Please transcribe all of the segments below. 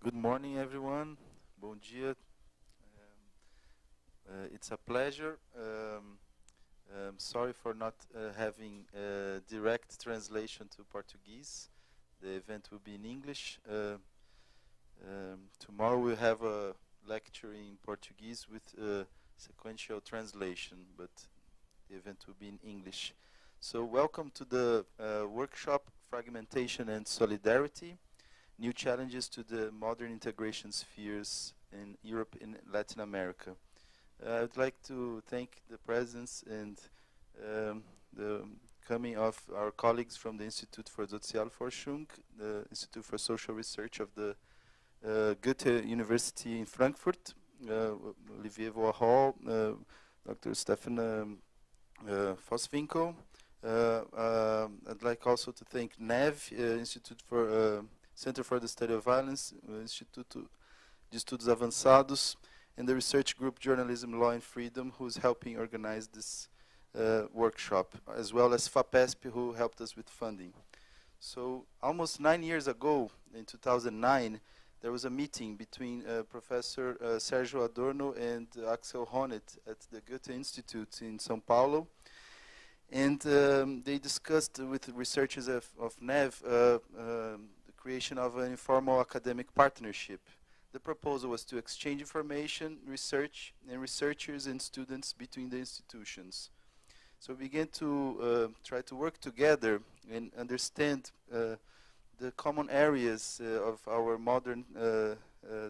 Good morning, everyone. Bom dia. It's a pleasure. Sorry for not having direct translation to Portuguese. The event will be in English. Tomorrow we'll have a lecture in Portuguese with sequential translation, but the event will be in English. So welcome to the workshop, Fragmentation and Solidarity, New Challenges to the Modern Integration Spheres in Europe and Latin America. I would like to thank the presence and the coming of our colleagues from the Institute for Sozialforschung, the Institute for Social Research of the Goethe University in Frankfurt, Olivier Voirol, Dr. Stefan Voswinkel. I'd like also to thank NEV, Institute for Center for the Study of Violence, Instituto de Estudos Avançados, and the research group Journalism, Law and Freedom, who's helping organize this workshop, as well as FAPESP, who helped us with funding. So almost 9 years ago, in 2009, there was a meeting between Professor Sergio Adorno and Axel Honneth at the Goethe Institute in São Paulo. And they discussed with researchers of NEV the creation of an informal academic partnership. The proposal was to exchange information, research, and researchers and students between the institutions. So we began to try to work together and understand the common areas of our modern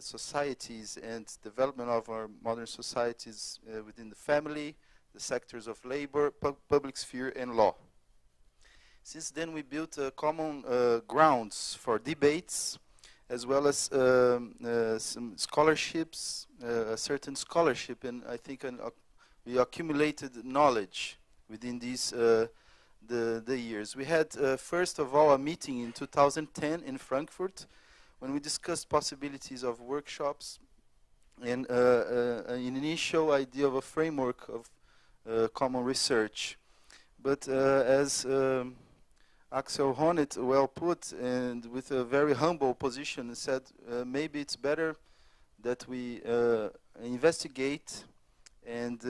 societies and development of our modern societies within the family, the sectors of labor, public sphere, and law. Since then, we built common grounds for debates, as well as some scholarships, a certain scholarship, and I think we accumulated knowledge within these the years. We had, first of all, a meeting in 2010 in Frankfurt, when we discussed possibilities of workshops and an initial idea of a framework of common research. But as Axel Honneth well put, and with a very humble position, said maybe it's better that we investigate and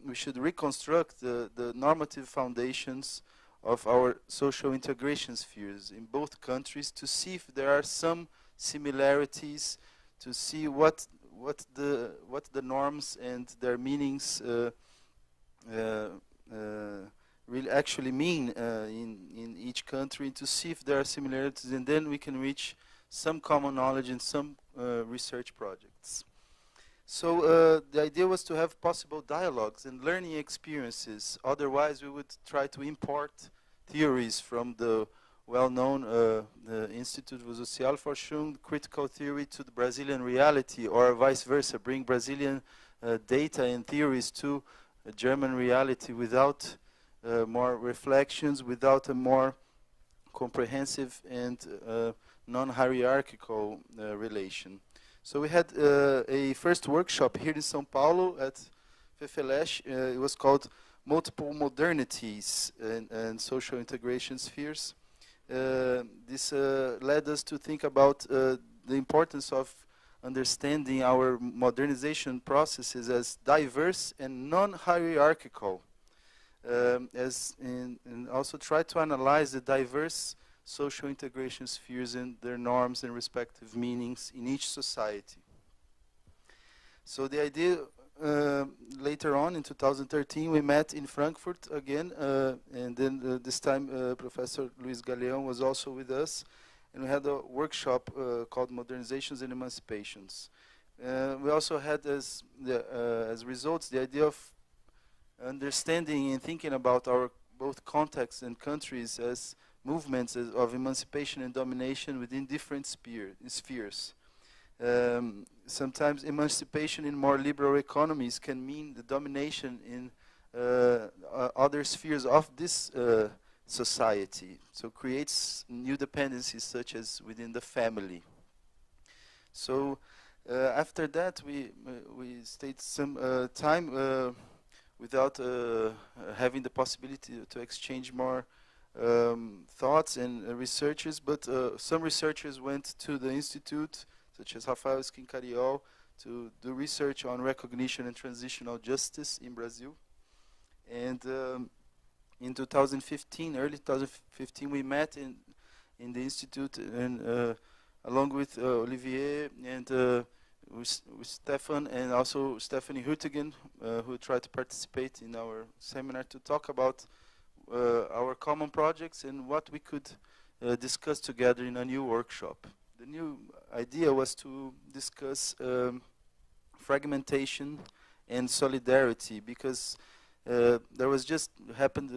we should reconstruct the normative foundations of our social integration spheres in both countries to see if there are some similarities, to see what the norms and their meanings really actually mean in each country, to see if there are similarities, and then we can reach some common knowledge in some research projects. So the idea was to have possible dialogues and learning experiences. Otherwise, we would try to import theories from the well-known Institute for Sozialforschung, critical theory, to the Brazilian reality, or vice versa, bring Brazilian data and theories to a German reality without more reflections, without a more comprehensive and non-hierarchical relation. So we had a first workshop here in São Paulo at FEFELESH. It was called Multiple Modernities and Social Integration Spheres. This led us to think about the importance of understanding our modernization processes as diverse and non-hierarchical, and also try to analyze the diverse social integration spheres and their norms and respective meanings in each society. So the idea, later on in 2013, we met in Frankfurt again, and then this time Professor Luis Galeão was also with us, and we had a workshop called Modernizations and Emancipations. We also had as results the idea of understanding and thinking about our both contexts and countries as movements of emancipation and domination within different spheres. Sometimes emancipation in more liberal economies can mean the domination in other spheres of this society. So creates new dependencies, such as within the family. So after that, we stayed some time without having the possibility to exchange more thoughts and researchers, but some researchers went to the institute, such as Rafael Skincariol, to do research on recognition and transitional justice in Brazil. And in 2015, early 2015, we met in the institute, and along with Olivier and with Stefan, and also Stephanie Hurtigen, who tried to participate in our seminar to talk about our common projects and what we could discuss together in a new workshop. The new idea was to discuss fragmentation and solidarity, because there was just happened,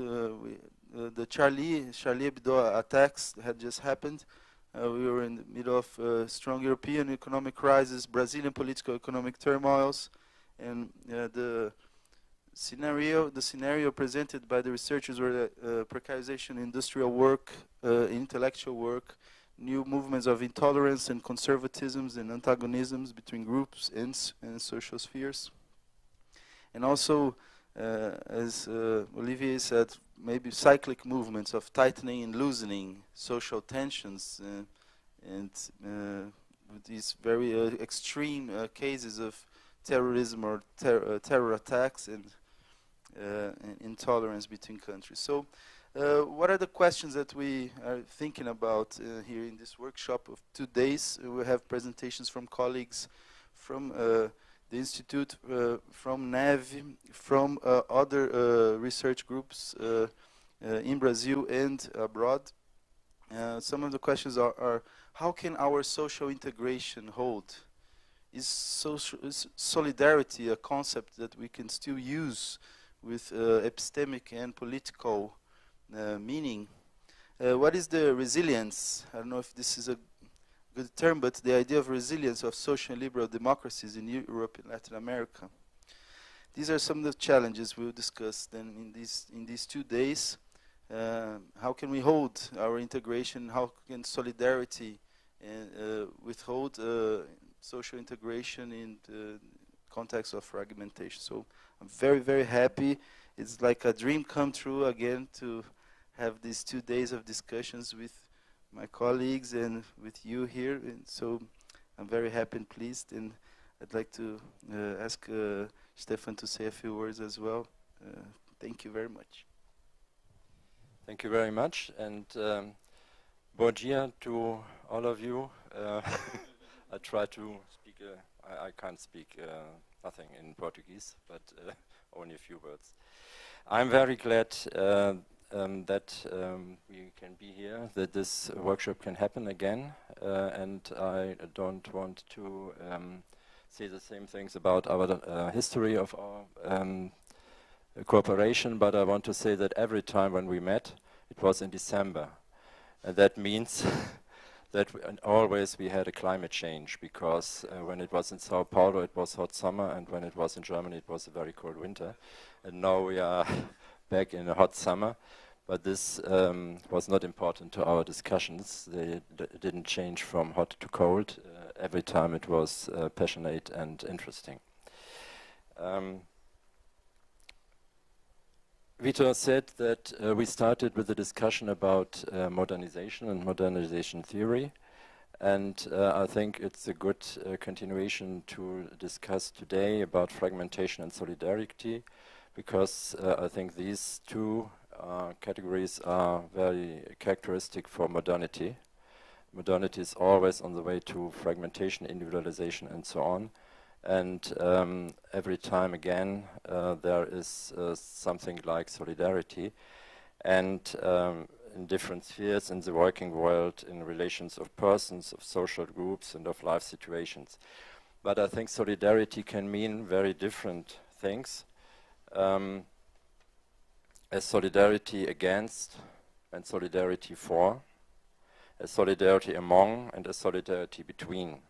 the Charlie Hebdo attacks had just happened. We were in the middle of strong European economic crisis, Brazilian political economic turmoils, and the scenario presented by the researchers were precarization, industrial work, intellectual work, new movements of intolerance and conservatisms and antagonisms between groups and social spheres. And also, as Olivier said, maybe cyclic movements of tightening and loosening social tensions, and with these very extreme cases of terrorism or terror attacks and intolerance between countries. So what are the questions that we are thinking about here in this workshop of 2 days? We have presentations from colleagues from the Institute, from NEV, from other research groups in Brazil and abroad. Some of the questions are how can our social integration hold? Is solidarity a concept that we can still use with epistemic and political meaning? What is the resilience? I don't know if this is a good term, but the idea of resilience of social and liberal democracies in Europe and Latin America. These are some of the challenges we'll discuss then in these 2 days. How can we hold our integration? How can solidarity withhold social integration in the context of fragmentation? So I'm very, very happy. It's like a dream come true again to have these 2 days of discussions with my colleagues and with you here, and so I'm very happy and pleased, and I'd like to ask Stefan to say a few words as well. Thank you very much. Thank you very much, and bom dia to all of you. I try to speak, I can't speak nothing in Portuguese, but only a few words. I'm very glad that we can be here, that this workshop can happen again, and I don't want to say the same things about our history of our cooperation, but I want to say that every time when we met, it was in December, and that means that always we had a climate change, because when it was in Sao Paulo it was hot summer, and when it was in Germany it was a very cold winter, and now we are back in a hot summer. But this was not important to our discussions. They didn't change from hot to cold. Every time it was passionate and interesting. Vitor said that we started with a discussion about modernization and modernization theory. And I think it's a good continuation to discuss today about fragmentation and solidarity, because I think these two categories are very characteristic for modernity. Modernity is always on the way to fragmentation, individualization, and so on. And every time again, there is something like solidarity. And in different spheres in the working world, in relations of persons, of social groups, and of life situations. But I think solidarity can mean very different things. As solidarity against and solidarity for, as solidarity among and as solidarity between.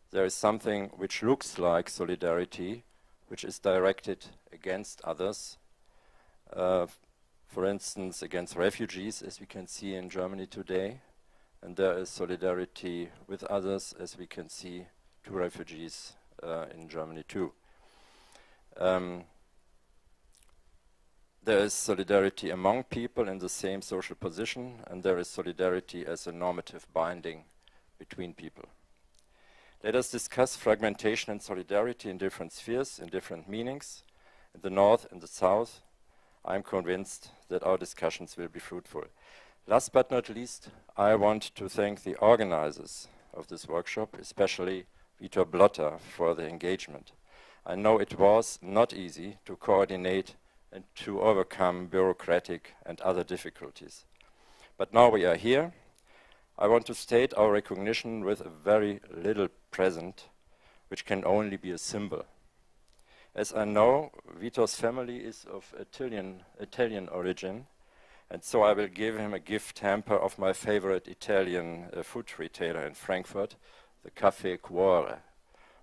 There is something which looks like solidarity, which is directed against others, for instance against refugees, as we can see in Germany today, and there is solidarity with others, as we can see to refugees in Germany too. There is solidarity among people in the same social position, and there is solidarity as a normative binding between people. Let us discuss fragmentation and solidarity in different spheres, in different meanings, in the North and the South. I'm convinced that our discussions will be fruitful. Last but not least, I want to thank the organizers of this workshop, especially Vitor Blotter, for the engagement. I know it was not easy to coordinate and to overcome bureaucratic and other difficulties. But now we are here. I want to state our recognition with a very little present, which can only be a symbol. As I know, Vitor's family is of Italian origin, and so I will give him a gift hamper of my favorite Italian food retailer in Frankfurt, the Caffè Cuore.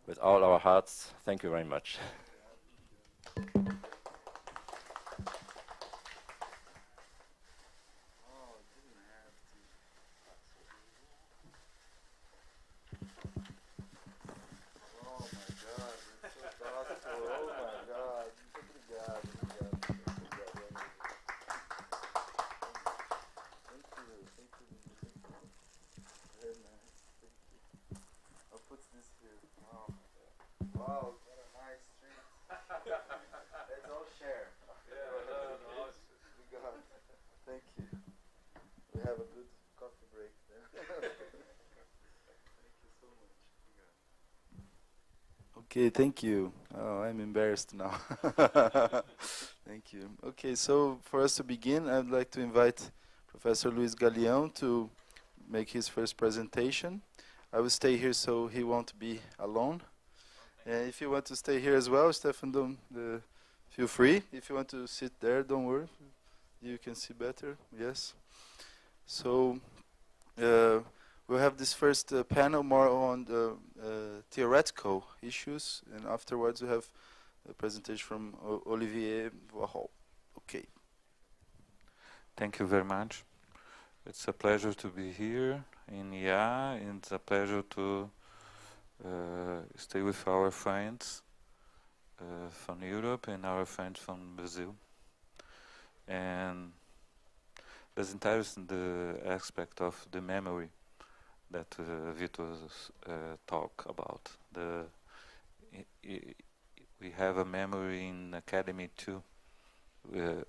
With all our hearts, thank you very much. Okay, thank you. Oh, I'm embarrassed now. Thank you. Okay, so for us to begin, I'd like to invite Professor Luis Galeão to make his first presentation. I will stay here so he won't be alone. And if you want to stay here as well, Stefan, feel free. If you want to sit there, don't worry. You can see better, yes. So we'll have this first panel more on the theoretical issues, and afterwards we have a presentation from Olivier Warhol. Okay. Thank you very much. It's a pleasure to be here in IA, and it's a pleasure to stay with our friends from Europe and our friends from Brazil. And there's interesting the aspect of the memory that Vitor talked about. We have a memory in academy too.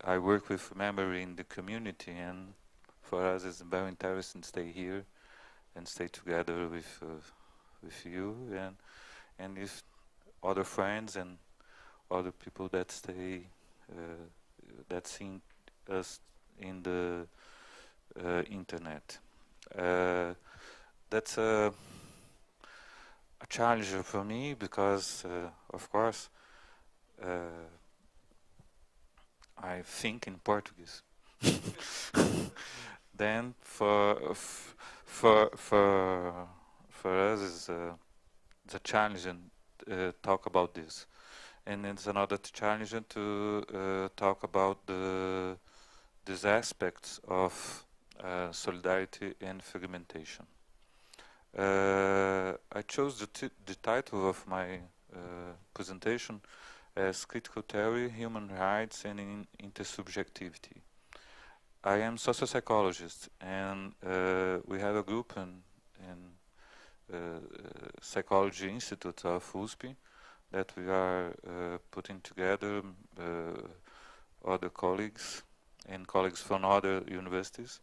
I work with memory in the community, and for us it's very interesting to stay here and stay together with you and with other friends and other people that stay that see us in the internet. That's a challenge for me because, of course, I think in Portuguese. Then for us is a challenge and talk about this, and it's another challenge to talk about these aspects of solidarity and fragmentation. I chose the title of my presentation as Critical Theory, Human Rights and Intersubjectivity. I am sociopsychologist, and we have a group in Psychology Institute of USP that we are putting together other colleagues and colleagues from other universities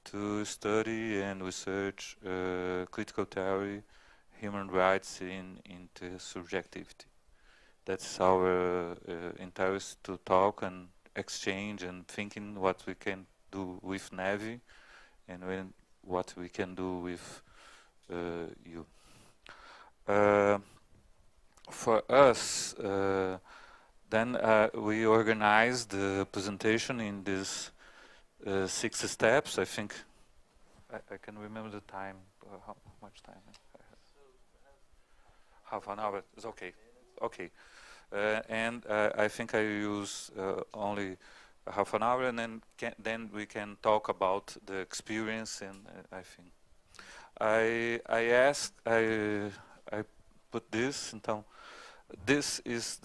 to study and research critical theory, human rights in intersubjectivity. That's our interest, to talk and exchange and thinking what we can do with Navy and what we can do with you. For us, then we organized the presentation in these 6 steps. I think I can remember the time. How much time? Half an hour. It's okay. Okay. And I think I use only half an hour, and then we can talk about the experience. And I think I put this. Então, this is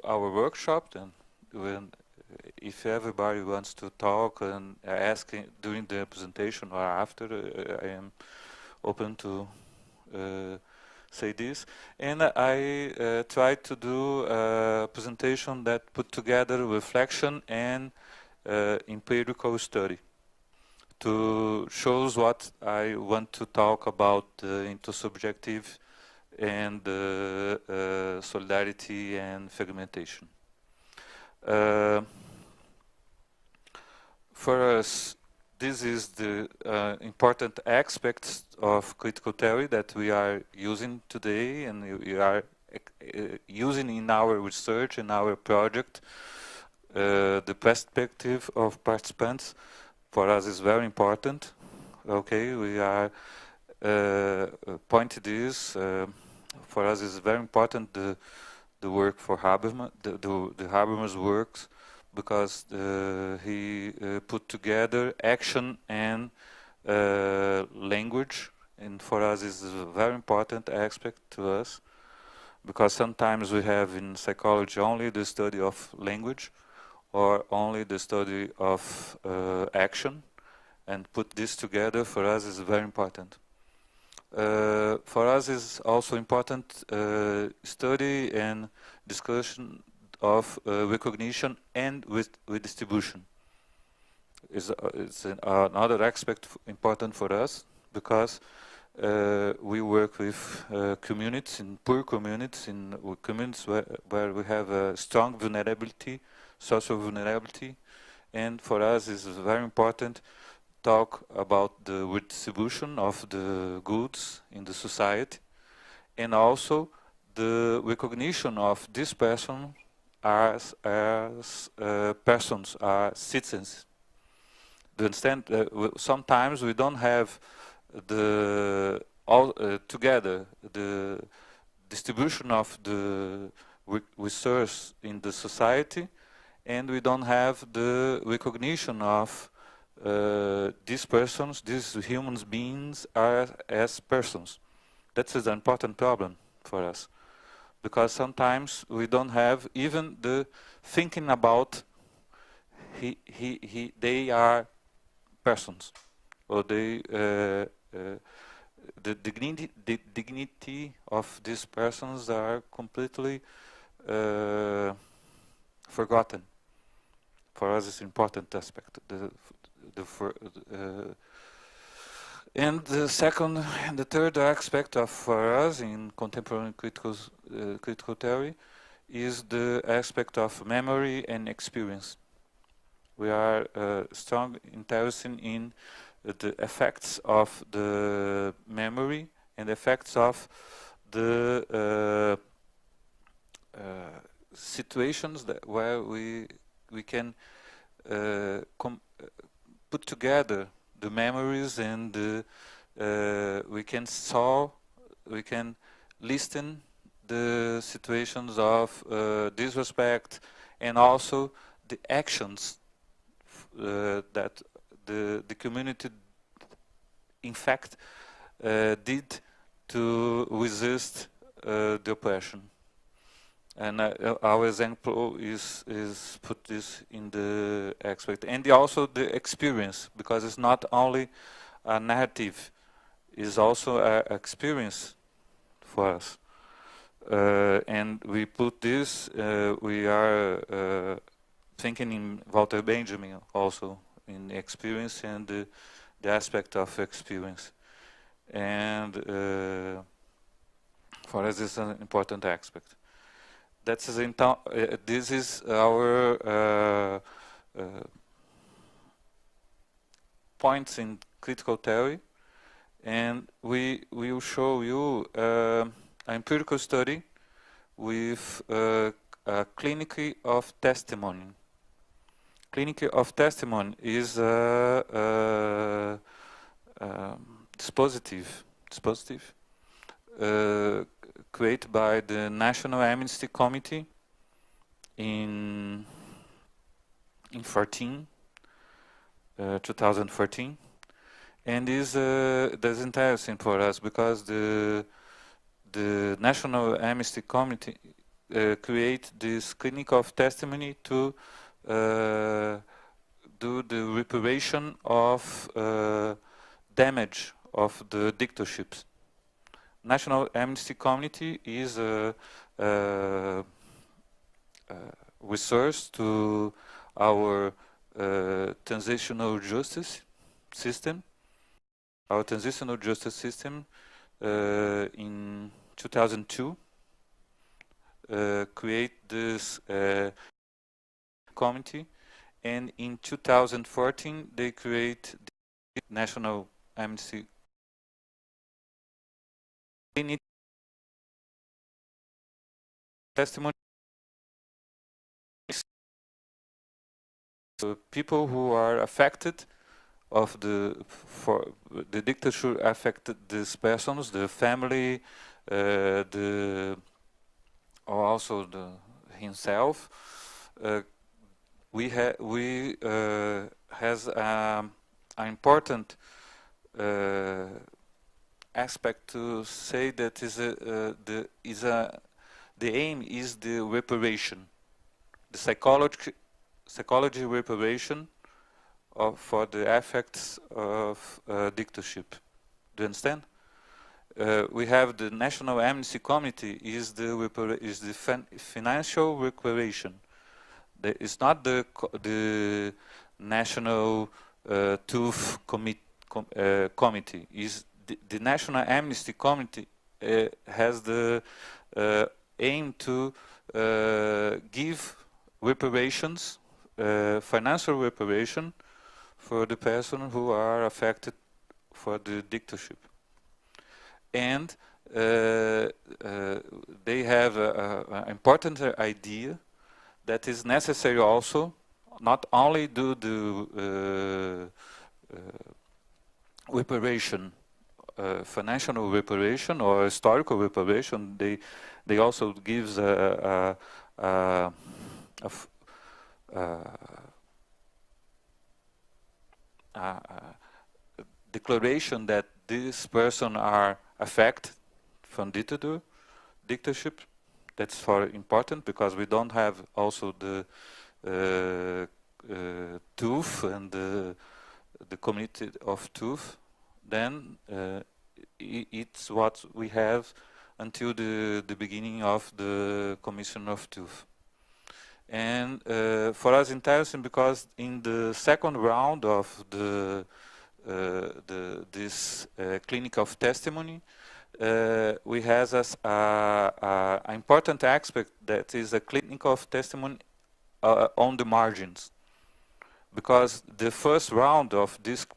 our workshop. Then, if everybody wants to talk and ask during the presentation or after, I am open to say this. And I tried to do a presentation that put together reflection and empirical study to shows what I want to talk about intersubjective and solidarity and fragmentation. For us, this is the important aspects of critical theory that we are using today and we are using in our research, in our project. The perspective of participants for us is very important. Okay, we are pointed this. For us is very important the work for Habermas, the Habermas works, because he put together action and language, and for us is a very important aspect to us, because sometimes we have in psychology only the study of language or only the study of action, and put this together for us is very important. For us is also important study and discussion of recognition and with distribution. It's another aspect important for us, because we work with communities, in poor communities, in communities where we have a strong vulnerability, social vulnerability, and for us it's very important talk about the redistribution of the goods in the society, and also the recognition of this person as persons, as citizens. Do you understand? Sometimes we don't have the together the distribution of the resource in the society, and we don't have the recognition of these persons, these human beings, are as persons. That's an important problem for us, because sometimes we don't have even the thinking about they are persons, or they the dignity of these persons are completely forgotten. For us, it's an important aspect. And the second and the third aspect for us in contemporary critical theory is the aspect of memory and experience. We are strong interested in the effects of the memory and effects of the situations where we can put together the memories, and we can listen the situations of disrespect, and also the actions that the community in fact did to resist the oppression. And our example is put this in the aspect, and also the experience, because it's not only a narrative, it's also an experience for us. And we put this, we are thinking in Walter Benjamin also, in experience and the aspect of experience. And for us it's an important aspect. This is our points in critical theory, and we will show you an empirical study with a clinic of testimony. Clinic of testimony is a dispositive created by the National Amnesty Committee in 2014, and is that's interesting for us, because the National Amnesty Committee create this clinic of testimony to do the reparation of damage of the dictatorships. National Amnesty Committee is a resource to our transitional justice system. Our transitional justice system in 2002 create this committee, and in 2014 they create the National Amnesty. They need testimony. People who are affected of the dictatorship affected these persons, the family, or also himself. We has an important aspect to say that the aim is the reparation, the psychology reparation for the effects of dictatorship. Do you understand? We have the National Amnesty Committee is the financial reparation. It's not the National Tooth Committee. Is the National Amnesty Committee has the aim to give reparations, financial reparation for the person who are affected for the dictatorship. And they have an important idea that is necessary also, not only do the reparation, financial reparation or historical reparation, they also gives a declaration that this person are affected from dictatorship. That's very important because we don't have also the tooth and the community of tooth. Then it's what we have until the beginning of the Commission of Tooth. And for us interesting because in the second round of this clinic of testimony, we have an important aspect that is a clinic of testimony on the margins, because the first round of this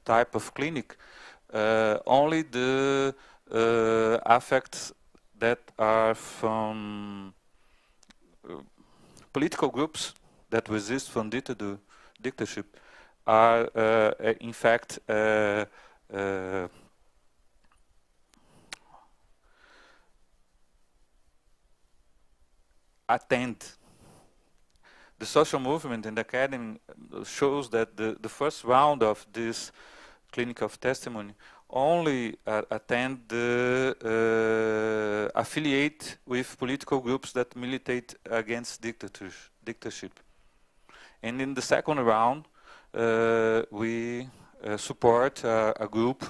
type of clinic only the affects that are from political groups that resist from dictatorship are in fact attend. The social movement in the academy shows that the first round of this clinic of testimony only attend the affiliate with political groups that militate against dictatorship. And in the second round, we support a group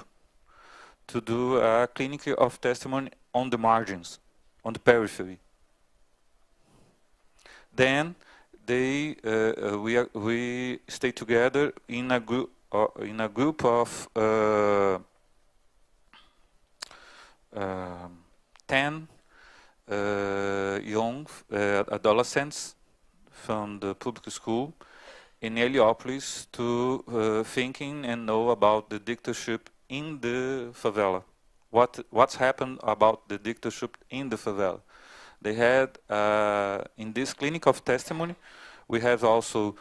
to do a clinic of testimony on the margins, on the periphery. Then we stay together in a group of 10 young adolescents from the public school in Heliópolis to thinking and know about the dictatorship in the favela. What's happened about the dictatorship in the favela? They had in this clinic of testimony, we have also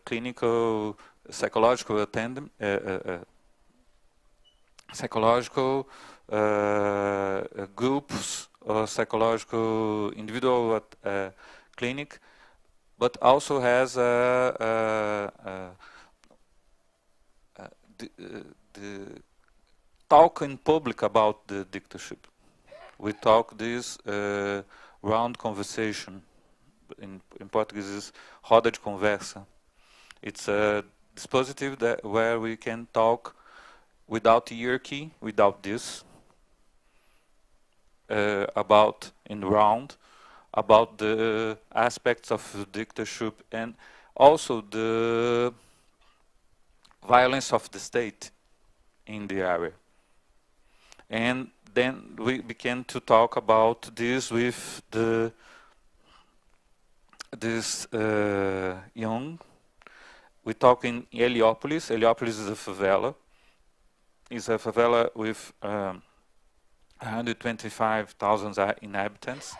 clinical psychological attendant, psychological groups or psychological individual clinic, but also has the talk in public about the dictatorship. We talk this round conversation. In Portuguese is roda de conversa. It's a dispositive where we can talk without hierarchy, without this. about in round about the aspects of dictatorship and also the violence of the state in the area. And then we began to talk about this with this young. We talk in Heliópolis. Heliópolis is a favela. It's a favela with 125,000 inhabitants,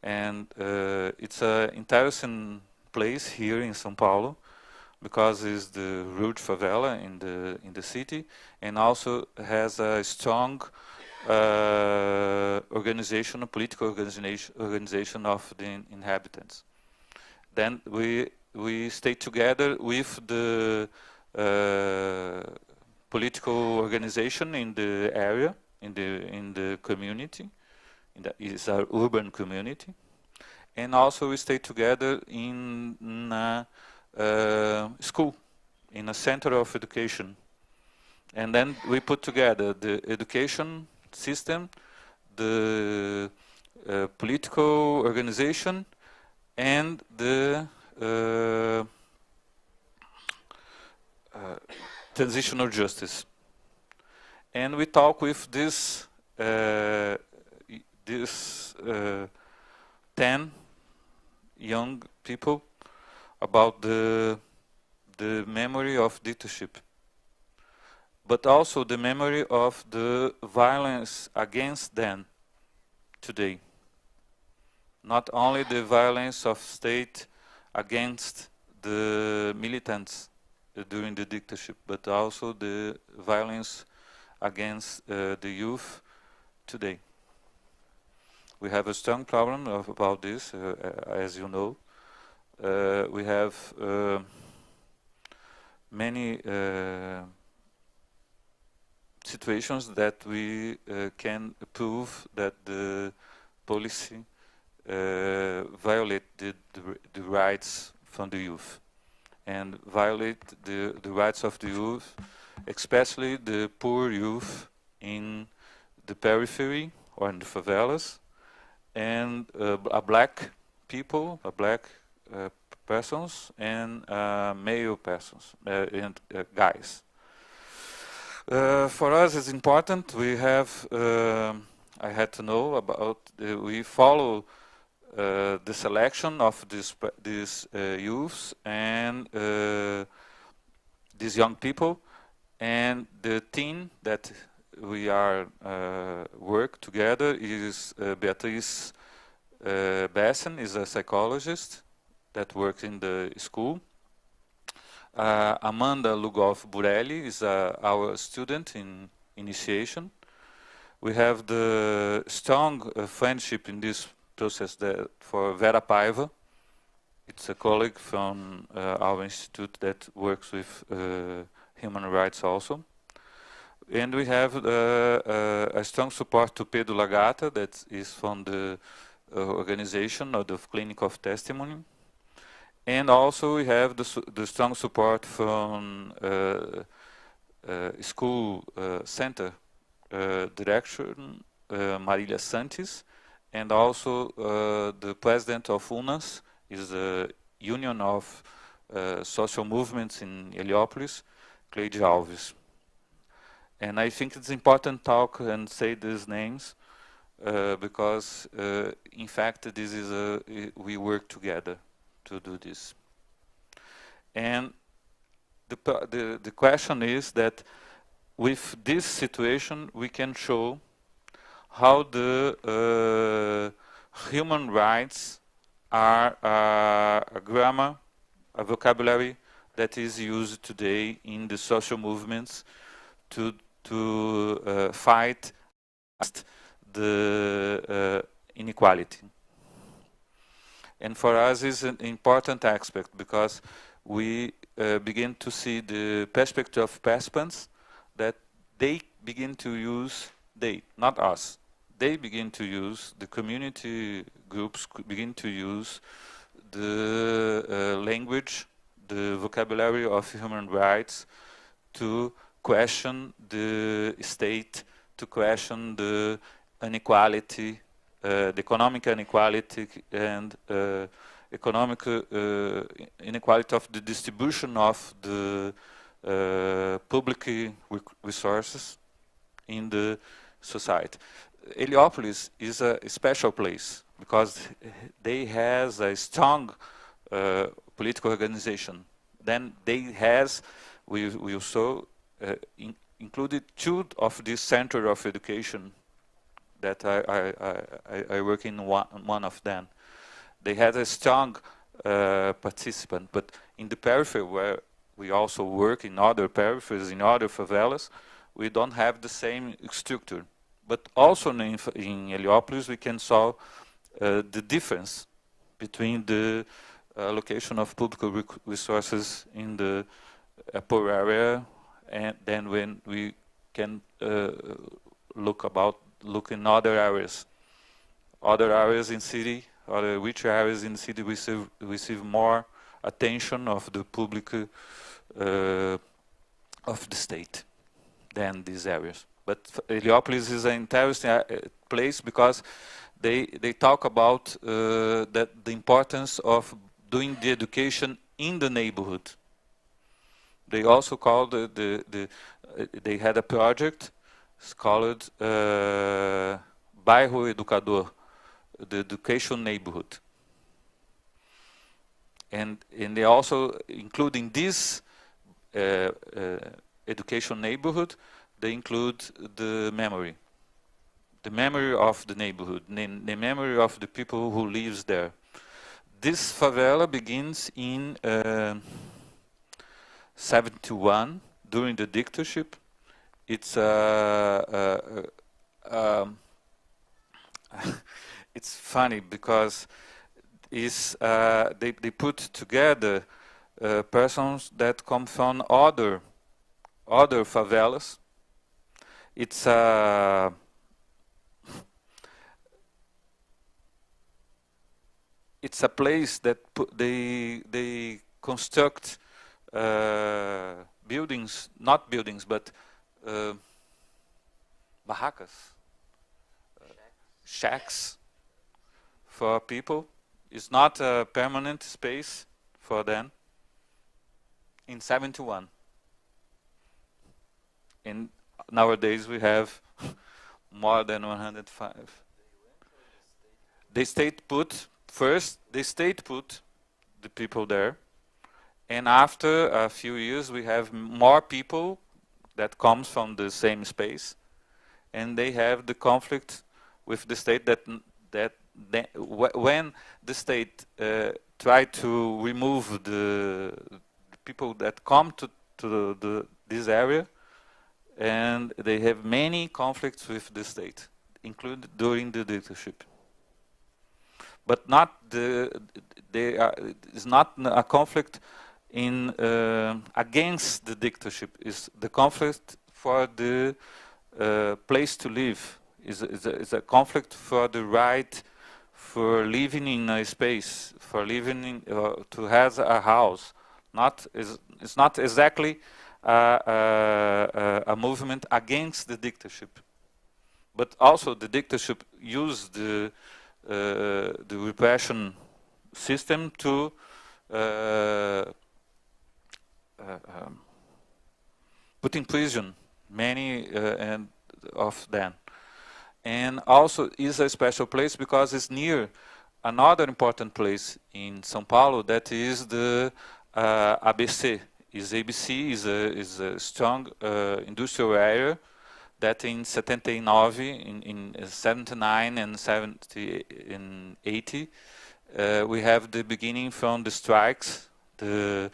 and it's an interesting place here in São Paulo because it's the root favela in the city, and also has a strong organization, a political organization of the inhabitants. Then we stay together with the political organization in the area, in the community, it's an urban community, and also we stay together in a school, in a center of education, and then we put together the education system, the political organization, and the transitional justice. And we talk with this 10 young people about the memory of dictatorship, but also the memory of the violence against them today. Not only the violence of state against the militants during the dictatorship, but also the violence against the youth today. We have a strong problem about this, as you know. We have many situations that we can prove that the policy violate the rights from the youth and violate the rights of the youth, especially the poor youth in the periphery or in the favelas, and black people, black persons, and male persons, and guys. For us, it's important. We have, I had to know about, we follow the selection of these youths and these young people, and the team that we are work together is Beatriz Bessen is a psychologist that works in the school. Amanda Lugoff Burelli is our student in initiation. We have the strong friendship in this process for Vera Paiva. It's a colleague from our institute that works with human rights also. And we have a strong support to Pedro Lagata, that is from the organization of the Clinic of Testimony. And also we have the strong support from school center director Marília Santos, and also the president of UNAS, is the Union of Social Movements in Heliópolis, Cleide Alves. And I think it's important to talk and say these names because in fact this is we work together to do this. And the question is that with this situation we can show how the human rights are a grammar, a vocabulary that is used today in the social movements to fight against the inequality. And for us is an important aspect because we begin to see the perspective of participants that they begin to use, not us, they begin to use, the community groups begin to use the language, the vocabulary of human rights to question the state, to question the inequality, the economic inequality and economic inequality of the distribution of the public resources in the society. Heliopolis is a special place because they has a strong political organization. Then they has, we also included two of this center of education that I work in one of them. They had a strong participant, but in the periphery where we also work in other peripheries, in other favelas, we don't have the same structure. But also in Heliopolis we can saw the difference between the allocation of public resources in the poor area, and then when we can look in other areas in city, other rich areas in city receive more attention of the public of the state than these areas. But Heliopolis is an interesting place because they talk about the importance of doing the education in the neighborhood. They also called they had a project. It's called Bairro Educador, the education neighborhood. And they also, including this education neighborhood, they include the memory of the neighborhood, the memory of the people who lives there. This favela begins in 71 during the dictatorship. It's it's funny because they put together persons that come from other favelas. It's a place that they construct buildings, not buildings, but barracas, shacks for people. It's not a permanent space for them. In 71. And nowadays we have more than 105. They stayed put. First, they stayed put, the people there. And after a few years, we have more people that comes from the same space. And they have the conflict with the state that when the state tried to remove the people that come to this area, and they have many conflicts with the state, including during the dictatorship. But not it's not a conflict in against the dictatorship. It's the conflict for the place to live. Is a conflict for the right for living in a space, for living in, to have a house. It's not exactly a movement against the dictatorship, but also the dictatorship used the repression system to put in prison many of them. And also is a special place because it's near another important place in São Paulo, that is the ABC. ABC is a strong industrial area that in 79, in 79 and 70 and 80, we have the beginning from the strikes, the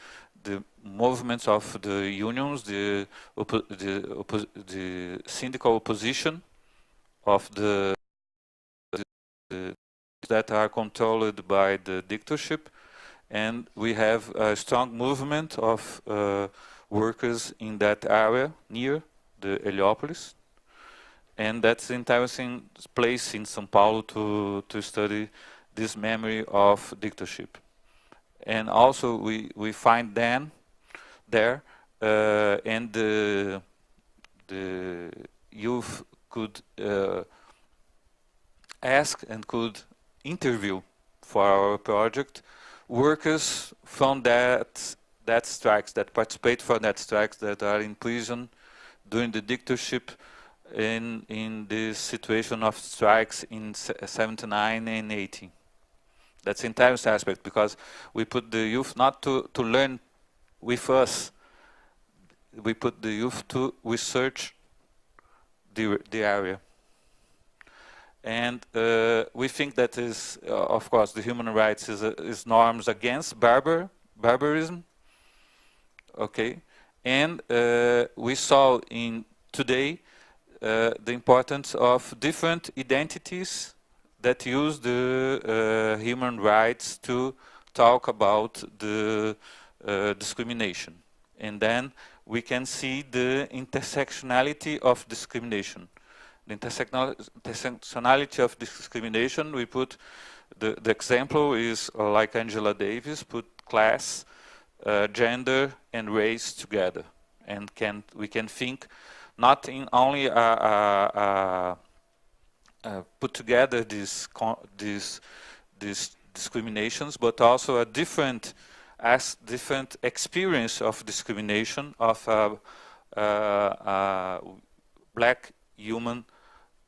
movements of the unions, the syndical opposition of the that are controlled by the dictatorship, and we have a strong movement of workers in that area near the Heliopolis, and that's an interesting place in São Paulo to study this memory of dictatorship. And also we find them there, and the youth could ask and could interview for our project workers from that strikes, that participate from that strikes, that are in prison during the dictatorship in this situation of strikes in 79 and 80. That's the entire aspect, because we put the youth not to learn with us, we put the youth to research the area. And we think that is, of course, the human rights is norms against barbarism, okay? And we saw in today the importance of different identities that use the human rights to talk about the discrimination. And then we can see the intersectionality of discrimination. The intersectionality of discrimination, we put, the example is like Angela Davis, put class, gender and race together. And we can think not in only put together these discriminations, but also a different experience of discrimination of a black human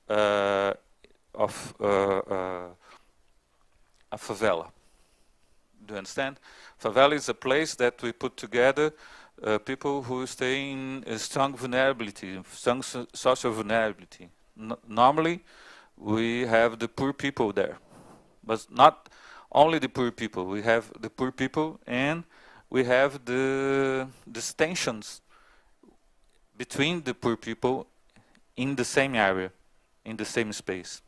of a favela. Do you understand? Favela is a place that we put together people who stay in strong vulnerability, strong social vulnerability. Normally, we have the poor people there, but not only the poor people. We have the poor people, and we have the tensions between the poor people in the same area, in the same space.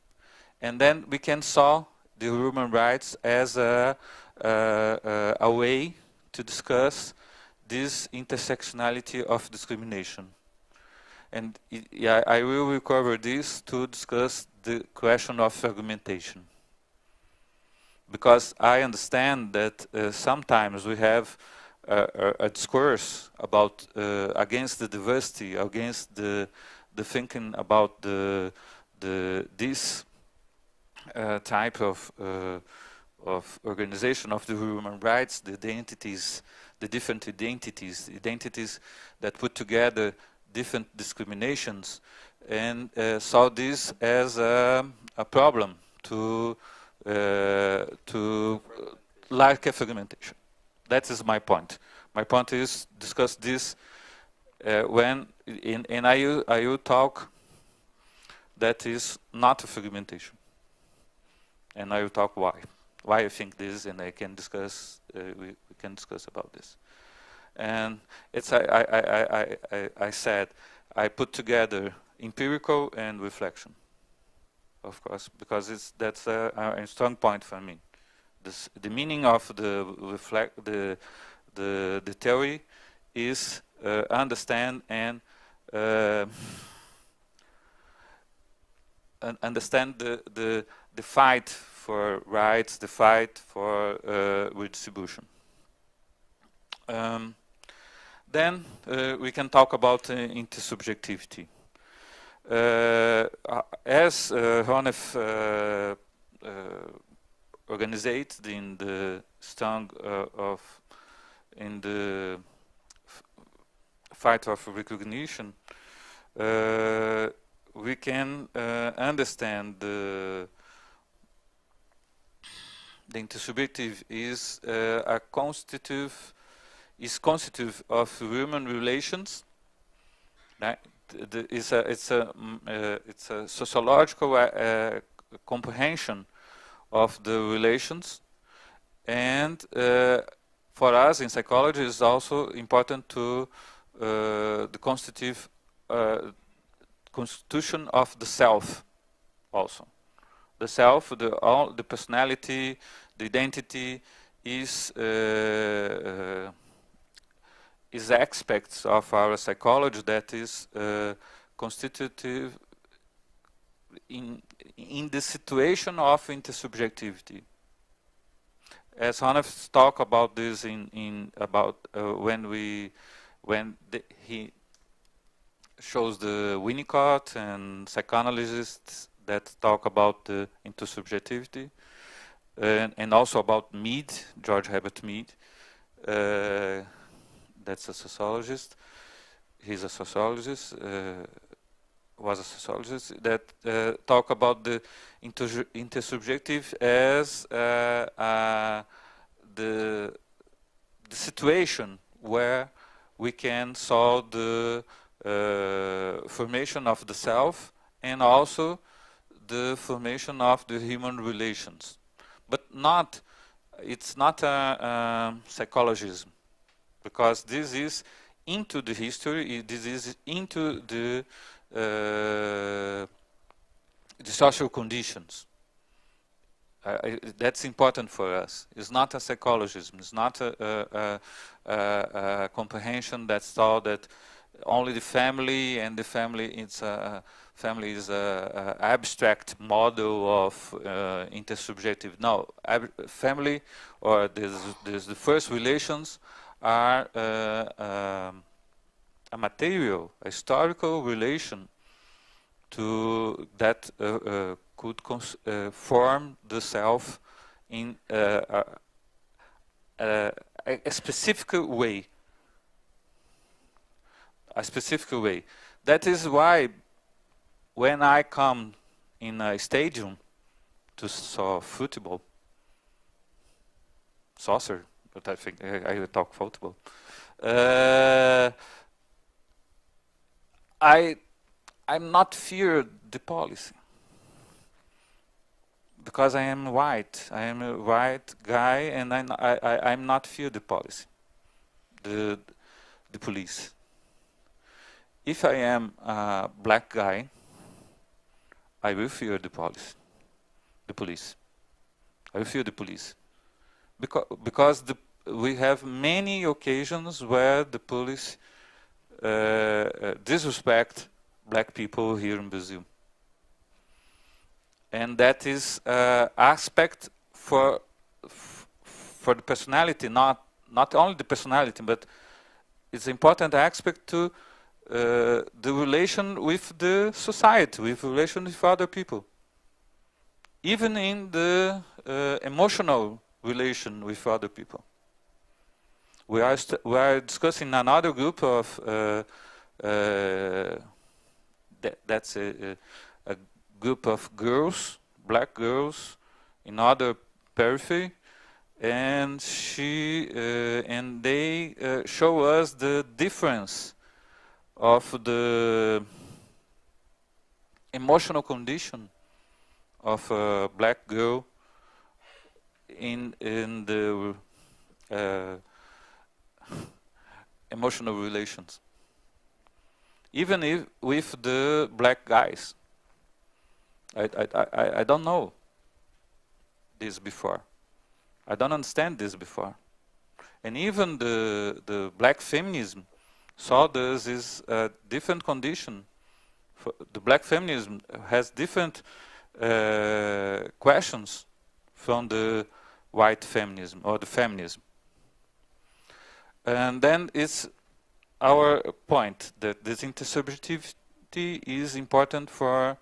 And then we can saw the human rights as a way to discuss this intersectionality of discrimination. And yeah, I will recover this to discuss the question of fragmentation. Because I understand that sometimes we have a discourse about against the diversity, against the thinking about this type of organization of the human rights, the identities, the different identities that put together different discriminations, and saw this as a problem to like a fragmentation. That is my point. My point is discuss this when in I talk that is not a fragmentation, and I will talk why I think this, and I can discuss we can discuss about this. And it's I said I put together empirical and reflection, of course, because that's a strong point for me. The meaning of the theory is understand and understand the fight for rights, the fight for redistribution. Then we can talk about intersubjectivity. As Honef organized in the strong in the fight of recognition, we can understand the intersubjective is a constitutive of human relations. It's a sociological comprehension of the relations, and for us in psychology it's also important to the constitution of the self also. The self, the personality, the identity is aspects of our psychology that is constitutive in the situation of intersubjectivity. As Honef talked about this when he shows the Winnicott and psychoanalysts that talk about the intersubjectivity, and also about Mead, George Herbert Mead. That's a sociologist. He's a sociologist, was a sociologist, that talk about the intersubjective as the situation where we can solve the formation of the self and also the formation of the human relations. But it's not a psychologism, because this is into the history, this is into the social conditions. That's important for us. It's not a psychologism. It's not a comprehension that saw that only the family, and the family family is a abstract model of intersubjective. No, family, or there's the first relations, are a material, a historical relation to that could form the self in a specific way. A specific way. That is why when I come in a stadium to saw football, soccer, but I think I talk football. I'm not fear the policy, because I am white. I am a white guy, and I'm not fear the policy, the police. If I am a black guy, I will fear the police. I will fear the police, because we have many occasions where the police disrespect black people here in Brazil, and that is aspect for the personality, not only the personality, but it's important aspect to the relation with the society, with relation with other people, even in the emotional relation with other people. We are discussing another group of that's a group of girls, black girls, in other periphery, and they show us the difference of the emotional condition of a black girl in the emotional relations, even if with the black guys. I don't know this before. I don't understand this before, and even the black feminism saw this is a different condition. The black feminism has different questions from the white feminism or the feminism. And then it's our point that this intersubjectivity is important for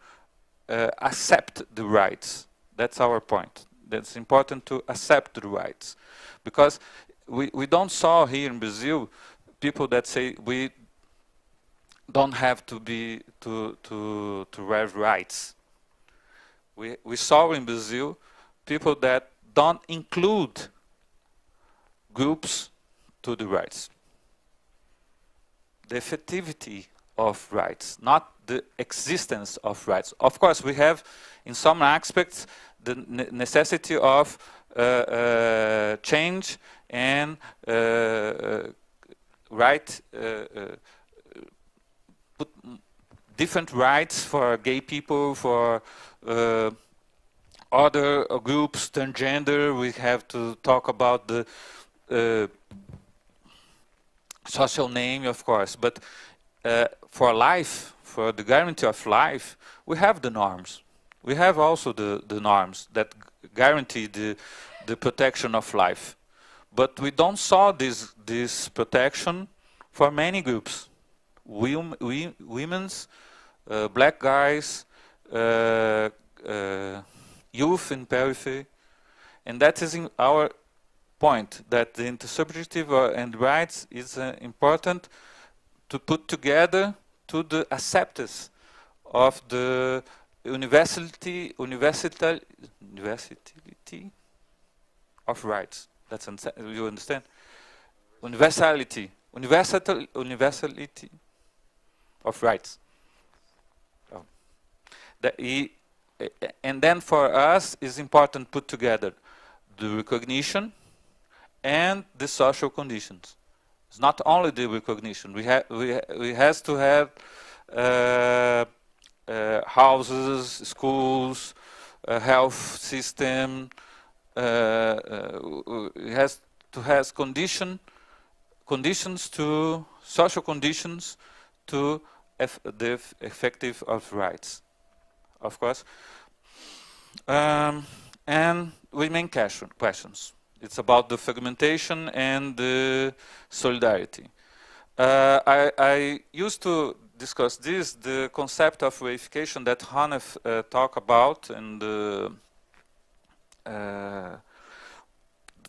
accept the rights. That's our point. That's important to accept the rights, because we don't saw here in Brazil people that say we don't have to have rights. We saw in Brazil people that don't include groups to the rights. The effectivity of rights, not the existence of rights. Of course, we have, in some aspects, the necessity of change and put different rights for gay people, for other groups, transgender. We have to talk about the social name, of course, but for life, for the guarantee of life, we have the norms. We have also the norms that guarantee the protection of life. But we don't saw this protection for many groups. Women's, black guys, youth in periphery, and that is in our point, that the intersubjective and rights is important to put together to the acceptance of the universality of rights. That's you understand? Universality of rights. Oh. And then for us is important put together the recognition and the social conditions. It's not only the recognition. We has to have houses, schools, health system. It has to have conditions to social conditions to the effective of rights, of course. And remain questions. It's about the fragmentation and the solidarity. I used to discuss the concept of reification that Hanef talked about, and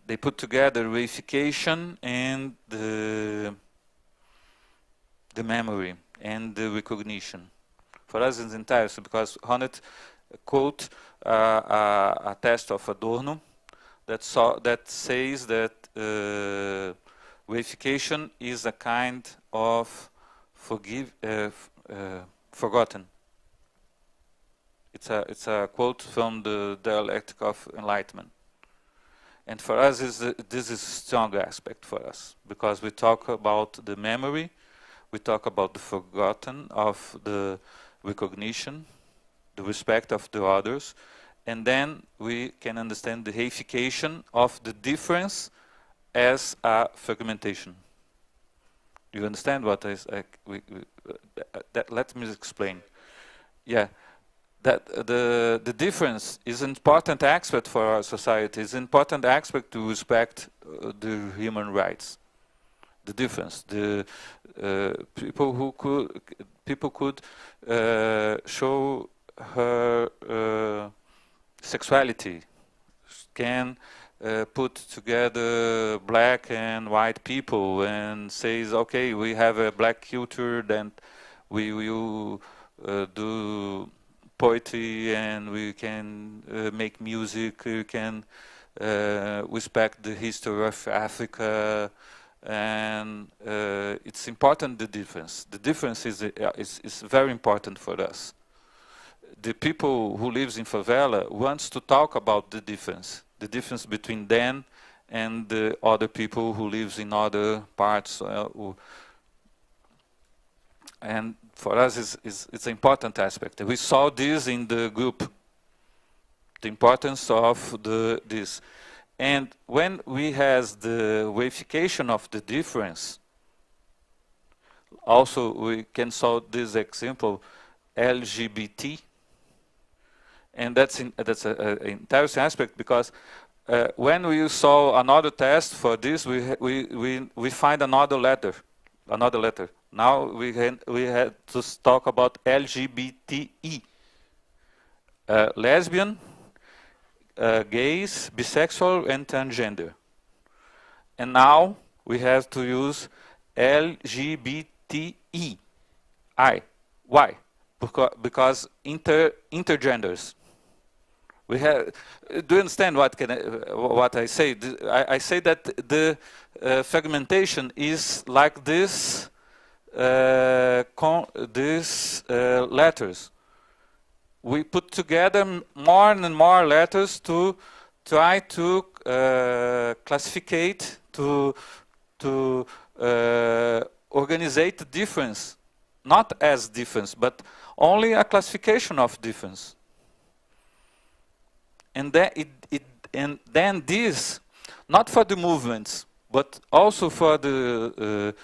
they put together reification and the memory and the recognition. For us, it's interesting because Hanef quote a test of Adorno that says that reification is a kind of forgotten. It's a quote from the dialectic of enlightenment, and for us this is a strong aspect for us, because we talk about the memory, we talk about the forgotten of the recognition, the respect of the others, and then we can understand the reification of the difference as a fragmentation. Do you understand what let me explain. Yeah, that the difference is an important aspect for our society. It's an important aspect to respect the human rights. The difference, the people could show her sexuality, can put together black and white people and says, okay, we have a black culture, then we will do poetry and we can make music, we can respect the history of Africa, and it's important, the difference. The difference is very important for us. The people who lives in favela wants to talk about the difference between them and the other people who lives in other parts. And for us, it's an important aspect. We saw this in the group, the importance of this. And when we has the reification of the difference, also we can solve this example, LGBT. And that's an interesting aspect, because when we saw another test for this, we find another letter. Now we had to talk about LGBTE, lesbian, gays, bisexual, and transgender. And now we have to use LGBTEI. Why? Because intergenders. We have. Do you understand what I say? I say that the fragmentation is like this. Letters. We put together more and more letters to try to classificate, to organize the difference, not as difference, but only a classification of difference. And then this, not for the movements, but also for the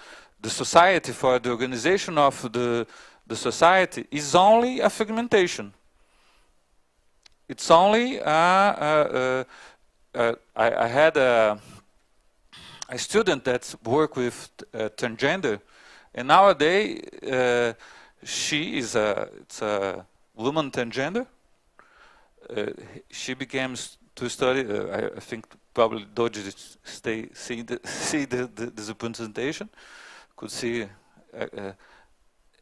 society, for the organization of the society, is only a fragmentation. It's only I had a student that worked with transgender, and nowadays she is woman and gender. She began to study. I think probably Doji see the representation, could see,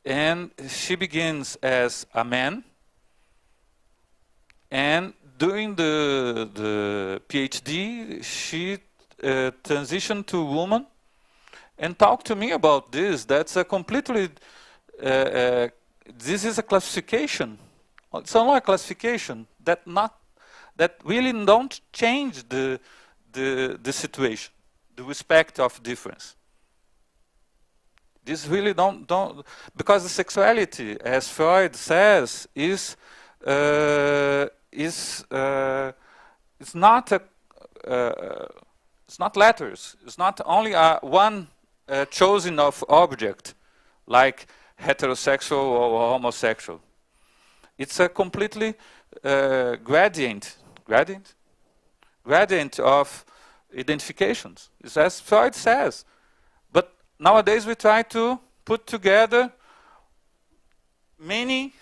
and she begins as a man, and during the PhD she transitioned to woman, and talked to me about this. That's a completely. This is a classification. It's only a classification that really don't change the situation, the respect of difference. This really don't because the sexuality, as Freud says, is it's not letters. It's not only one chosen of object, like heterosexual or homosexual. It's a completely gradient of identifications, as Freud says. But nowadays we try to put together many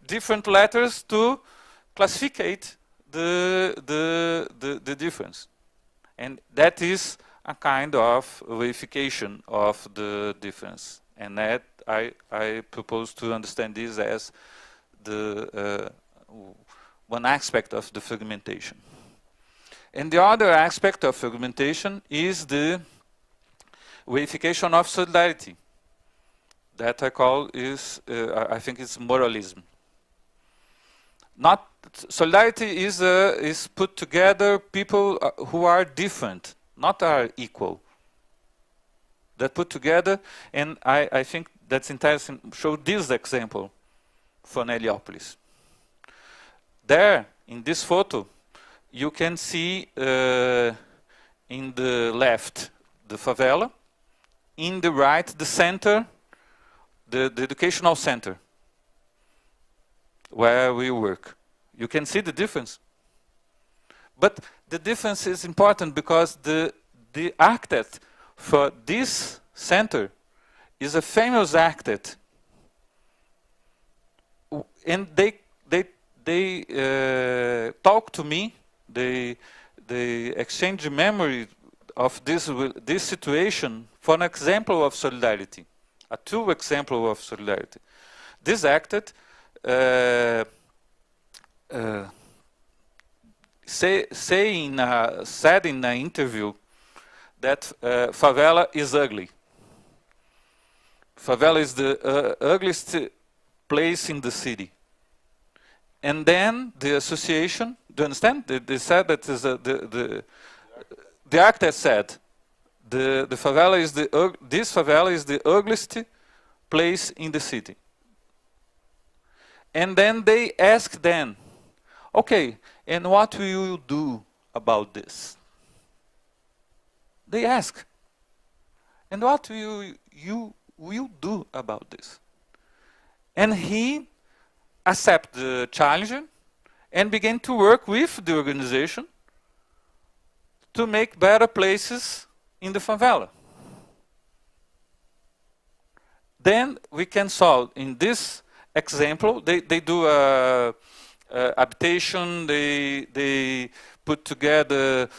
different letters to classify the difference. And that is a kind of reification of the difference. And that I propose to understand this as the one aspect of the fragmentation. And the other aspect of fragmentation is the reification of solidarity. That I call is, I think it's moralism. Not solidarity is put together people who are different, not are equal. That put together, and I think that's interesting. Show this example from Heliópolis. There, in this photo, you can see in the left the favela, in the right the center, the educational center where we work. You can see the difference. But the difference is important because the architect for this center is a famous architect, and they talk to me. They exchange memory of this situation for an example of solidarity, a true example of solidarity. This architect said in an interview that favela is ugly. Favela is the ugliest place in the city. And then the association, do you understand? They said that is the architect said the favela is this favela is the ugliest place in the city. And then they asked them, okay, and what will you do about this? They ask, and what will you do about this? And he accepted the challenge and began to work with the organization to make better places in the favela. Then we can solve, in this example, they do habitation, they put together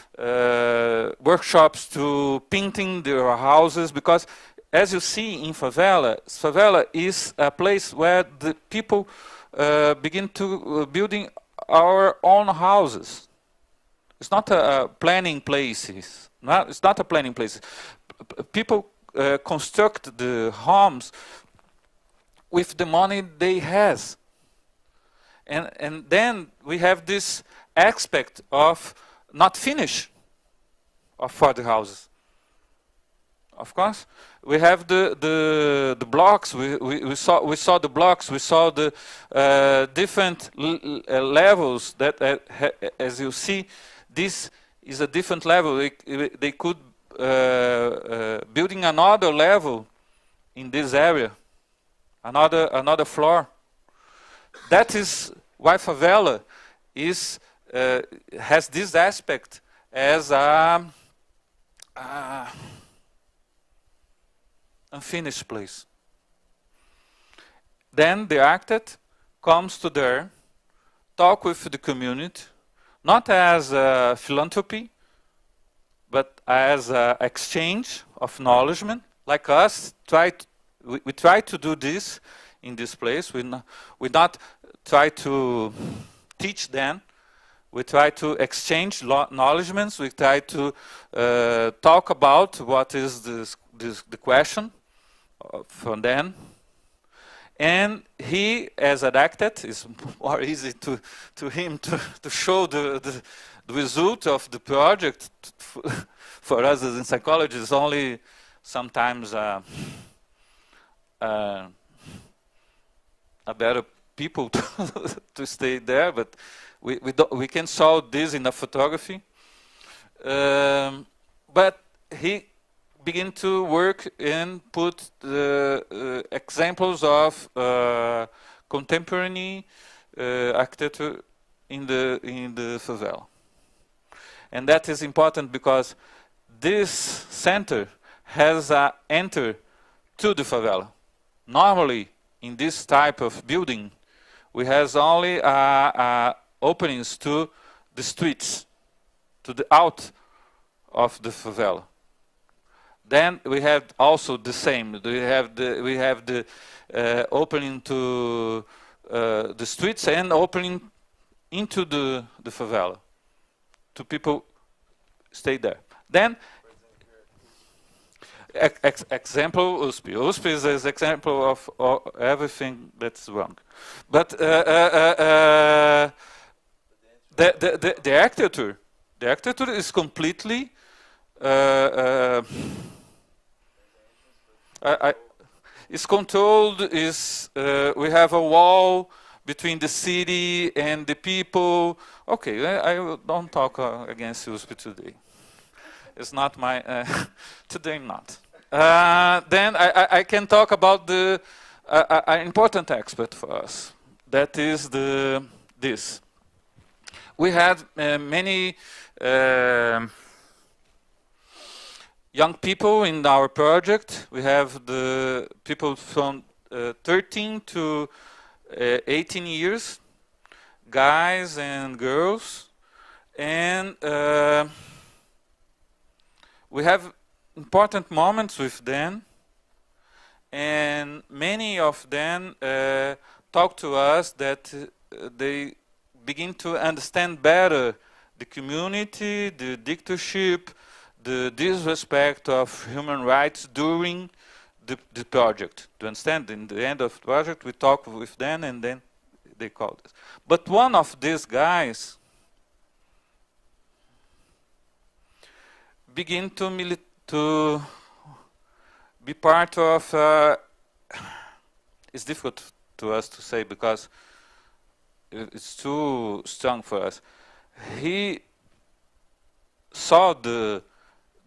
workshops to painting their houses, because as you see in favela is a place where the people begin to building our own houses. It's not a planning place. It's not a planning place. People construct the homes with the money they has. And then we have this aspect of not finish for the houses. Of course, we have the blocks. We saw the blocks. We saw the different levels. That as you see, this is a different level. They could building another level in this area, another floor. That is why favela has this aspect as a unfinished place. Then the architect comes to there, talk with the community, not as a philanthropy, but as an exchange of knowledge. Like us, we try to do this in this place. We not try to teach them. We try to exchange knowledge. We try to talk about what is the question from them. And he, as an architect, is more easy to him to show the result of the project. For us as in psychology, is only sometimes a better people to stay there, but we can solve this in a photography. But he began to work and put the examples of contemporary architecture in the favela. And that is important because this center has an enter to the favela. Normally, in this type of building, we have only openings to the streets, to the out of the favela. Then we have also the same. We have the opening to the streets and opening into the favela. To people stay there. Then example USP. USP is an example of everything that's wrong. But the architecture is completely is controlled. We have a wall between the city and the people. Okay, I don't talk against USP today. It's not my today. Not. Then I can talk about an important aspect for us. That is this. We had many young people in our project. We have the people from 13 to 18 years, guys and girls, and we have important moments with them, and many of them talk to us that they begin to understand better the community, the dictatorship, the disrespect of human rights during the project. To understand, in the end of the project, we talk with them and then they call us. But one of these guys begin to be part of, it's difficult to us to say because it's too strong for us. He saw the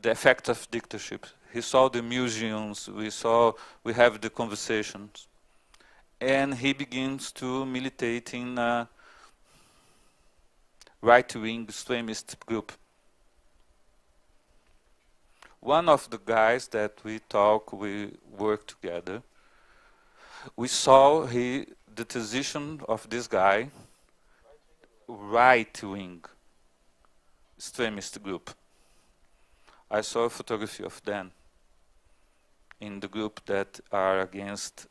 effect of dictatorship. He saw the museums, we have the conversations. And he begins to militate in a right-wing extremist group. One of the guys that we work together, we saw the transition of this guy, right-wing extremist group. I saw a photography of them in the group that are against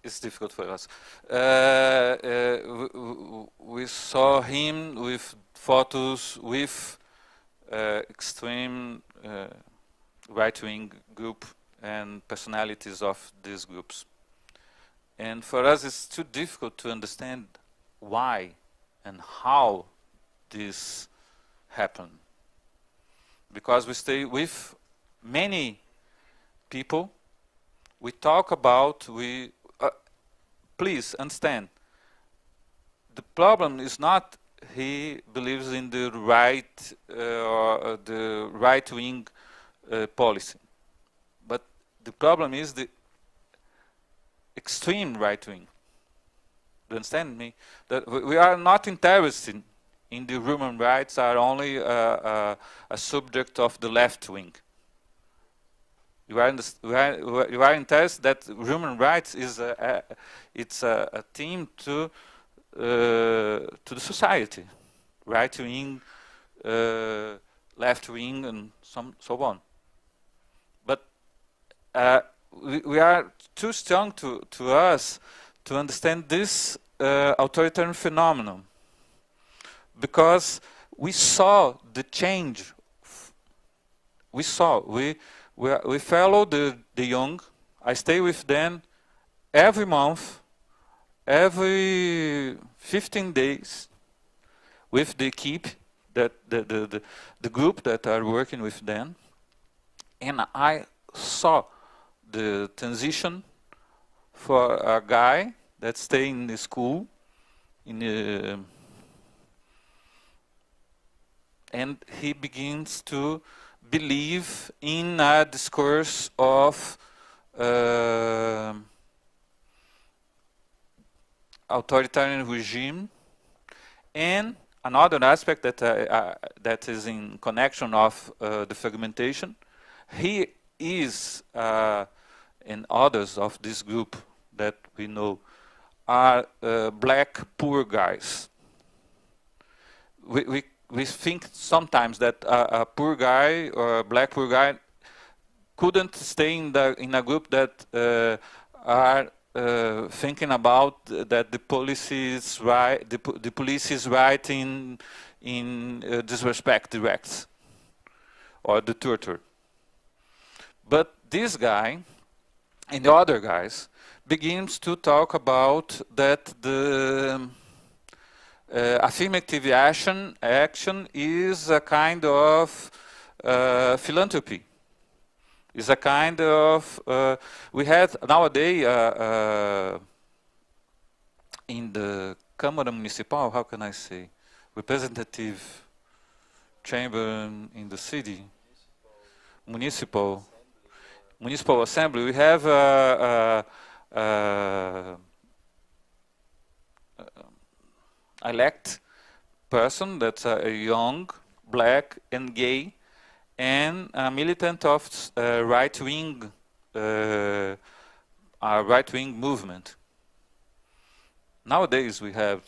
it's difficult for us. We saw him with photos with extreme right-wing group and personalities of these groups. And for us it's too difficult to understand why and how this happened. Because we stay with many people, we talk about, please understand, the problem is not he believes in the right or the right-wing policy, but the problem is the extreme right-wing. Do you understand me? That we are not interested in the human rights, are only a subject of the left wing. You are interested that human rights is it's a theme to the society, right wing, left wing, and so on. But we are too strong to us to understand this authoritarian phenomenon, because we saw the change. We follow the young. I stay with them every month, every 15 days, with the keep, that the group that are working with them, and I saw the transition for a guy that stay in the school, and he begins to believe in a discourse of authoritarian regime. And another aspect that is in connection of the fragmentation, he is, and others of this group that we know, are black poor guys. We think sometimes that a poor guy or a black poor guy couldn't stay in a group that are thinking about that the police is right, the police is right in disrespect directs or the torture. But this guy and the other guys begins to talk about that the affirmative action is a kind of philanthropy. Is a kind of we had nowadays in the Câmara Municipal, how can I say, representative chamber in the city, municipal assembly. We have elect person that's a young, black, and gay, and a militant of right-wing movement. Nowadays, we have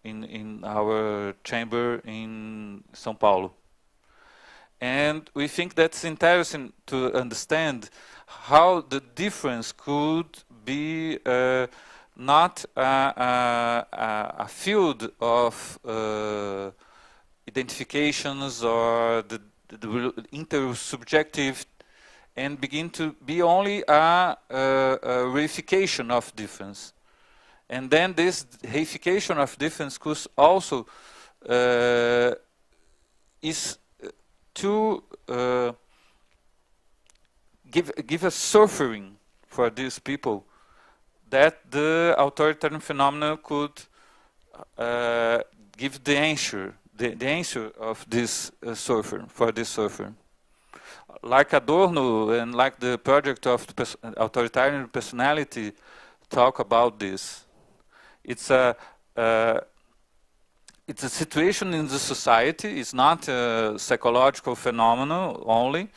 in our chamber in São Paulo, and we think that's interesting to understand how the difference could be. Not a field of identifications or the intersubjective, and begin to be only a reification of difference. And then this reification of difference could also is to give a suffering for these people, that the authoritarian phenomenon could give the answer of this suffering, for this suffering. Like Adorno and like the project of the authoritarian personality talk about this. It's a situation in the society. It's not a psychological phenomenon only.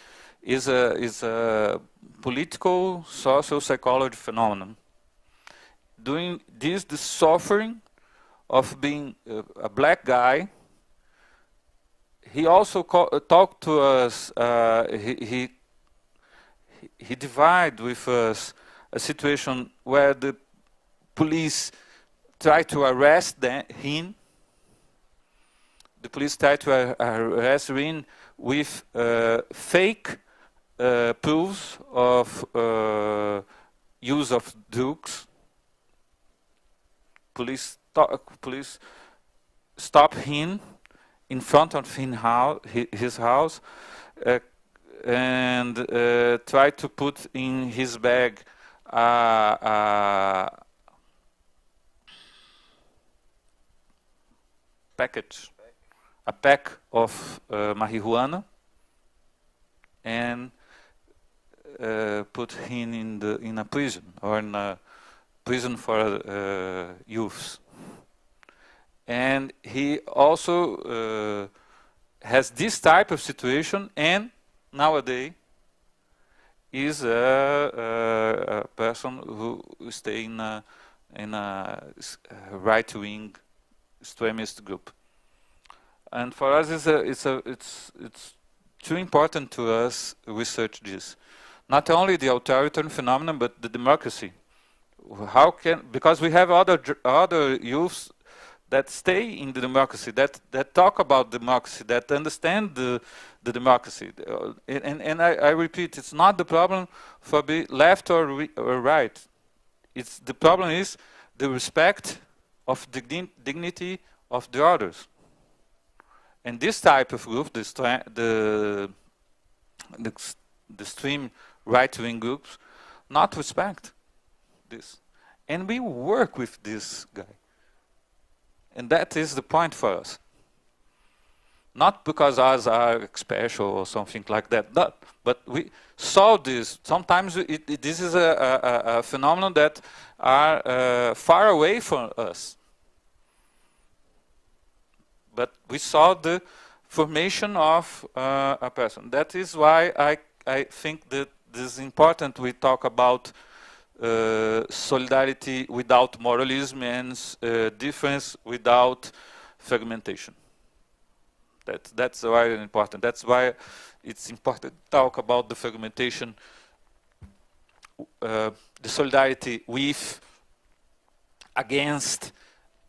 It's a political, social psychology phenomenon. Doing this, the suffering of being a black guy. He also talked to us. He divided with us a situation where the police tried to arrest him. The police tried to arrest him with fake proofs of use of drugs. Police stopped him in front of his house and tried to put in his bag a pack of marijuana, and put him in a prison, or in a prison for youths. And he also has this type of situation, and nowadays is a person who stay in a right-wing extremist group. And for us, it's too important to us research this. Not only the authoritarian phenomenon, but the democracy. How can, because we have other youths that stay in the democracy, that talk about democracy, that understand the democracy. And I repeat, it's not the problem for be left or right. It's the problem is the respect of the dignity of the others. And this type of group, the extreme right-wing groups, not respect this. And we work with this guy. And that is the point for us. Not because us are special or something like that, but we saw this. Sometimes this is a phenomenon that are far away from us. But we saw the formation of a person. That is why I think that this is important. We talk about solidarity without moralism and difference without fragmentation. That's very important. That's why it's important to talk about the fragmentation, the solidarity with, against.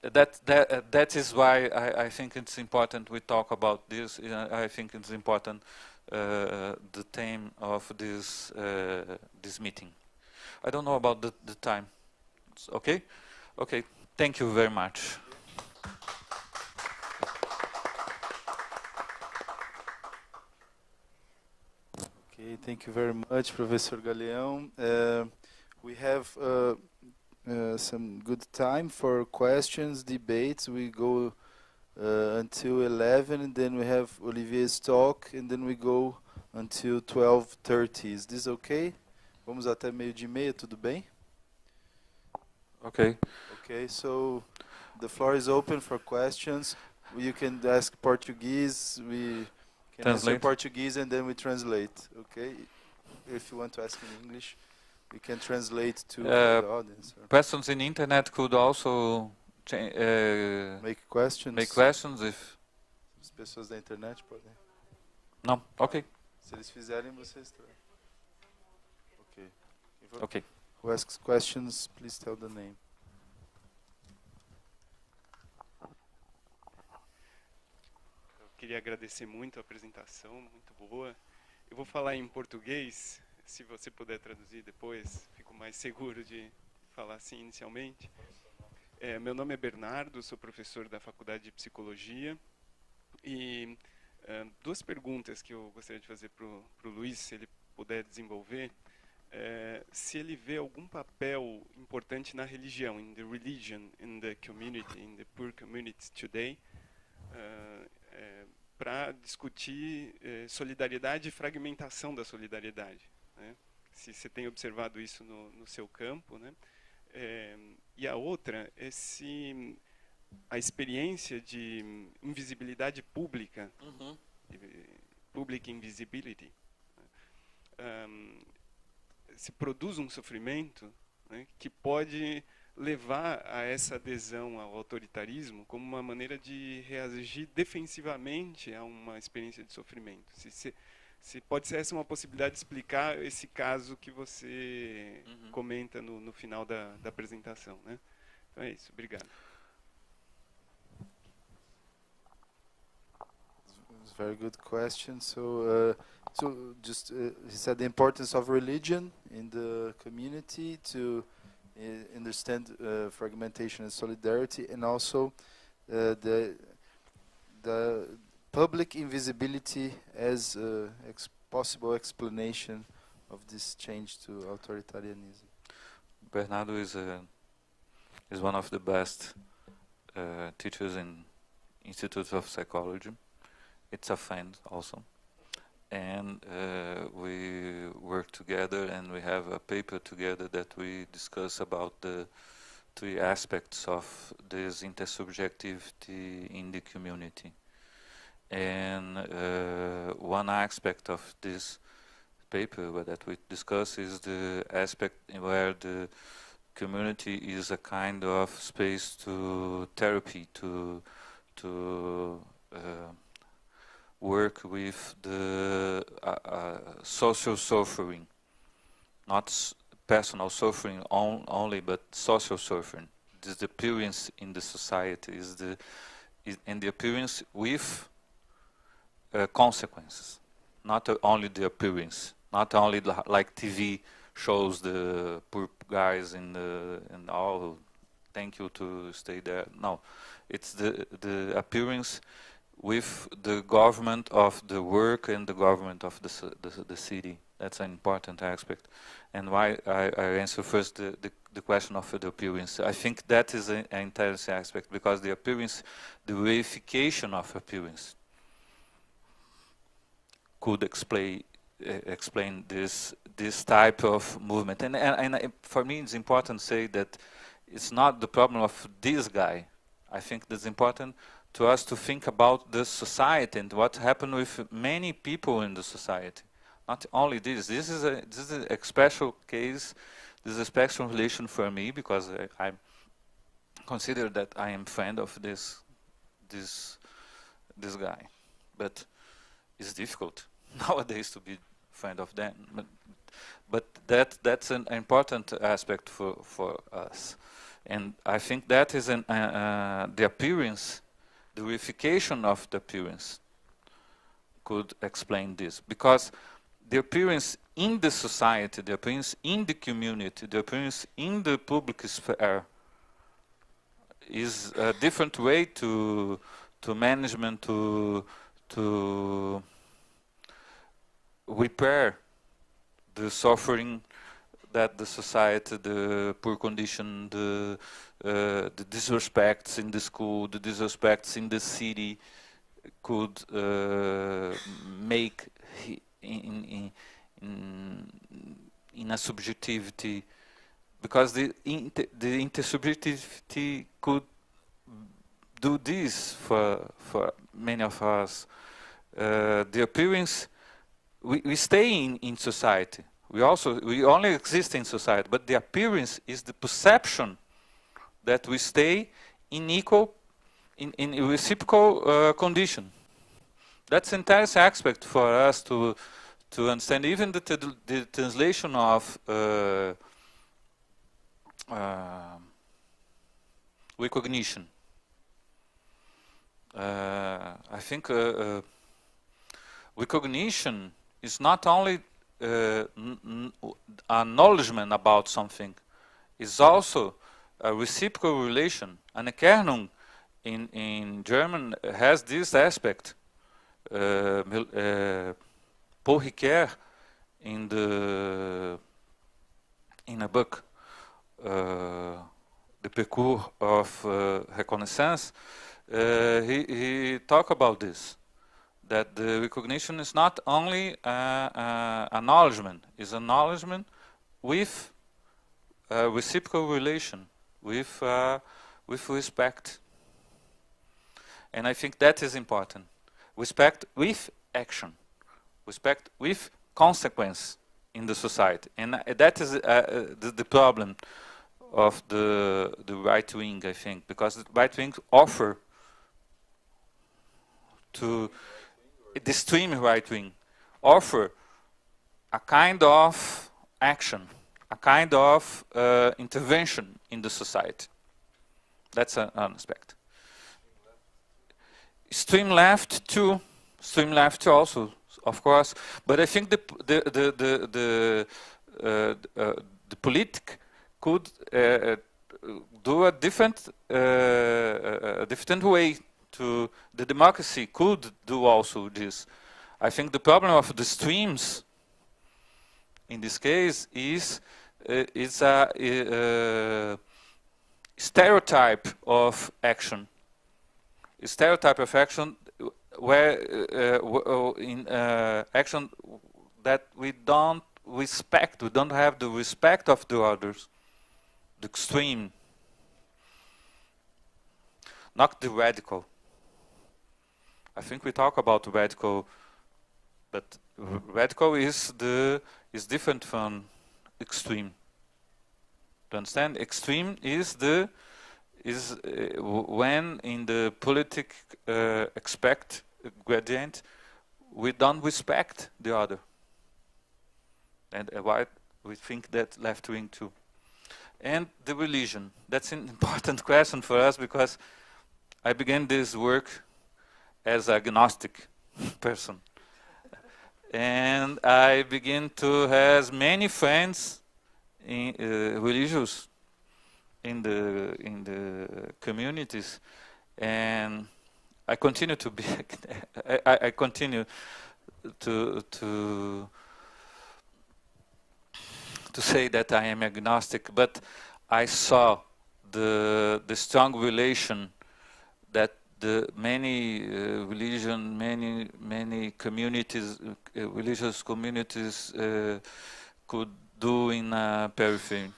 That is why I think it's important we talk about this. I think it's important the theme of this this meeting. I don't know about the time. It's okay? Okay. Thank you very much. Okay, thank you very much, Professor Galeão. We have some good time for questions, debates. We go until 11, and then we have Olivier's talk, and then we go until 12:30. Is this okay? Vamos até 12:30, tudo bem? Okay. Okay, so the floor is open for questions. You can ask Portuguese, we can answer Portuguese, and then we translate, okay? If you want to ask in English, we can translate to the audience. Persons in internet could also make questions. Make questions if. As pessoas da internet podem. Não, ok. Se eles fizerem, vocês também. Okay. Okay. Who asks questions, please tell the name. Eu queria agradecer muito a apresentação, muito boa. Eu vou falar em português, se você puder traduzir depois, fico mais seguro de falar assim inicialmente. Meu nome é Bernardo, sou professor da Faculdade de Psicologia e duas perguntas que eu gostaria de fazer para o Luiz, se ele puder desenvolver. Se ele vê algum papel importante na religião, in the religion, in the community, in the poor communities today, para discutir solidariedade e fragmentação da solidariedade, né? Se você tem observado isso no seu campo, né? E a outra é se a experiência de invisibilidade pública, public invisibility, se produz um sofrimento, né, que pode levar a essa adesão ao autoritarismo como uma maneira de reagir defensivamente a uma experiência de sofrimento. Se pode ser essa uma possibilidade de explicar esse caso que você comenta no final da apresentação, né? Então é isso, obrigado. It's a very good question. So he said the importance of religion in the community to understand fragmentation and solidarity, and also the public invisibility as a possible explanation of this change to authoritarianism. Bernardo is one of the best teachers in Institute of Psychology. It's a friend also, and we work together, and we have a paper together that we discuss about the three aspects of this intersubjectivity in the community. And one aspect of these paper that we discuss is the aspect where the community is a kind of space to therapy, to work with the social suffering, not personal suffering only, but social suffering. This the appearance in the society and the appearance with consequences, not only the appearance, not only like TV shows the poor guys in all. Thank you to stay there. No, it's the appearance with the government of the work and the government of the city. That's an important aspect. And why I answer first the question of the appearance. I think that is an interesting aspect, because the appearance, the reification of appearance could explain this type of movement. And for me, it's important to say that it's not the problem of this guy. I think it's important to us to think about the society and what happened with many people in the society. Not only this. This is a special case. This is a special relation for me, because I consider that I am friend of this guy. But it's difficult nowadays to be friend of them. But that's an important aspect for us. And I think that is the appearance, the reification of the appearance could explain this. Because the appearance in the society, the appearance in the community, the appearance in the public sphere is a different way to management, to repair the suffering that the society, the poor condition, the disrespects in the school, the disrespects in the city could make in a subjectivity, because the intersubjectivity could do this for many of us. The appearance, we stay in society. We only exist in society, but the appearance is the perception that we stay in reciprocal condition. That's an entire aspect for us to understand. Even the translation of recognition. I think recognition is not only acknowledgement about something, is also a reciprocal relation. Anerkennung in German has this aspect. Paul Ricoeur in a book, The Parcours of Reconnaissance, he talked about this. That the recognition is not only acknowledgement, is acknowledgement with reciprocal relation, with respect. And I think that is important. Respect with action, respect with consequence in the society. And that is the problem of the right wing, I think, because the right wing offer to the extreme right wing offer a kind of action, a kind of intervention in the society. That's an aspect. Extreme left too. Extreme left also, of course. But I think the politic could do a different way. To the democracy could do also this. I think the problem of the streams in this case is a stereotype of action. A stereotype of action where in action that we don't respect, we don't have the respect of the others, the extreme, not the radical. I think we talk about radical But radical is different from extreme. To understand, extreme is when in the politic expect gradient we don't respect the other, and why we think that left wing too. And the religion, that's an important question for us, because I began this work as an agnostic person, and I begin to have many friends in religious in the communities, and I continue to be I continue to say that I am agnostic, but I saw the strong relation that the many many communities, religious communities, could do in periphery.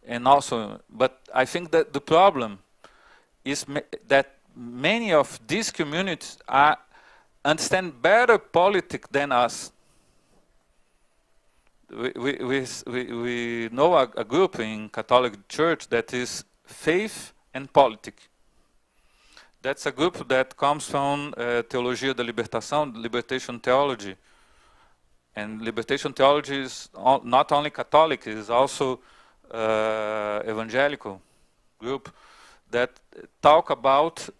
And also, but I think that the problem is that many of these communities understand better politics than us. We know a group in Catholic Church that is faith and politics. That's a group that comes from Teologia da Libertação, libertation theology. And libertation theology is not only Catholic, it is also evangelical group that talk about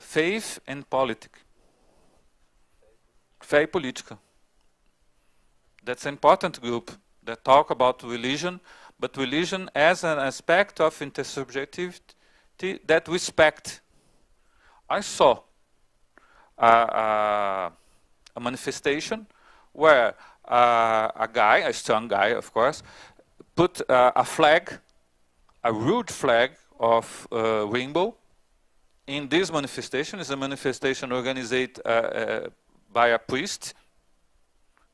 faith and politics. Fé e política. That's an important group that talk about religion, but religion as an aspect of intersubjectivity that respect. I saw a manifestation where a guy, a strong guy of course, put a flag, a rude flag of rainbow in this manifestation. It's a manifestation organized by a priest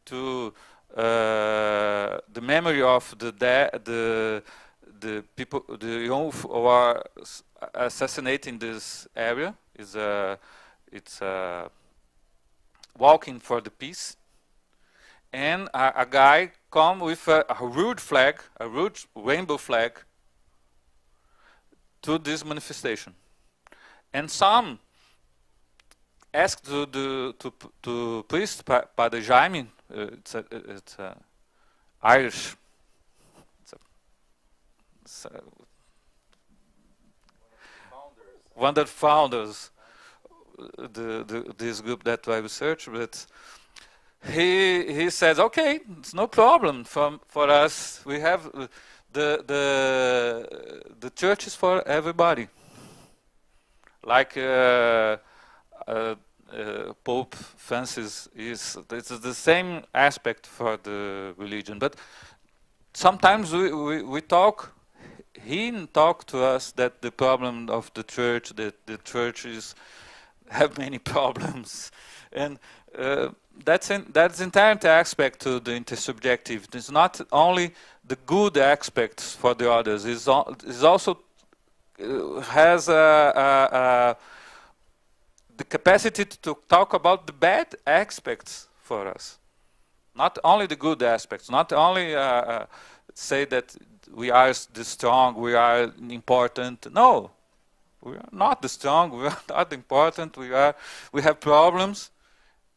to the memory of the people, the young who are assassinated in this area. It's walking for the peace, and a guy come with a rude flag, a rude rainbow flag, to this manifestation, and some asked to priest Padre Jaime, it's a Irish, one of the founders this group that I researched, but he says, okay, it's no problem for us. We have the church is for everybody, like Pope Francis is. It's the same aspect for the religion, but sometimes we talk. He talked to us that the problem of the church, that the churches have many problems, and that's entire aspect to the intersubjective. It's not only the good aspects for the others. It's also has the capacity to talk about the bad aspects for us. Not only the good aspects. Not only say that we are the strong, we are important. No, we are not the strong. We are not important. We have problems,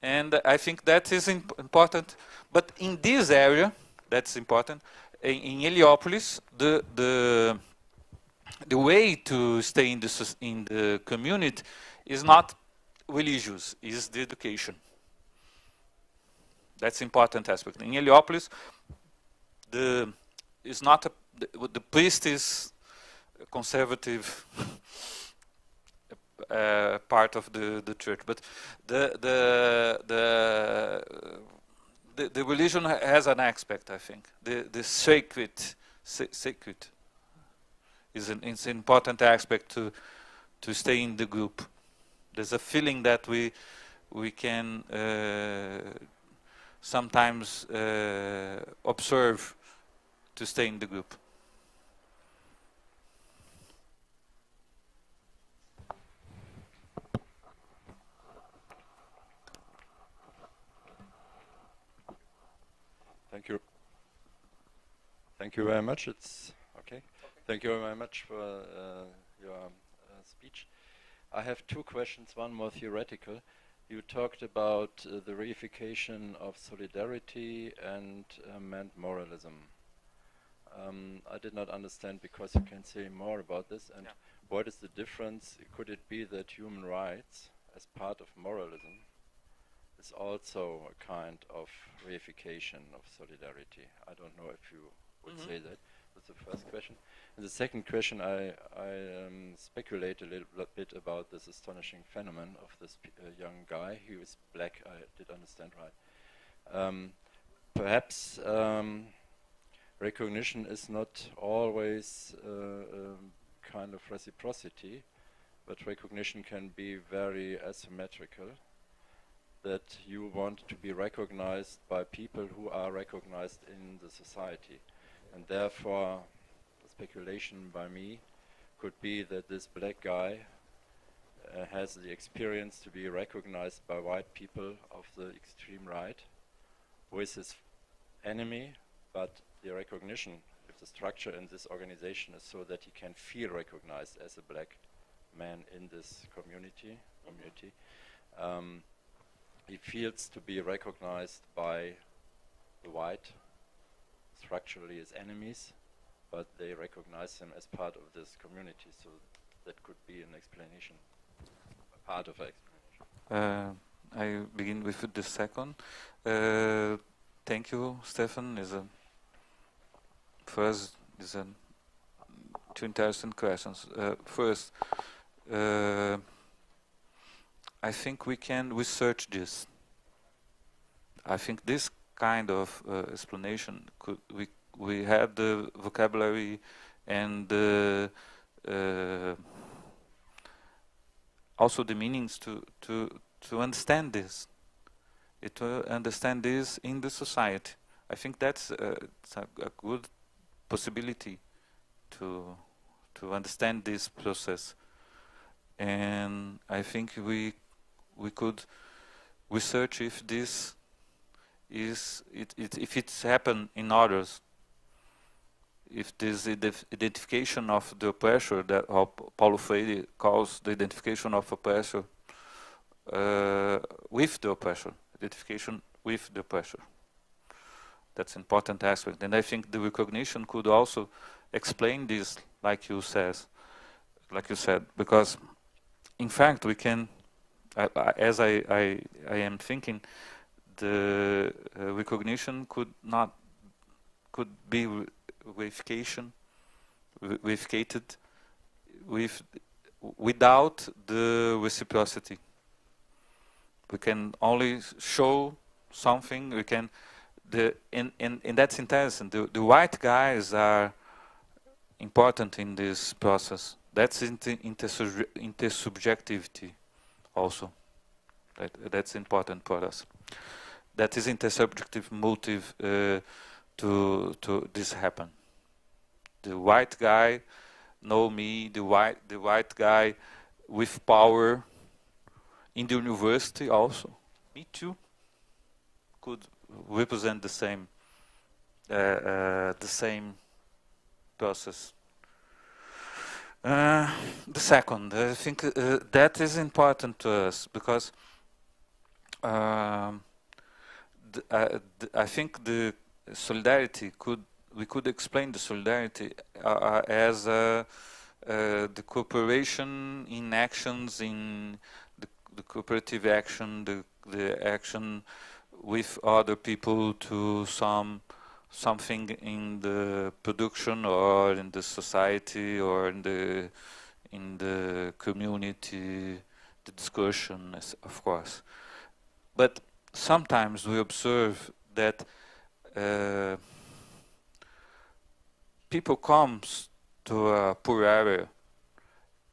and I think that is important. But in this area, that's important. In Heliópolis, the way to stay in the community is not religious, is the education. That's important aspect. In Heliópolis, the priest is a conservative part of the church, but the religion has an aspect, I think. The sacred is an important aspect to stay in the group. There's a feeling that we can sometimes observe to stay in the group. Thank you very much. It's okay. Thank you very much for your speech. I have two questions, one more theoretical. You talked about the reification of solidarity and moralism. I did not understand, because you can say more about this, and what is the difference? Could it be that human rights, as part of moralism, is also a kind of reification of solidarity? I don't know if you would say that. That's the first question. And the second question, I speculate a little bit about this astonishing phenomenon of this young guy. He was black, I did understand right. Perhaps recognition is not always kind of reciprocity, but recognition can be very asymmetrical, that you want to be recognized by people who are recognized in the society. And therefore, the speculation by me could be that this black guy has the experience to be recognized by white people of the extreme right, who is his enemy, but the recognition of the structure in this organization is so that he can feel recognized as a black man in this community. He feels to be recognized by the white, structurally as enemies, but they recognize him as part of this community. So that could be an explanation, a part of an explanation. I begin with the second. Thank you, Stefan. First, two interesting questions. First, I think we can research this. I think this kind of explanation we have the vocabulary and also the meanings to understand this. To understand this in the society. I think that's a good possibility to understand this process, and I think we could research if this is if it's happened in others, if this identification of the oppressor, that how Paulo Freire calls the identification of oppressor with the oppressor, identification with the oppressor. That's an important aspect, and I think the recognition could also explain this, like you said, because in fact we can, as I am thinking, the recognition could be reificated without the reciprocity. We can only show something. We can. And that's interesting. The white guys are important in this process. That's intersubjectivity also. That's important for us. That is intersubjective motive to this happen. The white guy know me. The white guy with power in the university also. Me too. Could represent the same process. The second, I think that is important to us because I think the solidarity we could explain the solidarity as the cooperation in actions, in the cooperative action, the action with other people to something in the production or in the society or in the community, the discussion, of course. But sometimes we observe that people comes to a poor area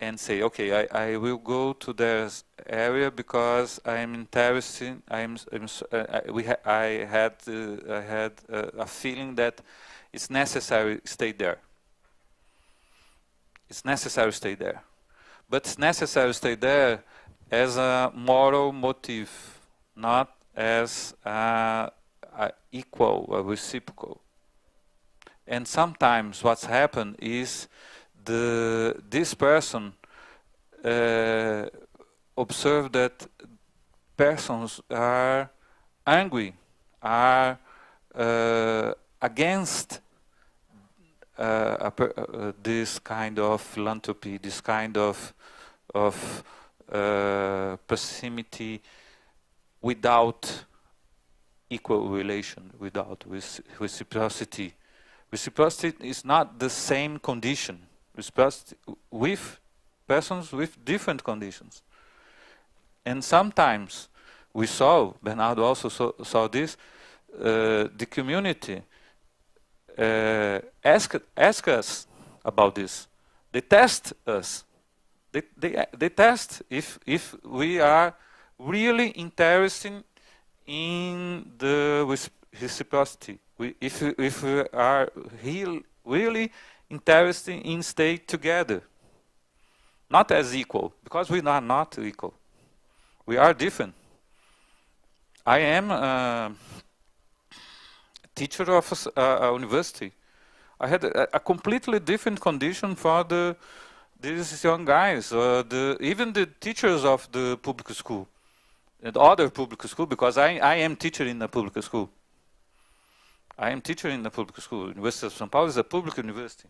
and say, okay, I will go to this area because I'm interested. I had a feeling that it's necessary to stay there. It's necessary to stay there, but it's necessary to stay there as a moral motive, not as equal or reciprocal. And sometimes what's happened is this person observe that persons are angry, are against this kind of philanthropy, this kind of proximity without equal relation, without reciprocity. Reciprocity is not the same condition. Reciprocity with persons with different conditions. And sometimes we saw, Bernardo also saw this, the community ask us about this. They test us. They test if we are really interested in the reciprocity. If we are really interested in stay together, not as equal, because we are not equal. We are different. I am a teacher of a university. I had a completely different condition for these young guys, even the teachers of the public school, and other public school, because I am teacher in a public school. I am teacher in a public school. University of São Paulo is a public university.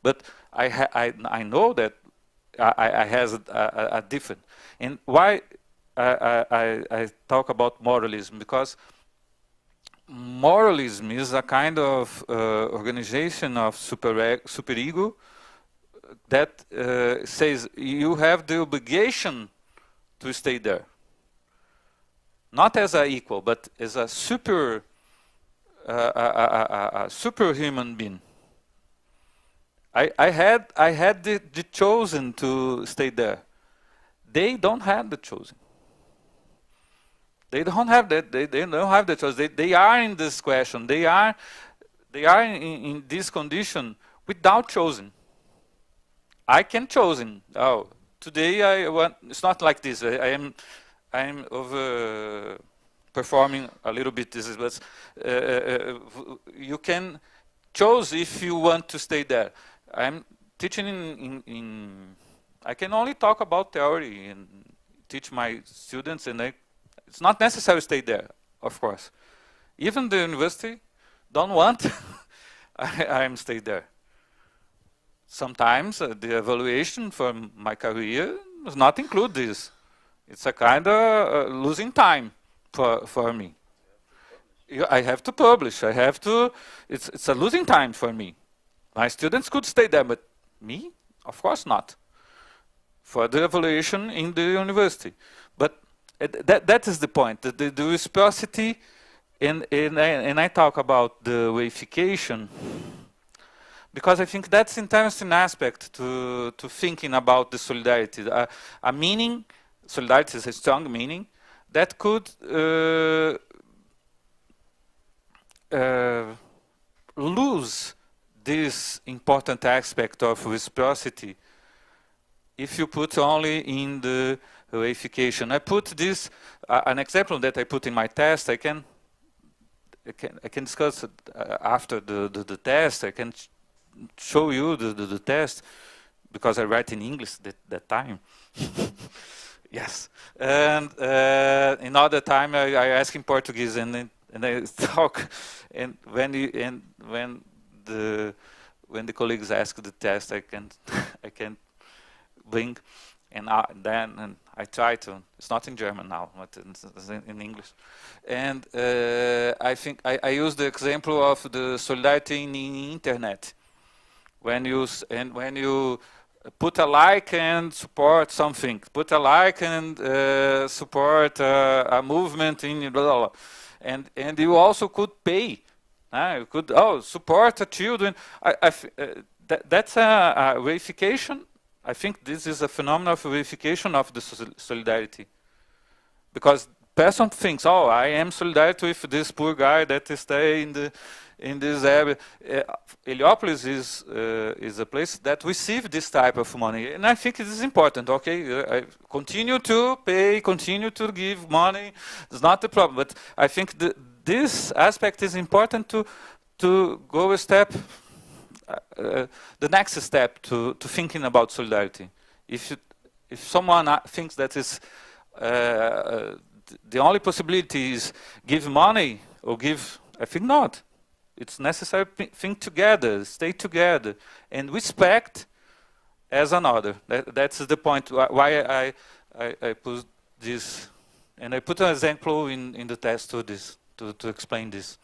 But I know that I has a different. And why I talk about moralism? Because moralism is a kind of organization of superego that says you have the obligation to stay there. Not as an equal, but as a superhuman being. I had the chosen to stay there. They don't have the chosen. They don't have that. They don't have the choice. They are in this question. They are in this condition without choosing. I can chosen. Oh, today I want. It's not like this. I am over performing a little bit. This is, but you can choose if you want to stay there. I'm teaching in I can only talk about theory and teach my students, and it's not necessary to stay there, of course. Even the university don't want I'm stay there. Sometimes the evaluation for my career does not include this. It's a kind of losing time for me. I have to publish. I have to. It's a losing time for me. My students could stay there, but me, of course not. For the evaluation in the university, but that is the point. The reciprocity, and I talk about the reification, because I think that's an interesting aspect to thinking about the solidarity. A meaning, solidarity is a strong meaning that could lose this important aspect of reciprocity if you put only in the reification. I put this an example that I put in my test. I can discuss it after the test. I can show you the test because I write in English that time. Yes, and in other time I ask in Portuguese and I talk. And when the colleagues ask the test, I can bring, and then I try to. It's not in German now, but it's in English. And I think I use the example of the solidarity in the internet. When you put a like and support something, put a like and support a movement in blah, blah, blah. And you also could pay. You could support the children. That's a reification. I think this is a phenomenon of reification of the solidarity, because person thinks, oh, I am solidarity with this poor guy that stay in this area. Heliópolis is a place that receives this type of money, and I think it is important. Okay, I continue to pay, continue to give money. It's not the problem, but I think this aspect is important to go a step, the next step to thinking about solidarity. If someone thinks that is the only possibility is give money or give, I think not. It's necessary to think together, stay together, and respect as another. That's the point why I put this, and I put an example in the test to explain this.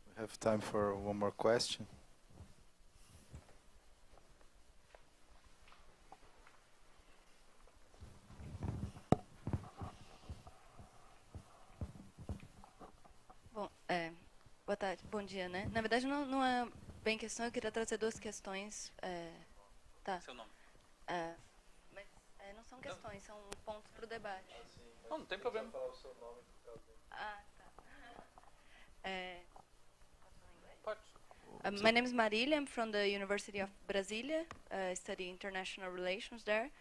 We have time for one more question. Bom, boa tarde, bom dia, né? Na verdade, não é bem questão, eu queria trazer duas questões. Tá. Seu nome? Mas não são questões, são pontos para o debate. Não tem problema. Ah, tá. My name is Marília. I'm from the University of Brasilia. I study international relations there.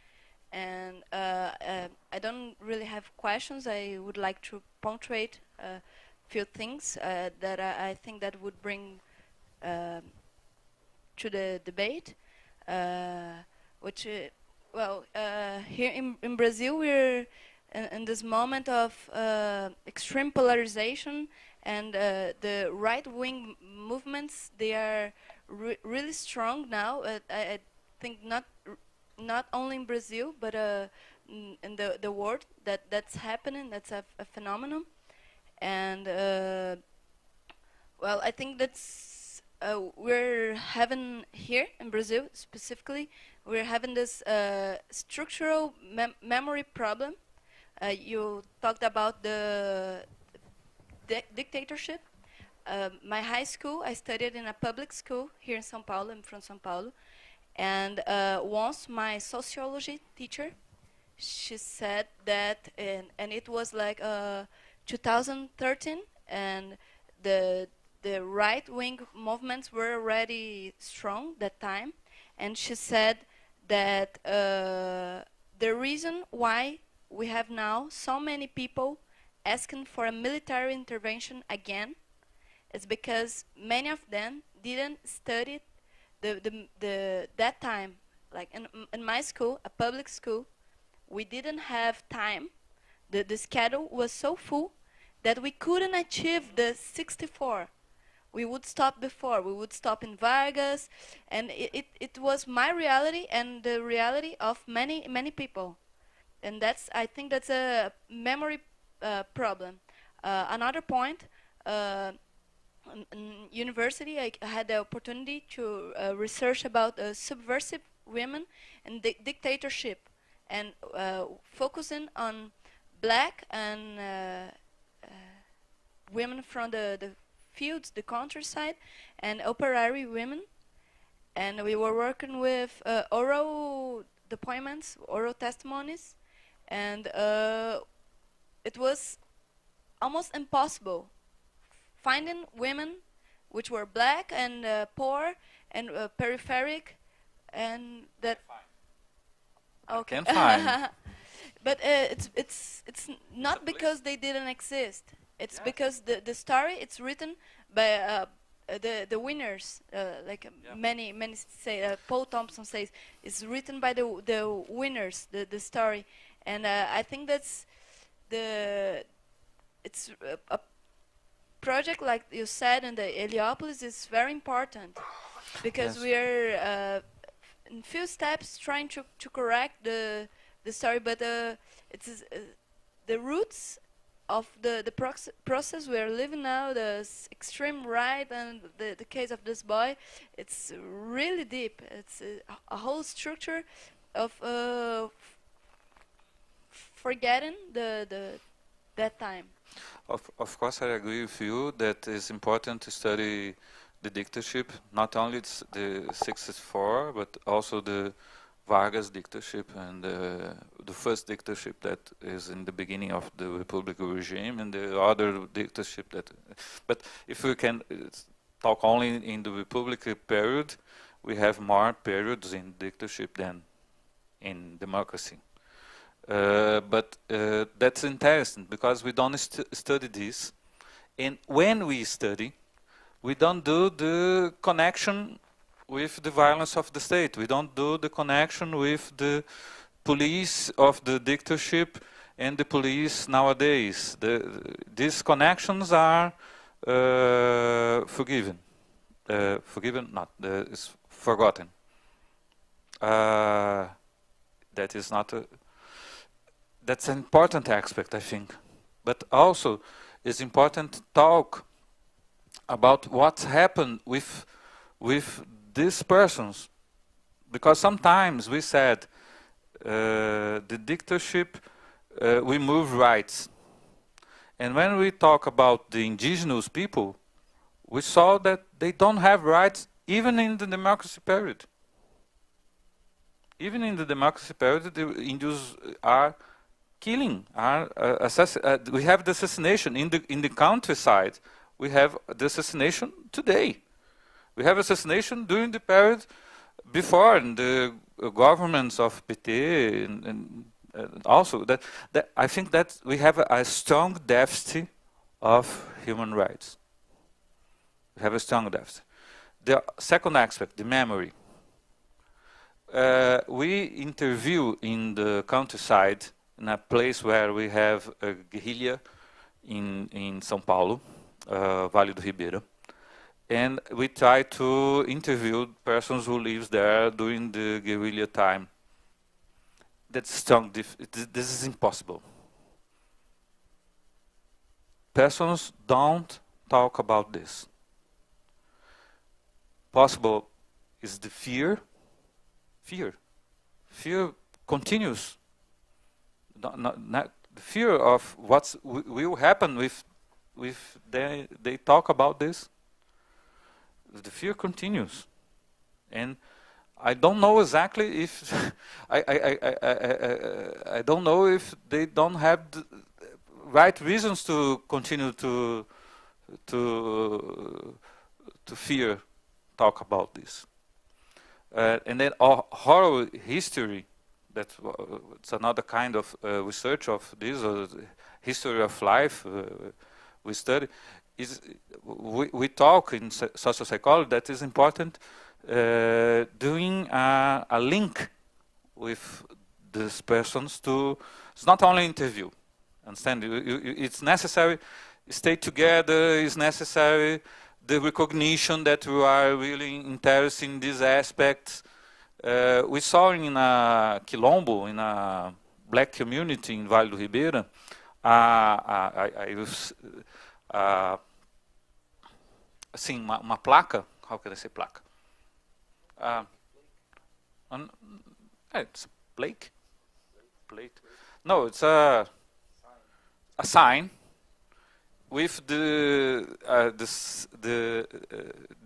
And I don't really have questions. I would like to punctuate a few things that I think that would bring to the debate. Which, here in Brazil, we're in this moment of extreme polarization. And the right-wing movements, they are really strong now. I think not only in Brazil, but in the world that's happening. That's a phenomenon. And I think that's we're having here in Brazil specifically. We're having this structural memory problem. You talked about the dictatorship. My high school, I studied in a public school here in São Paulo. I'm from São Paulo. And once my sociology teacher, she said that, and it was like 2013, and the right-wing movements were already strong that time. And she said that the reason why we have now so many people asking for a military intervention again is because many of them didn't study that time. Like in my school, a public school, we didn't have time. The schedule was so full that we couldn't achieve the 64. We would stop before. We would stop in Vargas, and it was my reality and the reality of many people. And I think that's a memory problem. Another point, in university, I had the opportunity to research about subversive women and dictatorship, and focusing on black and women from the fields, the countryside, and operary women. And we were working with oral deployments, oral testimonies, and it was almost impossible finding women which were black and poor and peripheric, and that. Okay. Can't find. But it's not because they didn't exist. It's because the story it's written by the winners. Many say, Paul Thompson says, it's written by the winners. The story. And I think that's it's a project, like you said, in the Heliópolis is very important, because we are in few steps trying to correct the story, but it's the roots of the process we are living now, the extreme right, and the case of this boy, it's really deep. It's a whole structure of forgetting that time. Of course, I agree with you that it's important to study the dictatorship, not only the 64, but also the Vargas dictatorship and the first dictatorship that is in the beginning of the Republican regime, and the other dictatorship that. But if we can talk only in the Republican period, we have more periods in dictatorship than in democracy. But that's interesting because we don't study this, And when we study, we don't do the connection with the violence of the state. We don't do the connection with the police of the dictatorship and the police nowadays. These connections are forgiven. Forgiven, not, it's forgotten. That is not a, that's an important aspect, I think. But also, it's important to talk about what's happened with these persons. Because sometimes we said, the dictatorship remove rights. And when we talk about the indigenous people, we saw that they don't have rights even in the democracy period. Even in the democracy period, the Indians are killing, we have the assassination in the countryside. We have the assassination today. We have assassination during the period before in the governments of PT, and also that I think that we have a strong deficit of human rights. We have a strong deficit. The second aspect, the memory. We interview in the countryside, in a place where we have a guerrilla in São Paulo, Vale do Ribeira. And we try to interview persons who live there during the guerrilla time. That's strong. This is impossible. Persons don't talk about this. Possible is the fear. Fear continues. Not the fear of what will happen if they talk about this. The fear continues, and I don't know exactly if I don't know if they don't have the right reasons to continue to fear talk about this. And then horror history, that's another kind of research of this, or history of life we study. We talk in social psychology that is important, doing a link with these persons to, it's not only interview, understand, it's necessary, stay together, it's necessary, the recognition that we are really interested in these aspects. We saw in a quilombo, in a black community in Vale do Ribeira, assim, uma placa, how can I say placa? It's a plate. No, it's a sign with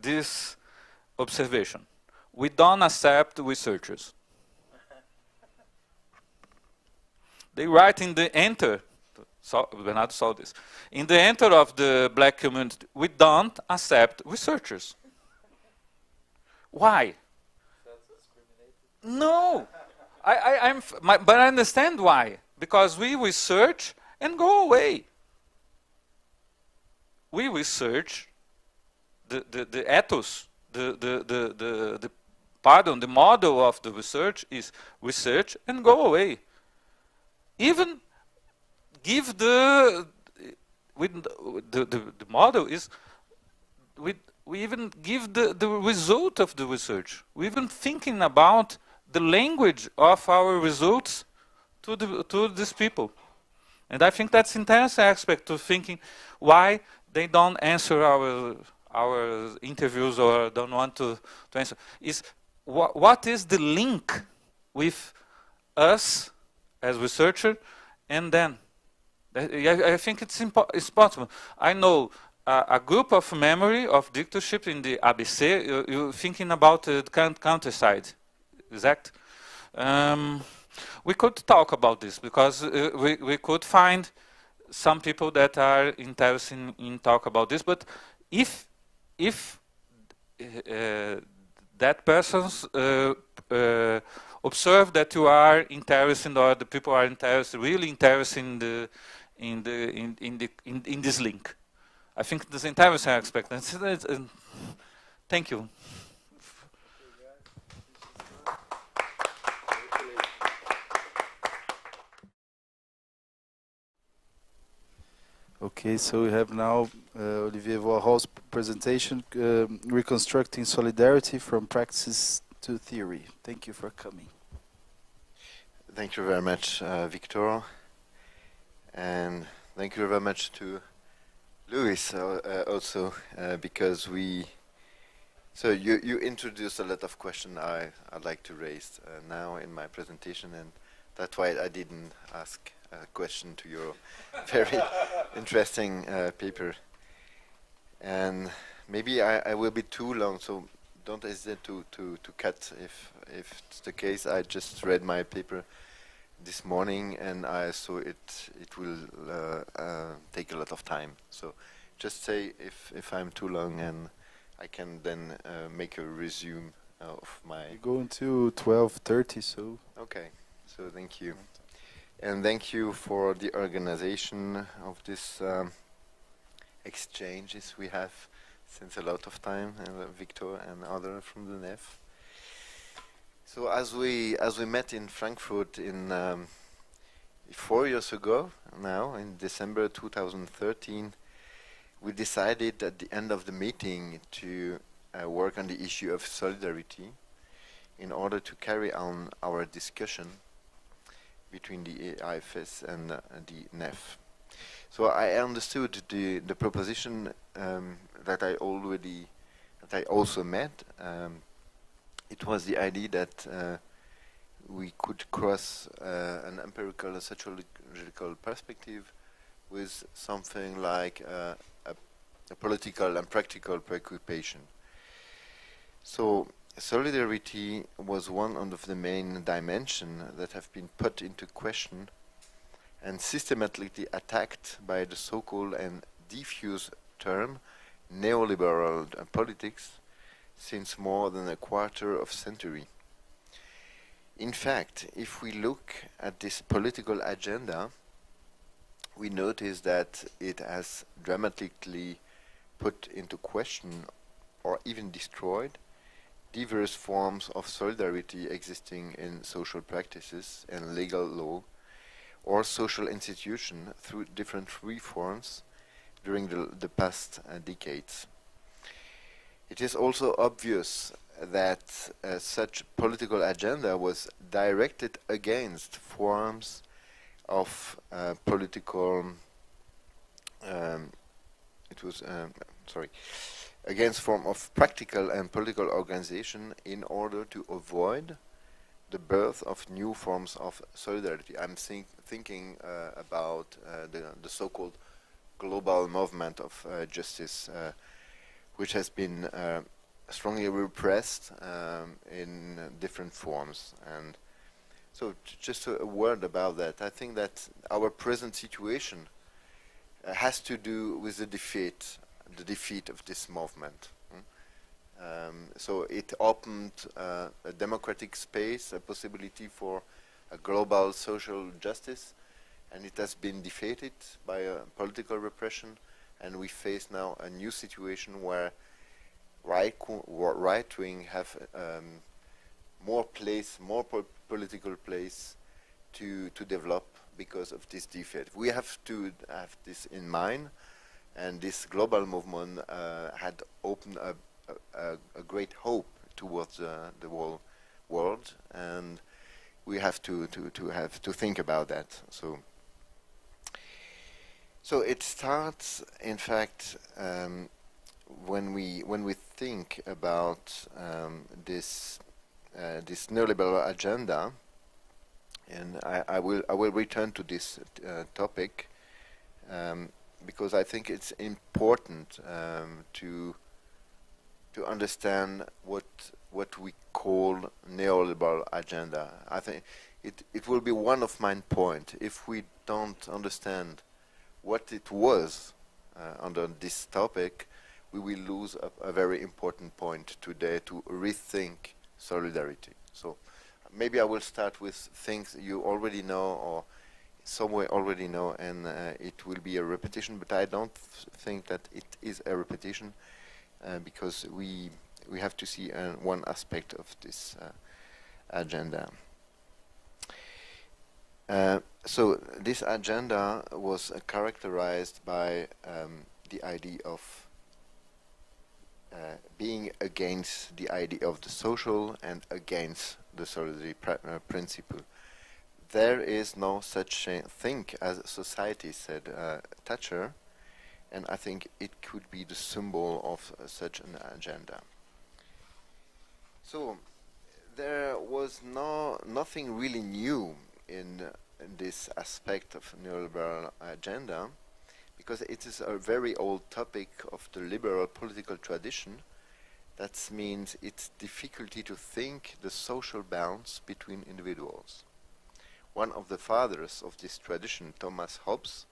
this observation. We don't accept researchers. They write in the enter. So Bernardo saw this. In the enter of the black community, we don't accept researchers. Why? No, but I understand why. Because we research and go away. We research the ethos, the model of the research is research and go away. Even give the model is we even give the result of the research. We even thinking about the language of our results to these people, and I think that's intense aspect of thinking why they don't answer our interviews or don't want to answer. Is what is the link with us as researcher, and then. I think it's possible. I know a group of memory of dictatorship in the ABC. You're thinking about the countryside, exact. We could talk about this because we could find some people that are interested in talk about this. But if that person's observe that you are interested, or the people are interested, really interested in this link. I think the entire aspect. Thank you. Okay, so we have now Olivier Voirol's presentation, Reconstructing Solidarity from Practice to Theory. Thank you for coming. Thank you very much, Victor. And thank you very much to Louis also, because so you introduced a lot of questions I'd like to raise now in my presentation, and that's why I didn't ask a question to your very interesting paper. And maybe I will be too long, so don't hesitate to cut if it's the case. I just read my paper this morning, and I saw it will take a lot of time. So just say if I'm too long, and I can then make a resume of my. We go into 12:30, so. Okay. So thank you, and thank you for the organization of this exchanges we have since a lot of time, and Victor and other from the NEF. So as we met in Frankfurt in 4 years ago now, in December 2013, we decided at the end of the meeting to work on the issue of solidarity in order to carry on our discussion between the IFS and the NEF. So I understood the proposition that I also met. It was the idea that we could cross an empirical sociological perspective with something like a political and practical preoccupation. So solidarity was one of the main dimensions that have been put into question and systematically attacked by the so-called and diffuse term neoliberal politics since more than a quarter of century. In fact, if we look at this political agenda, we notice that it has dramatically put into question or even destroyed diverse forms of solidarity existing in social practices and legal law or social institutions through different reforms during the past decades. It is also obvious that such political agenda was directed against forms of political against form of practical and political organization in order to avoid the birth of new forms of solidarity. I'm thinking about the so-called global movement of justice, which has been strongly repressed in different forms. And so just a word about that. I think that our present situation has to do with the defeat of this movement. So it opened a democratic space, a possibility for a global social justice, and it has been defeated by a political repression, and we face now a new situation where right wing have more political place to develop because of this defeat. We have to have this in mind, and this global movement had opened a great hope towards the whole world, and we have to think about that. So it starts, in fact, when we think about this neoliberal agenda, and I will return to this topic because I think it's important to understand what we call neoliberal agenda. I think it will be one of my points. If we don't understand what it was under this topic, we will lose a very important point today to rethink solidarity. So maybe I will start with things you already know, or somewhere already know, and it will be a repetition, but I don't think that it is a repetition, because we have to see one aspect of this agenda. So this agenda was characterized by the idea of being against the idea of the social and against the solidarity principle. There is no such thing as society, said Thatcher, and I think it could be the symbol of such an agenda. So there was nothing really new in this aspect of neoliberal agenda, because it is a very old topic of the liberal political tradition. That means its difficulty to think the social bounds between individuals. One of the fathers of this tradition, Thomas Hobbes,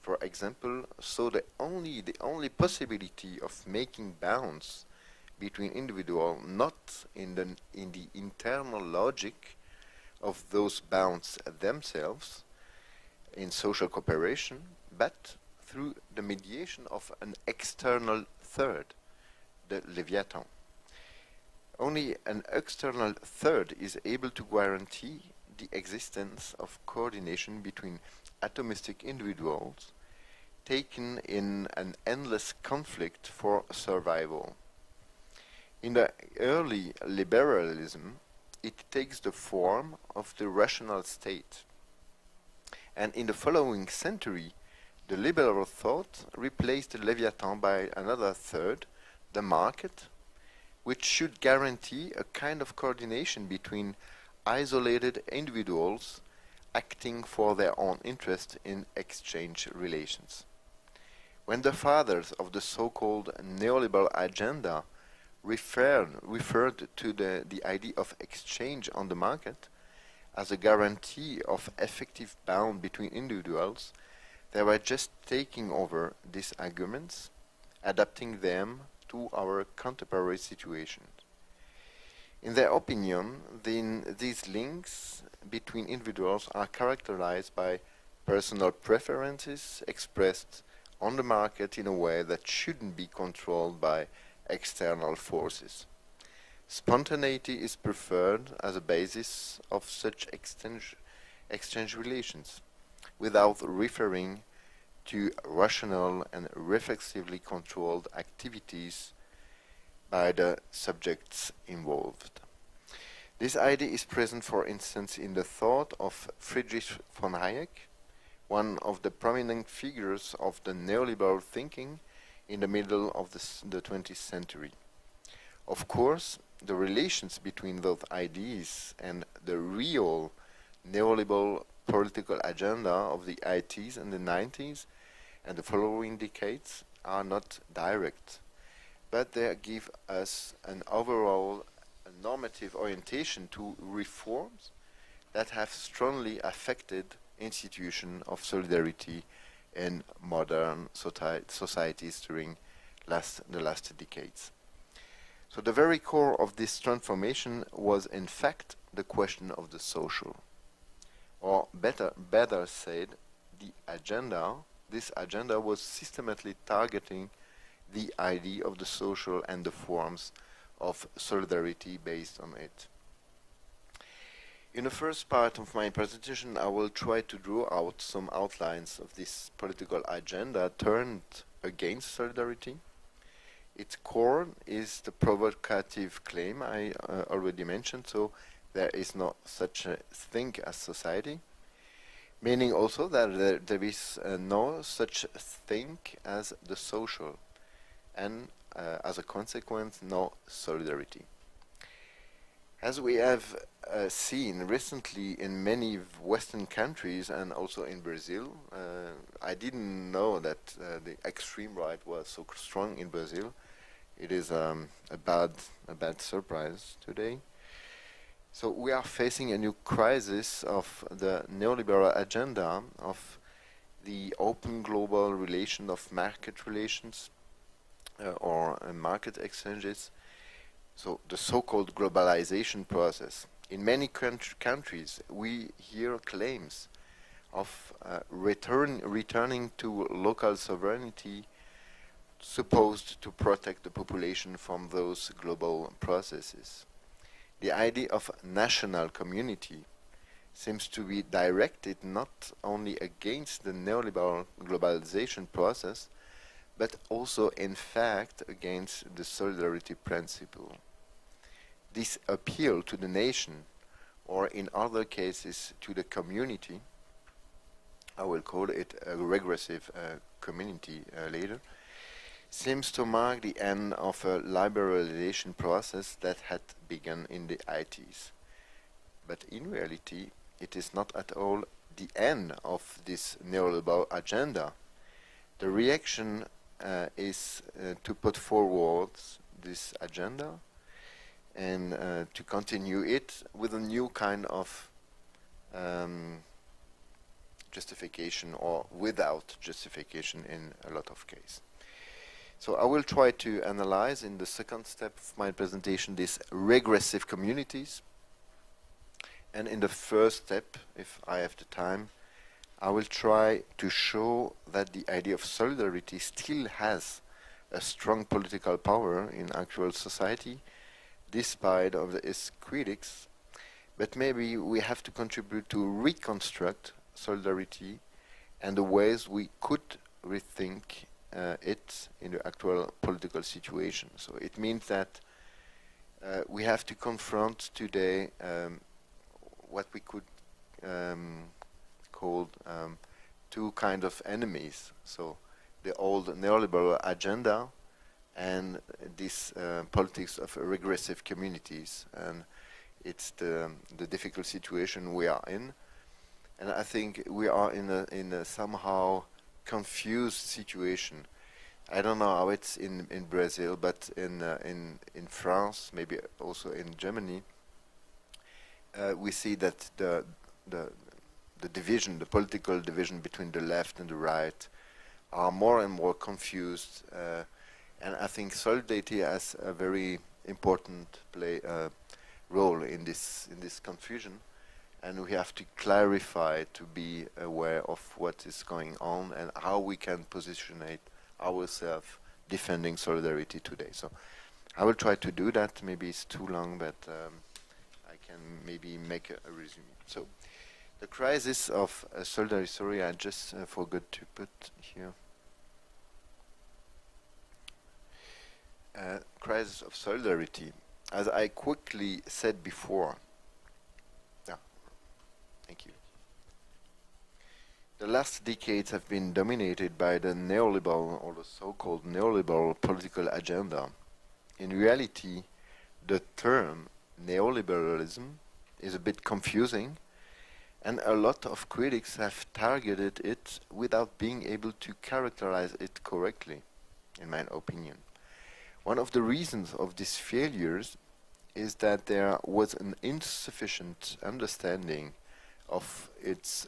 for example, saw the only possibility of making bounds between individuals not in the internal logic of those bounds themselves in social cooperation, but through the mediation of an external third, the leviathan. Only an external third is able to guarantee the existence of coordination between atomistic individuals taken in an endless conflict for survival. In the early liberalism, it takes the form of the rational state. And in the following century, the liberal thought replaced the Leviathan by another third, the market, which should guarantee a kind of coordination between isolated individuals acting for their own interest in exchange relations. When the fathers of the so-called neoliberal agenda referred to the idea of exchange on the market as a guarantee of effective bound between individuals, they were just taking over these arguments, adapting them to our contemporary situation. In their opinion, these links between individuals are characterized by personal preferences expressed on the market in a way that shouldn't be controlled by external forces. Spontaneity is preferred as a basis of such exchange relations, without referring to rational and reflexively controlled activities by the subjects involved. This idea is present, for instance, in the thought of Friedrich von Hayek, one of the prominent figures of the neoliberal thinking in the middle of the 20th century. Of course, the relations between those ideas and the real neoliberal political agenda of the 80s and the 90s and the following decades are not direct, but they give us an overall normative orientation to reforms that have strongly affected institution of solidarity in modern societies during the last decades. So the very core of this transformation was in fact the question of the social. Or better said, this agenda was systematically targeting the idea of the social and the forms of solidarity based on it. In the first part of my presentation, I will try to draw out some outlines of this political agenda turned against solidarity. Its core is the provocative claim I already mentioned, so there is no such a thing as society, meaning also that there is no such thing as the social, and as a consequence, no solidarity. As we have seen recently in many Western countries and also in Brazil, I didn't know that the extreme right was so strong in Brazil. It is a bad surprise today. So we are facing a new crisis of the neoliberal agenda of the open global relation of market relations or market exchanges. So the so-called globalization process. In many countries, we hear claims of returning to local sovereignty supposed to protect the population from those global processes. The idea of national community seems to be directed not only against the neoliberal globalization process, but also in fact against the solidarity principle. This appeal to the nation, or in other cases to the community, I will call it a regressive community later, seems to mark the end of a liberalization process that had begun in the 80s. But in reality, it is not at all the end of this neoliberal agenda. The reaction is to put forward this agenda and to continue it with a new kind of justification, or without justification in a lot of cases. So I will try to analyze in the second step of my presentation these regressive communities. And in the first step, if I have the time, I will try to show that the idea of solidarity still has a strong political power in actual society, despite of its critics. But maybe we have to contribute to reconstruct solidarity and the ways we could rethink it in the actual political situation. So it means that we have to confront today what we could call two kinds of enemies. So the old neoliberal agenda and this politics of regressive communities, and it's the difficult situation we are in. And I think we are in a somehow confused situation. I don't know how it's in Brazil, but in France, maybe also in Germany, we see that the division, the political division between the left and the right, are more and more confused. And I think solidarity has a very important role in this confusion. And we have to clarify, to be aware of what is going on and how we can position ourselves defending solidarity today. So I will try to do that. Maybe it's too long, but I can maybe make a resume. So the crisis of solidarity, sorry, I just forgot to put here. Crisis of solidarity. As I quickly said before, thank you. The last decades have been dominated by the neoliberal, or the so-called neoliberal political agenda. In reality, the term neoliberalism is a bit confusing, and a lot of critics have targeted it without being able to characterize it correctly, in my opinion. One of the reasons of these failures is that there was an insufficient understanding of its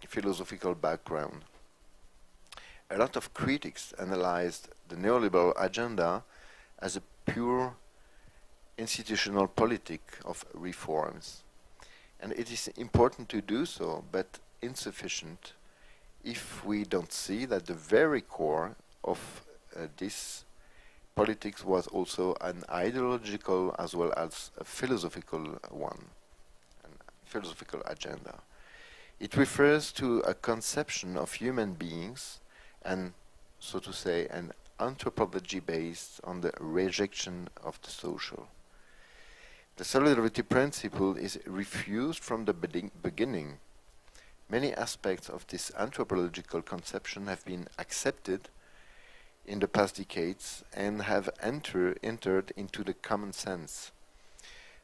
philosophical background. A lot of critics analyzed the neoliberal agenda as a pure institutional politic of reforms. And it is important to do so, but insufficient if we don't see that the very core of this politics was also an ideological as well as a philosophical one. Philosophical agenda. It refers to a conception of human beings and, so to say, an anthropology based on the rejection of the social. The solidarity principle is refused from the beginning. Many aspects of this anthropological conception have been accepted in the past decades and have entered into the common sense.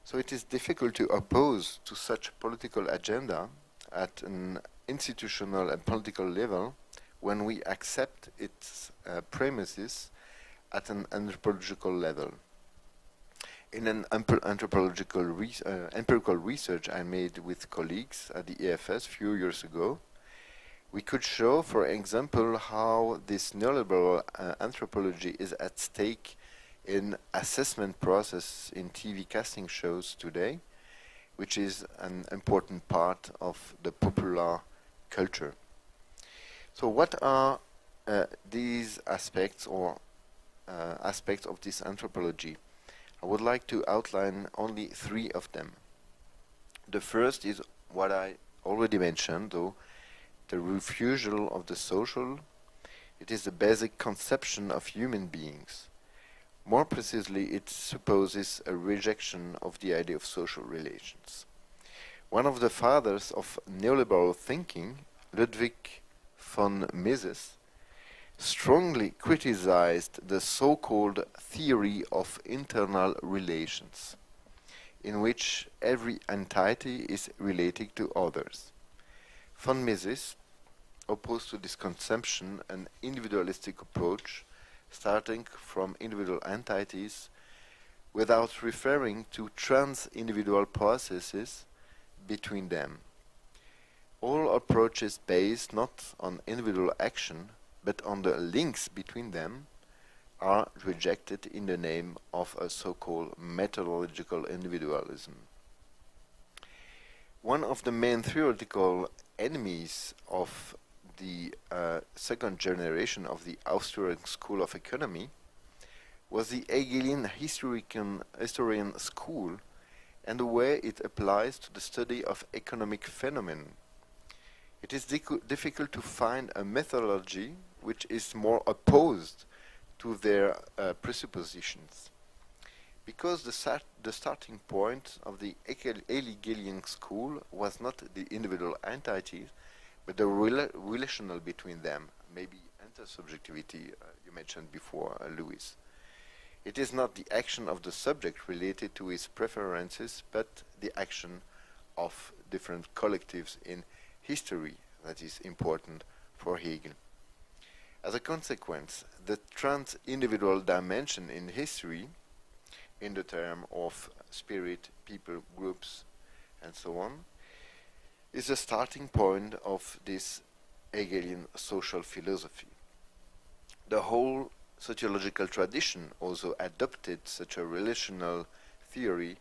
So it is difficult to oppose to such a political agenda at an institutional and political level when we accept its premises at an anthropological level. In an empirical research I made with colleagues at the EFS a few years ago, we could show, for example, how this neoliberal anthropology is at stake in assessment process in TV casting shows today, which is an important part of the popular culture. So what are these aspects or aspects of this anthropology? I would like to outline only 3 of them. The first is what I already mentioned, though, the refusal of the social. It is the basic conception of human beings. More precisely, it supposes a rejection of the idea of social relations. One of the fathers of neoliberal thinking, Ludwig von Mises, strongly criticized the so-called theory of internal relations, in which every entity is related to others. Von Mises opposed to this conception an individualistic approach, starting from individual entities, without referring to trans-individual processes between them. All approaches based not on individual action, but on the links between them, are rejected in the name of a so-called methodological individualism. One of the main theoretical enemies of the second generation of the Austrian School of Economy was the Hegelian historian school and the way it applies to the study of economic phenomena. It is difficult to find a methodology which is more opposed to their presuppositions. Because the starting point of the Hegelian school was not the individual entities, but the relational between them, maybe intersubjectivity you mentioned before, Louis. It is not the action of the subject related to his preferences, but the action of different collectives in history that is important for Hegel. As a consequence, the trans-individual dimension in history, in the term of spirit, people, groups, and so on, is the starting point of this Hegelian social philosophy. The whole sociological tradition also adopted such a relational theory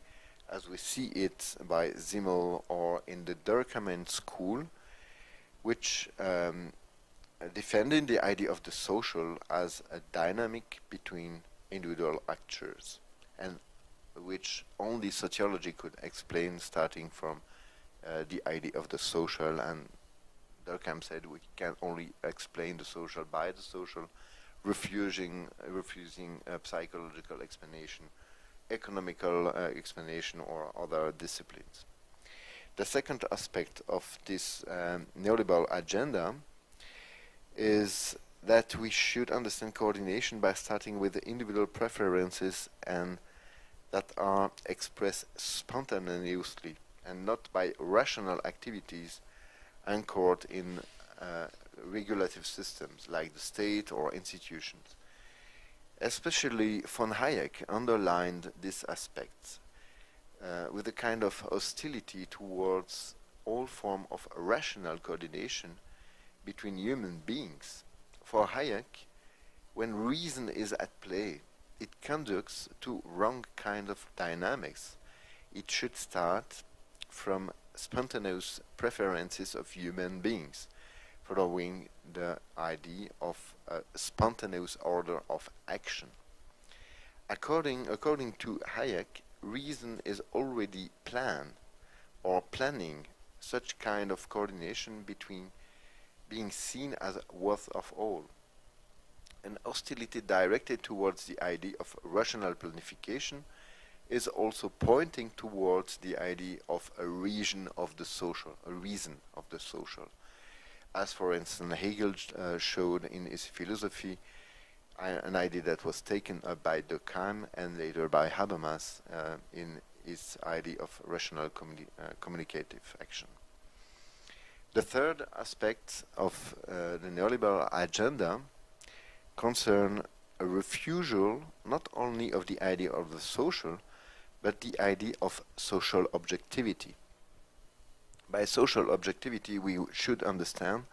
as we see it by Simmel or in the Durkheim school, which defended the idea of the social as a dynamic between individual actors, and which only sociology could explain, starting from the idea of the social. And Durkheim said we can only explain the social by the social, refusing psychological explanation, economical explanation, or other disciplines. The second aspect of this neoliberal agenda is that we should understand coordination by starting with the individual preferences and that are expressed spontaneously and not by rational activities anchored in regulative systems like the state or institutions. Especially von Hayek underlined this aspect with a kind of hostility towards all form of rational coordination between human beings. For Hayek, when reason is at play, it conducts to wrong kind of dynamics. It should start from spontaneous preferences of human beings, following the idea of a spontaneous order of action. According to Hayek, reason is already planned or planning such kind of coordination between being seen as worth of all. An hostility directed towards the idea of rational planification is also pointing towards the idea of a reason of the social, as for instance Hegel showed in his philosophy, an idea that was taken up by Durkheim and later by Habermas in his idea of rational communicative action. The third aspect of the neoliberal agenda concern a refusal not only of the idea of the social, but the idea of social objectivity. By social objectivity, we should understand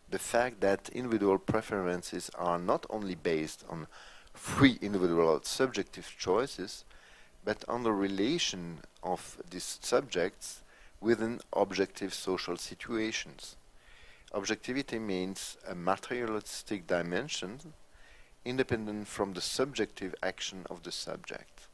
the fact that individual preferences are not only based on free individual subjective choices, but on the relation of these subjects within objective social situations. Objectivity means a materialistic dimension independent from the subjective action of the subject.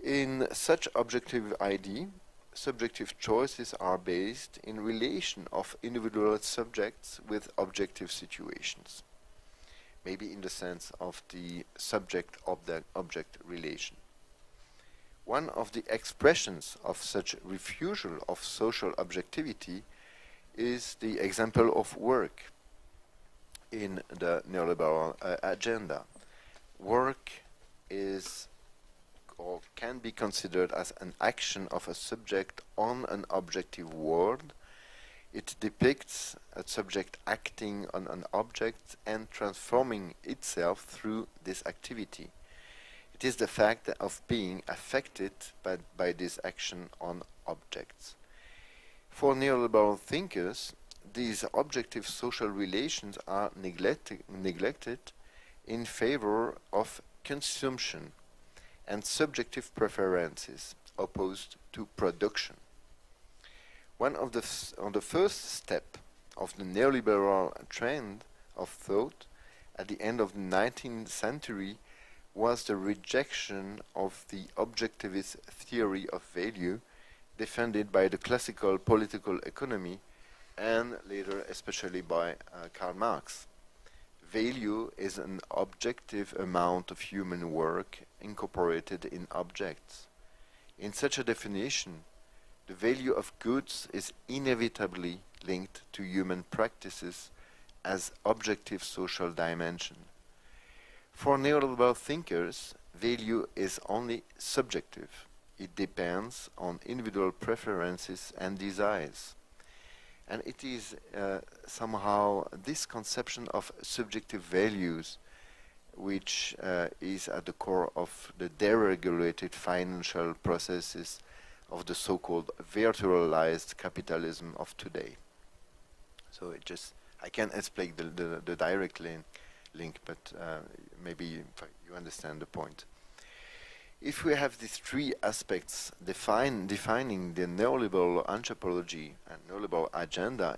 In such objective ID, subjective choices are based in relation of individual subjects with objective situations, maybe in the sense of the subject-object relation. One of the expressions of such refusal of social objectivity is the example of work in the neoliberal agenda. Work is or can be considered as an action of a subject on an objective world. It depicts a subject acting on an object and transforming itself through this activity. It is the fact of being affected by this action on objects. For neoliberal thinkers, these objective social relations are neglected in favor of consumption and subjective preferences opposed to production. One of the first step of the neoliberal trend of thought at the end of the 19th century was the rejection of the objectivist theory of value defended by the classical political economy and later especially by Karl Marx. Value is an objective amount of human work incorporated in objects. In such a definition, the value of goods is inevitably linked to human practices as objective social dimension. For neoliberal thinkers, value is only subjective. It depends on individual preferences and desires. And it is somehow this conception of subjective values which is at the core of the deregulated financial processes of the so-called virtualized capitalism of today. So I can't explain the direct link, but maybe you understand the point. If we have these three aspects defining the neoliberal anthropology and neoliberal agenda,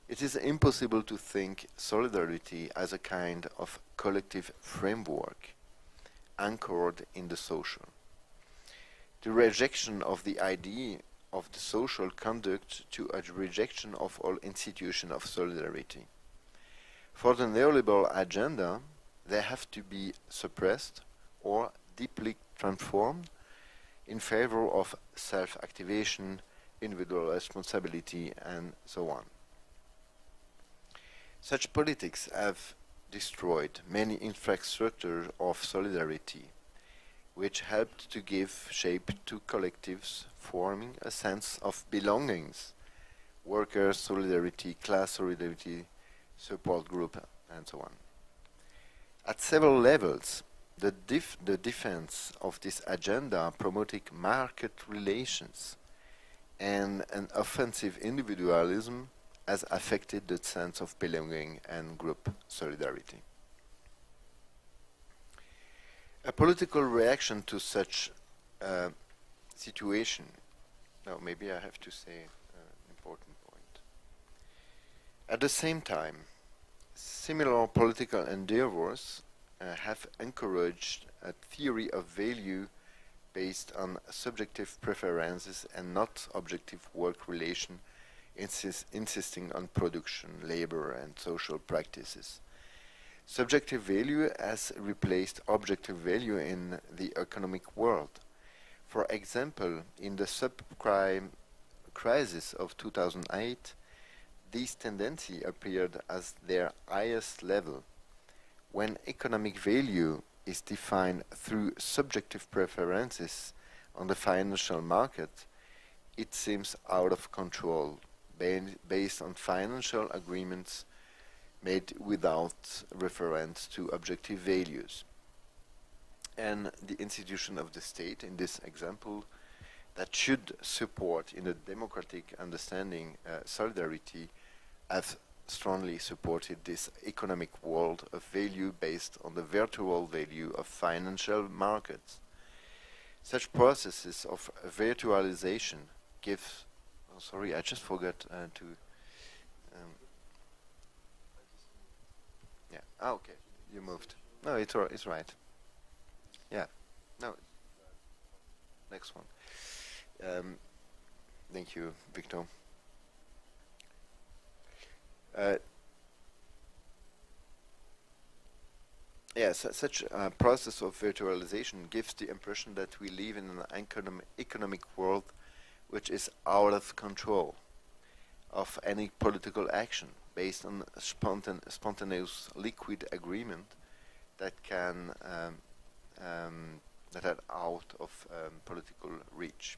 it is impossible to think solidarity as a kind of collective framework anchored in the social. The rejection of the idea of the social conduct to a rejection of all institutions of solidarity. For the neoliberal agenda, they have to be suppressed or deeply transformed in favor of self-activation, individual responsibility, and so on. Such politics have destroyed many infrastructures of solidarity, which helped to give shape to collectives forming a sense of belongings, workers' solidarity, class solidarity, support group, and so on. At several levels, the defense of this agenda promoting market relations and an offensive individualism has affected the sense of belonging and group solidarity. A political reaction to such situation, no, maybe I have to say an important point. At the same time, similar political endeavors have encouraged a theory of value based on subjective preferences and not objective work relation, insisting on production, labor, and social practices. Subjective value has replaced objective value in the economic world. For example, in the subprime crisis of 2008, this tendency appeared as their highest level. When economic value is defined through subjective preferences on the financial market, it seems out of control, based on financial agreements made without reference to objective values. And the institution of the state, in this example, that should support in a democratic understanding solidarity, have strongly supported this economic world of value based on the virtual value of financial markets. Such processes of virtualization give, oh sorry, I just forgot to Um, yeah. Ah, okay. You moved. No, it's right. Yeah. No. Next one. Thank you, Victor. Yes, such a process of virtualization gives the impression that we live in an economic world which is out of control of any political action based on spontaneous liquid agreement that can that are out of political reach.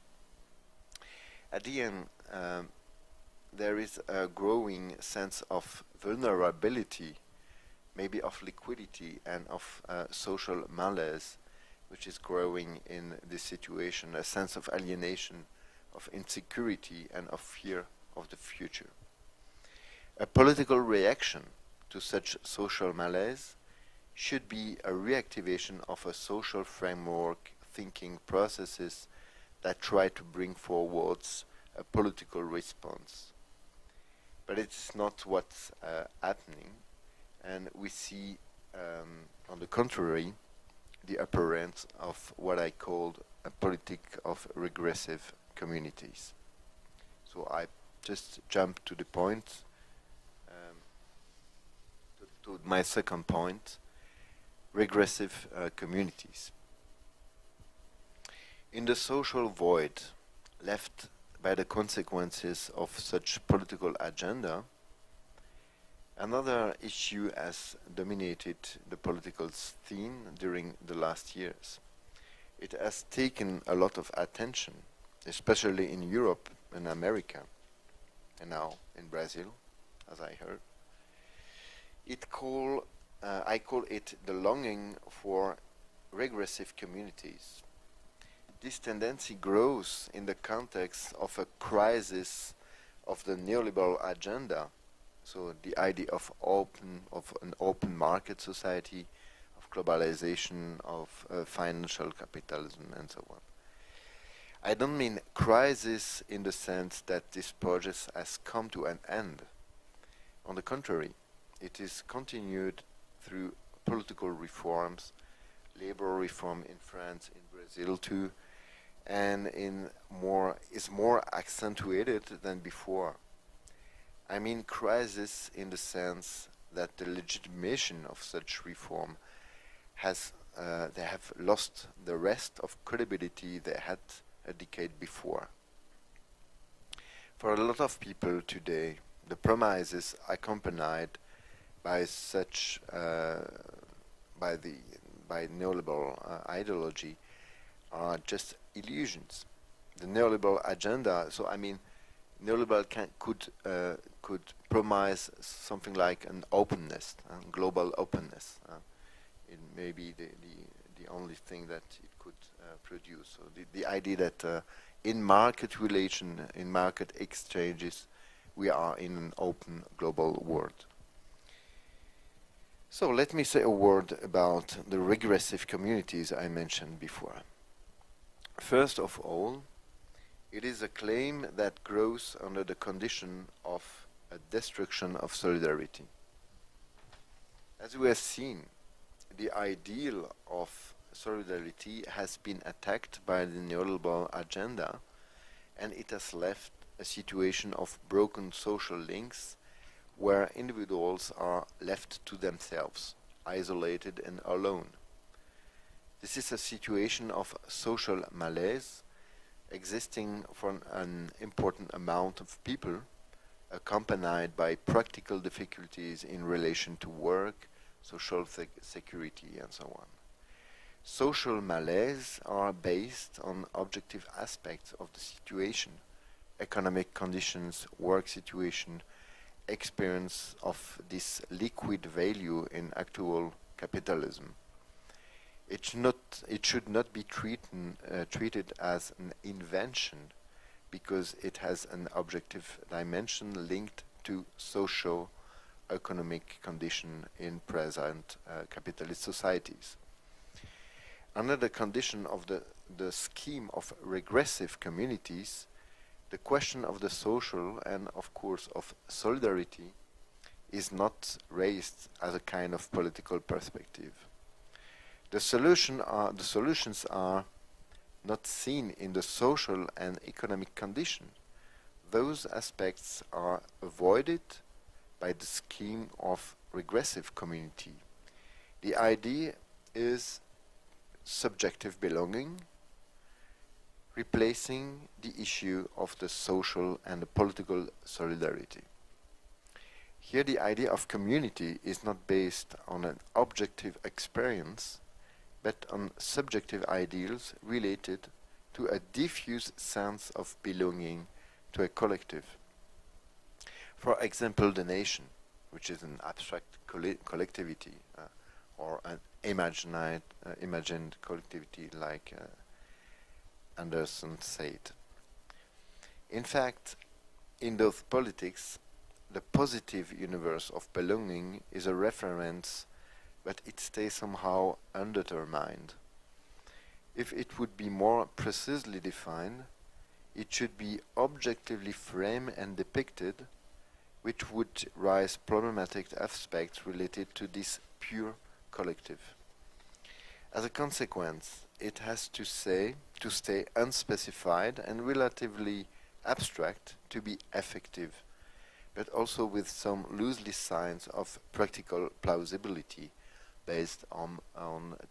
At the end, there is a growing sense of vulnerability, maybe of liquidity and of social malaise, which is growing in this situation, a sense of alienation, of insecurity and of fear of the future. A political reaction to such social malaise should be a reactivation of a social framework thinking processes that try to bring forwards a political response. But it's not what's happening, and we see, on the contrary, the appearance of what I called a politic of regressive communities. So I just jump to the point, to my second point, regressive communities. In the social void left by the consequences of such political agenda, another issue has dominated the political scene during the last years. It has taken a lot of attention, especially in Europe and America, and now in Brazil, as I heard. I call it the longing for regressive communities. This tendency grows in the context of a crisis of the neoliberal agenda. So the idea of an open market society, of globalization, of financial capitalism, and so on. I don't mean crisis in the sense that this process has come to an end. On the contrary, it is continued through political reforms, labor reform in France, in Brazil too, and is more accentuated than before. I mean crisis in the sense that the legitimation of such reform they have lost the rest of credibility they had a decade before. For a lot of people today, the promises accompanied by such by neoliberal ideology are just illusions. The neoliberal agenda, so I mean, neoliberal could promise something like an openness, global openness. It may be the only thing that it could produce. So the idea that in market relation, in market exchanges, we are in an open global world. So let me say a word about the regressive communities I mentioned before. First of all, it is a claim that grows under the condition of a destruction of solidarity. As we have seen, the ideal of solidarity has been attacked by the neoliberal agenda, and it has left a situation of broken social links where individuals are left to themselves, isolated and alone. This is a situation of social malaise existing for an important amount of people, accompanied by practical difficulties in relation to work, social security, and so on. Social malaise are based on objective aspects of the situation, economic conditions, work situation, experience of this liquid value in actual capitalism. It should not be treated as an invention, because it has an objective dimension linked to socio-economic condition in present capitalist societies. Under the condition of the scheme of regressive communities, the question of the social and, of course, of solidarity is not raised as a kind of political perspective. The solutions are not seen in the social and economic condition. Those aspects are avoided by the scheme of regressive community. The idea is subjective belonging, replacing the issue of the social and the political solidarity. Here the idea of community is not based on an objective experience, but on subjective ideals related to a diffuse sense of belonging to a collective. For example, the nation, which is an abstract collectivity, or an imagined collectivity, like Anderson said. In fact, in those politics, the positive universe of belonging is a reference, but it stays somehow undetermined. If it would be more precisely defined, it should be objectively framed and depicted, which would raise problematic aspects related to this pure collective. As a consequence, it has to stay unspecified and relatively abstract to be effective, but also with some loosely signs of practical plausibility based on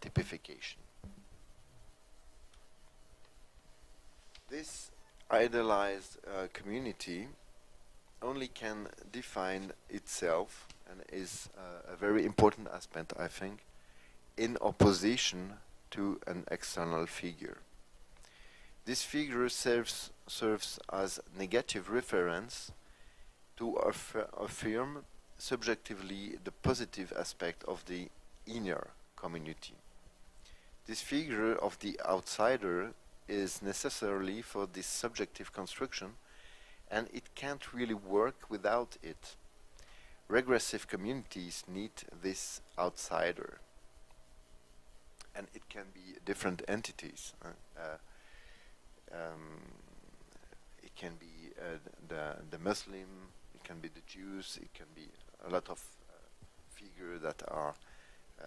typification. This idealized community only can define itself, and is a very important aspect, I think, in opposition to an external figure. This figure serves as negative reference to affirm subjectively the positive aspect of the inner community. This figure of the outsider is necessarily for this subjective construction, and it can't really work without it. Regressive communities need this outsider, and it can be different entities. It can be the Muslim, it can be the Jews, it can be a lot of figures that are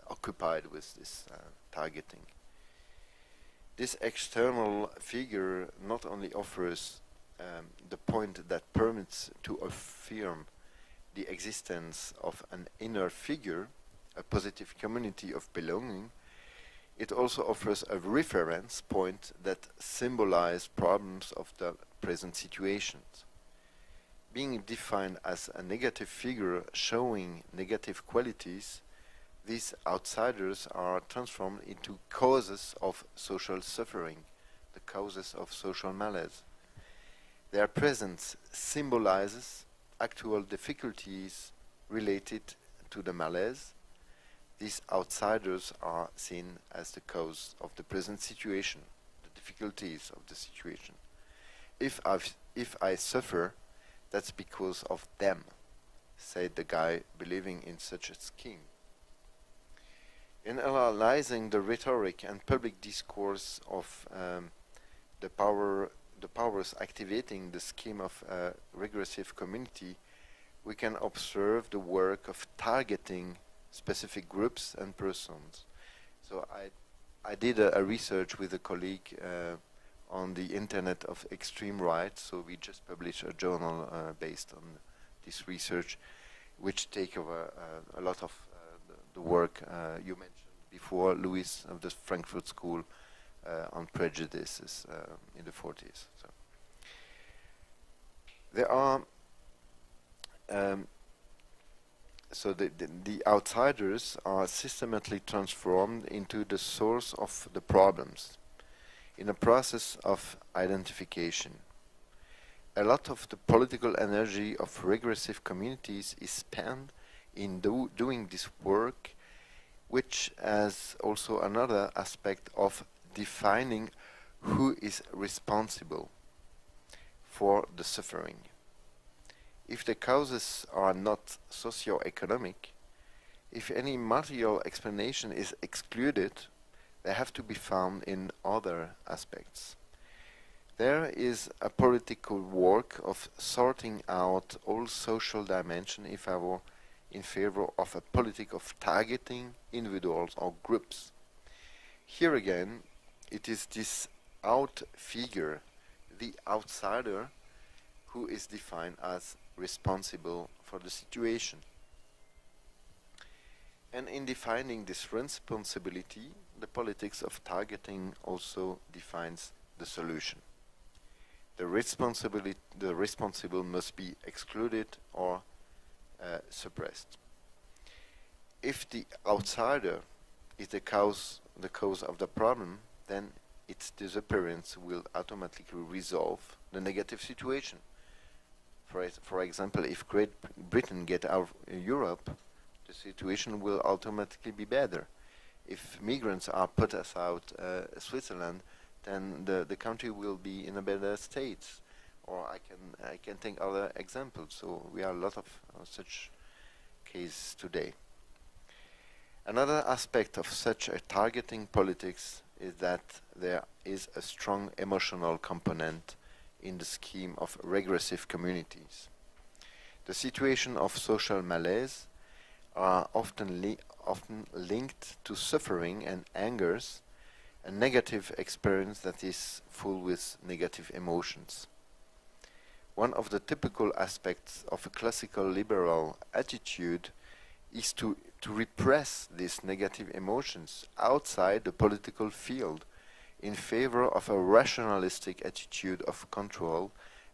occupied with this targeting. This external figure not only offers the point that permits to affirm the existence of an inner figure, a positive community of belonging, it also offers a reference point that symbolizes problems of the present situations. Being defined as a negative figure showing negative qualities, these outsiders are transformed into causes of social suffering, the causes of social malaise. Their presence symbolizes actual difficulties related to the malaise. These outsiders are seen as the cause of the present situation, the difficulties of the situation. If I suffer, that's because of them, said the guy believing in such a scheme. In analyzing the rhetoric and public discourse of the powers activating the scheme of a regressive community, we can observe the work of targeting specific groups and persons. So I did a research with a colleague on the internet of extreme right, so we just published a journal based on this research, which take over a lot of the work you mentioned before, Louis, of the Frankfurt School on prejudices in the 40s. So there are so the outsiders are systematically transformed into the source of the problems in a process of identification. A lot of the political energy of regressive communities is spent in doing this work, which has also another aspect of defining who is responsible for the suffering. If the causes are not socio-economic, if any material explanation is excluded, they have to be found in other aspects. There is a political work of sorting out all social dimension in favor of a politic of targeting individuals or groups. Here again, it is this out figure, the outsider, who is defined as responsible for the situation. And in defining this responsibility, the politics of targeting also defines the solution. The responsible must be excluded or suppressed. If the outsider is the cause of the problem, then its disappearance will automatically resolve the negative situation. For example, if Great Britain get out of Europe, the situation will automatically be better. If migrants are put out Switzerland, then the country will be in a better state. Or I can take other examples. So we have a lot of such cases today. Another aspect of such a targeting politics is that there is a strong emotional component in the scheme of regressive communities. The situation of social malaise are often linked to suffering and angers, a negative experience that is full with negative emotions. One of the typical aspects of a classical liberal attitude is to repress these negative emotions outside the political field in favor of a rationalistic attitude of control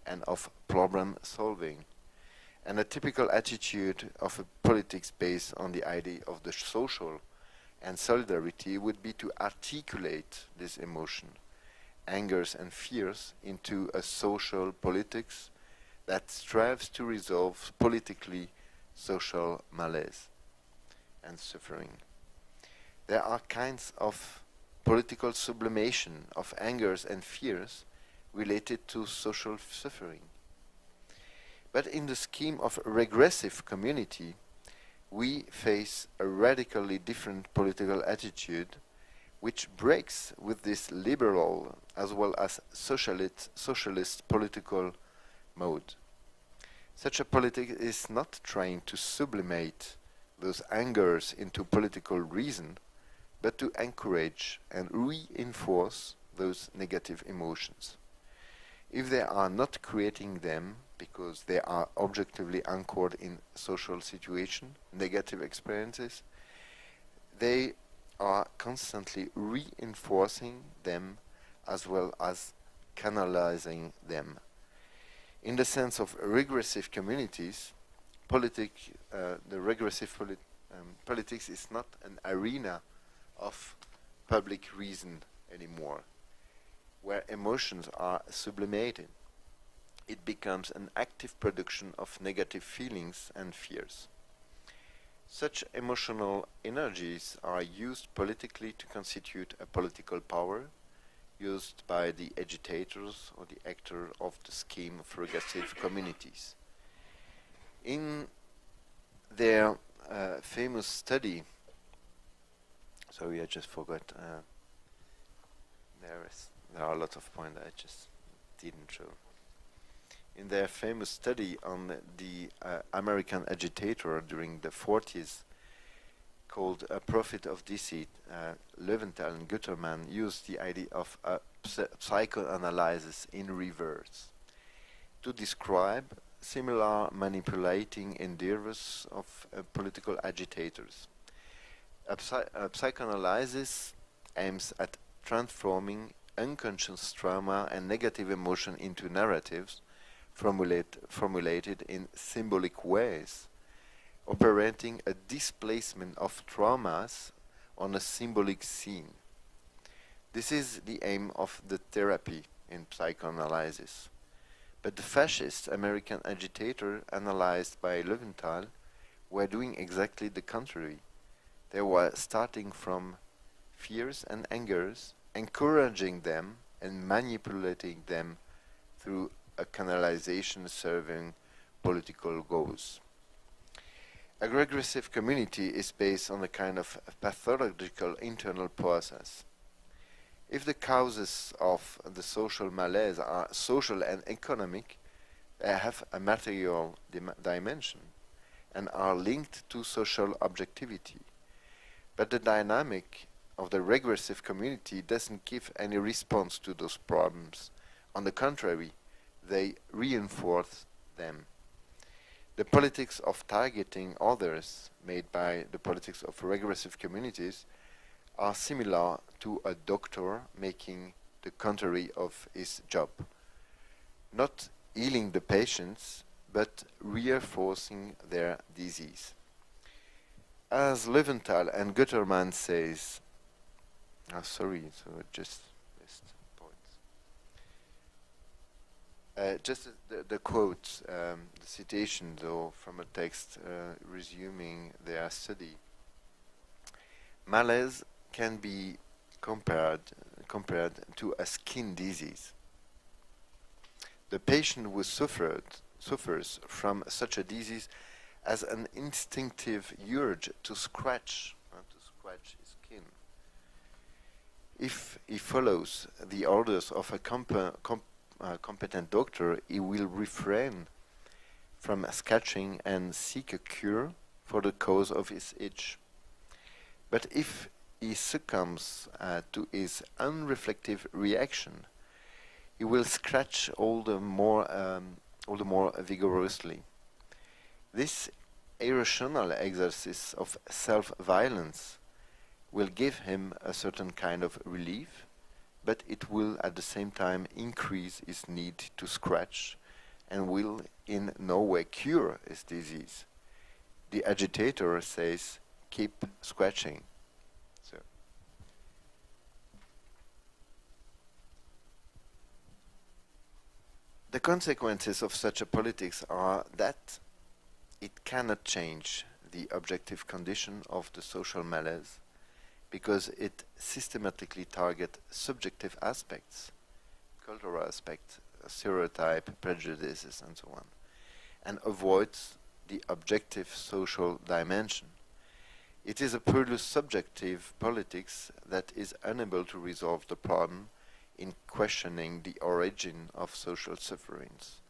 and of problem solving. And a typical attitude of a politics based on the idea of the social and solidarity would be to articulate this emotion, angers and fears, into a social politics that strives to resolve politically social malaise and suffering. There are kinds of political sublimation of angers and fears related to social suffering. But in the scheme of a regressive community, we face a radically different political attitude which breaks with this liberal as well as socialist political mode. Such a politic is not trying to sublimate those angers into political reason, but to encourage and reinforce those negative emotions. If they are not creating them because they are objectively anchored in social situation, negative experiences, they are constantly reinforcing them as well as canalizing them. In the sense of regressive communities, the regressive politics is not an arena of public reason anymore, where emotions are sublimated. It becomes an active production of negative feelings and fears. Such emotional energies are used politically to constitute a political power, used by the agitators or the actor of the scheme of regressive communities. In their famous study, sorry, I just forgot, there are a lot of points I just didn't show. In their famous study on the American agitator during the 40s, called A Prophet of Deceit, Leventhal and Guterman used the idea of psychoanalysis in reverse to describe similar manipulating endeavors of political agitators. Psychoanalysis aims at transforming unconscious trauma and negative emotion into narratives formulated in symbolic ways, operating a displacement of traumas on a symbolic scene. This is the aim of the therapy in psychoanalysis. But the fascist American agitator analyzed by Leventhal were doing exactly the contrary. They were starting from fears and angers, encouraging them and manipulating them through a canalization serving political goals. A regressive community is based on a kind of pathological internal process. If the causes of the social malaise are social and economic, they have a material dimension and are linked to social objectivity. But the dynamic of the regressive community doesn't give any response to those problems. On the contrary, they reinforce them. The politics of targeting others made by the politics of regressive communities are similar to a doctor making the contrary of his job. Not healing the patients, but reinforcing their disease. As Leventhal and Gutterman says, just missed points. Just the quote, the citation though from a text resuming their study. Malaise can be compared to a skin disease. The patient who suffers from such a disease has an instinctive urge to scratch his skin. If he follows the orders of a competent doctor, he will refrain from scratching and seek a cure for the cause of his itch. But if he succumbs to his unreflective reaction, he will scratch all the more vigorously. This irrational exercise of self-violence will give him a certain kind of relief, but it will at the same time increase his need to scratch and will in no way cure his disease. The agitator says, keep scratching. The consequences of such a politics are that it cannot change the objective condition of the social malaise because it systematically targets subjective aspects, cultural aspects, stereotype, prejudices, and so on, and avoids the objective social dimension. It is a purely subjective politics that is unable to resolve the problem in questioning the origin of social sufferings.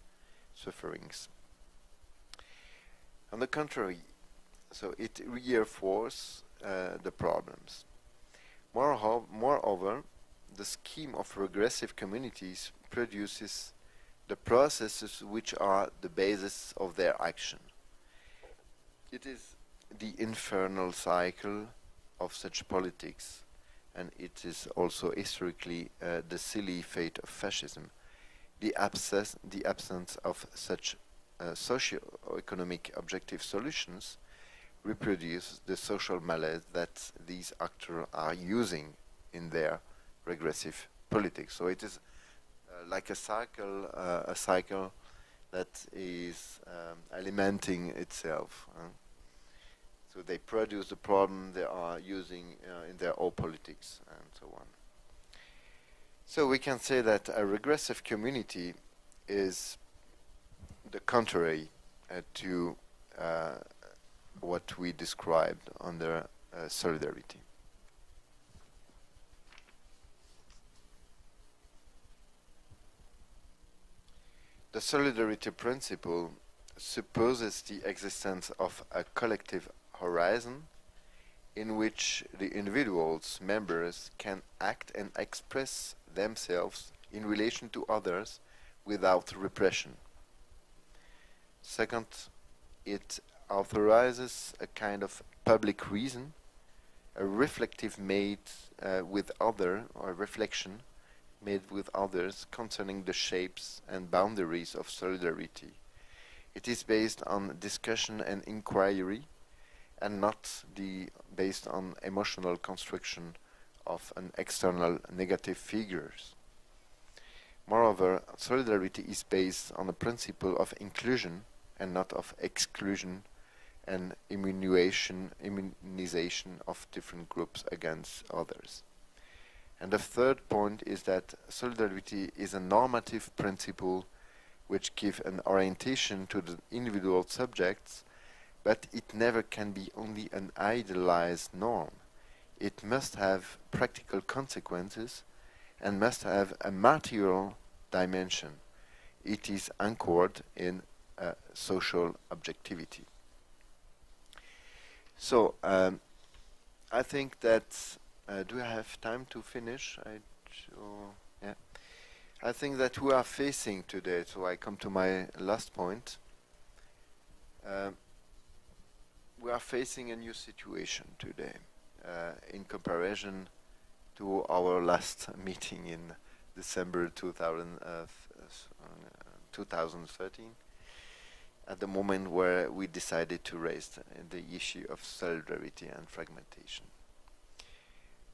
On the contrary, so it reinforces the problems. Moreover, the scheme of regressive communities produces the processes which are the basis of their action. It is the infernal cycle of such politics, and it is also historically the silly fate of fascism. The absence of such socio-economic objective solutions reproduce the social malaise that these actors are using in their regressive politics. So it is like a cycle that is alimenting itself. So they produce the problem they are using in their own politics and so on. So we can say that a regressive community is the contrary to what we described under solidarity. The solidarity principle supposes the existence of a collective horizon in which the individual's members can act and express themselves in relation to others without repression. Second, it authorizes a kind of public reason, a reflective made with other, or reflection made with others concerning the shapes and boundaries of solidarity. It is based on discussion and inquiry, and not based on emotional construction of an external negative figures. Moreover, solidarity is based on a principle of inclusion and not of exclusion and immunization of different groups against others. And the third point is that solidarity is a normative principle which gives an orientation to the individual subjects, but it never can be only an idealized norm. It must have practical consequences and must have a material dimension. It is anchored in social objectivity. So I think that do I have time to finish? Yeah. I think that we are facing today, so I come to my last point. We are facing a new situation today in comparison to our last meeting in December 2013, at the moment where we decided to raise the issue of solidarity and fragmentation.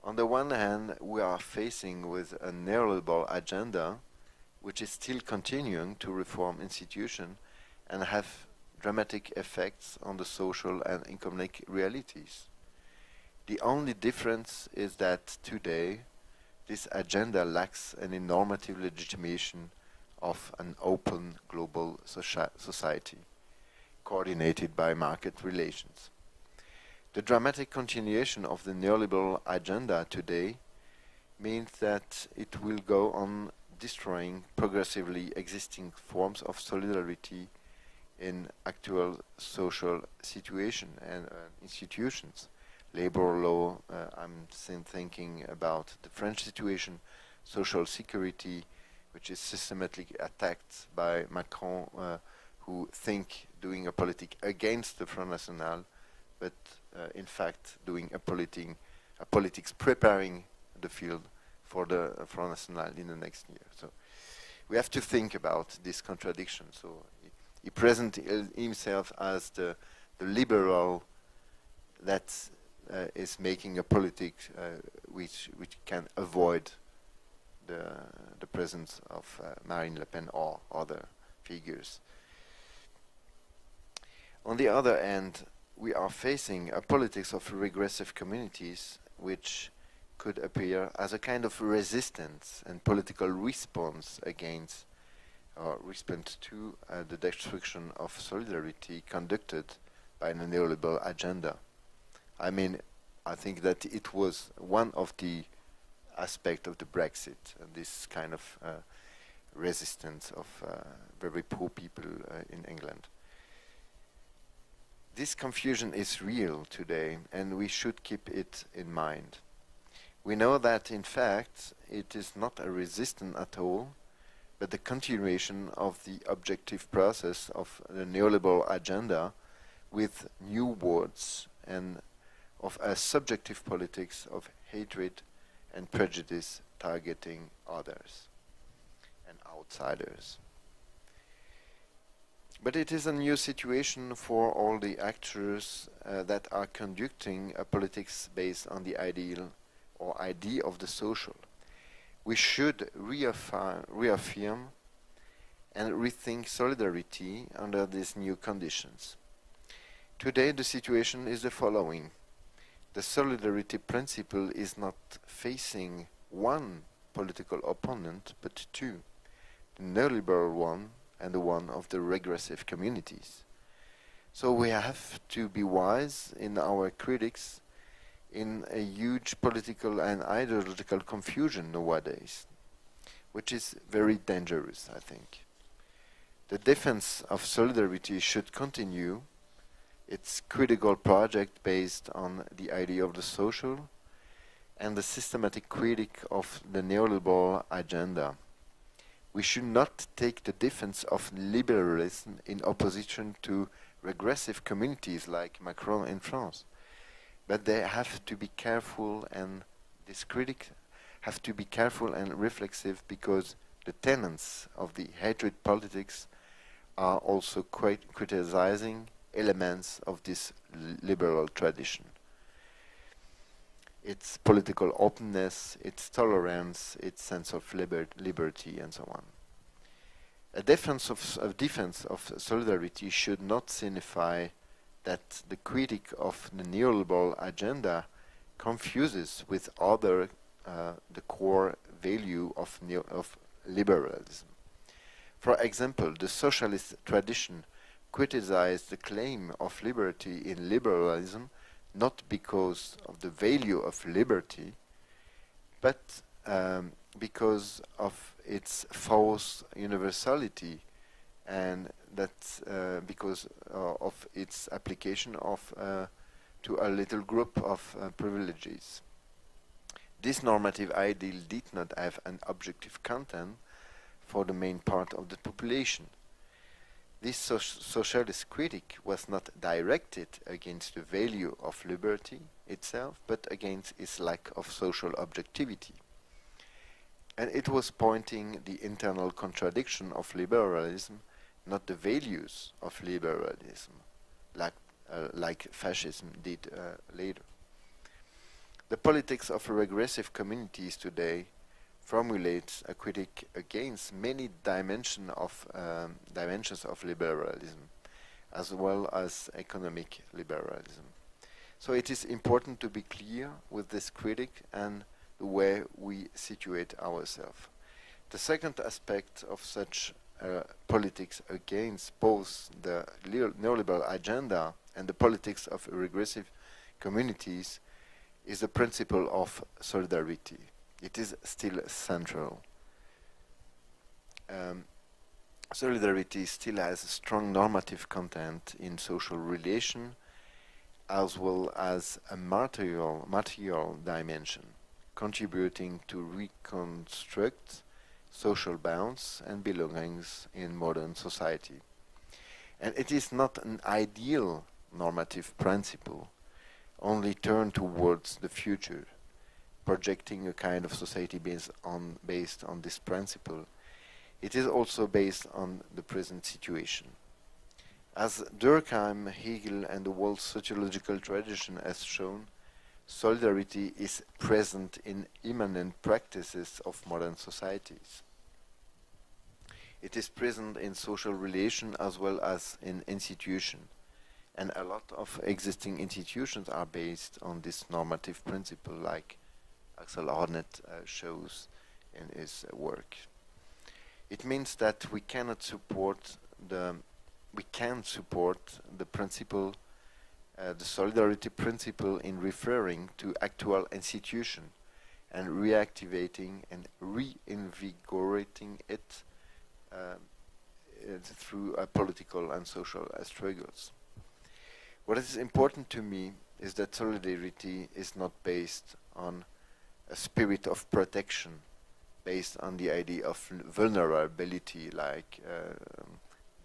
On the one hand, we are facing with a neoliberal agenda which is still continuing to reform institutions and have dramatic effects on the social and economic realities. The only difference is that today this agenda lacks any normative legitimation of an open global society coordinated by market relations. The dramatic continuation of the neoliberal agenda today means that it will go on destroying progressively existing forms of solidarity in actual social situation and institutions. Labor law, I'm thinking about the French situation, social security, which is systematically attacked by Macron, who think doing a politic against the Front National, but in fact doing a politics preparing the field for the Front National in the next year. So we have to think about this contradiction. So he presents himself as the liberal that is making a politics which can avoid the presence of Marine Le Pen or other figures. On the other hand, we are facing a politics of regressive communities which could appear as a kind of resistance and political response against or response to the destruction of solidarity conducted by the neoliberal agenda. I mean, I think that it was one of the aspects of the Brexit, this kind of resistance of very poor people in England. This confusion is real today, and we should keep it in mind. We know that, in fact, it is not a resistance at all, but the continuation of the objective process of the neoliberal agenda with new words and of a subjective politics of hatred and prejudice targeting others and outsiders. But it is a new situation for all the actors that are conducting a politics based on the ideal or idea of the social. We should reaffirm and rethink solidarity under these new conditions. Today the situation is the following. The solidarity principle is not facing one political opponent but two, the neoliberal one and the one of the regressive communities. So we have to be wise in our critics in a huge political and ideological confusion nowadays, which is very dangerous, I think. The defense of solidarity should continue its critical project based on the idea of the social and the systematic critique of the neoliberal agenda. We should not take the defense of liberalism in opposition to regressive communities like Macron in France. But they have to be careful, and this critic have to be careful and reflexive, because the tenets of the hatred politics are also quite criticizing elements of this liberal tradition. Its political openness, its tolerance, its sense of liberty, and so on. A defense of solidarity should not signify that the critique of the neoliberal agenda confuses with other the core value of liberalism. For example, the socialist tradition criticized the claim of liberty in liberalism not because of the value of liberty, but because of its false universality, and that's because of its application of to a little group of privileges. This normative ideal did not have an objective content for the main part of the population. This socialist critique was not directed against the value of liberty itself, but against its lack of social objectivity. And it was pointing the internal contradiction of liberalism, not the values of liberalism, like fascism did later. The politics of regressive communities today formulates a critique against many dimensions of liberalism, as well as economic liberalism. So it is important to be clear with this critique and the way we situate ourselves. The second aspect of such politics against both the neoliberal agenda and the politics of regressive communities is the principle of solidarity. It is still central. Solidarity still has a strong normative content in social relation, as well as a material dimension, contributing to reconstruct social bonds and belongings in modern society. And it is not an ideal normative principle, only turned towards the future, projecting a kind of society based on this principle. It is also based on the present situation. As Durkheim, Hegel and the world sociological tradition has shown, solidarity is present in immanent practices of modern societies. It is present in social relation as well as in institution, and a lot of existing institutions are based on this normative principle, like Axel Honneth shows in his work. It means that we can support the principle, the solidarity principle, in referring to actual institution and reactivating and reinvigorating it through political and social struggles. What is important to me is that solidarity is not based on a spirit of protection, based on the idea of vulnerability, like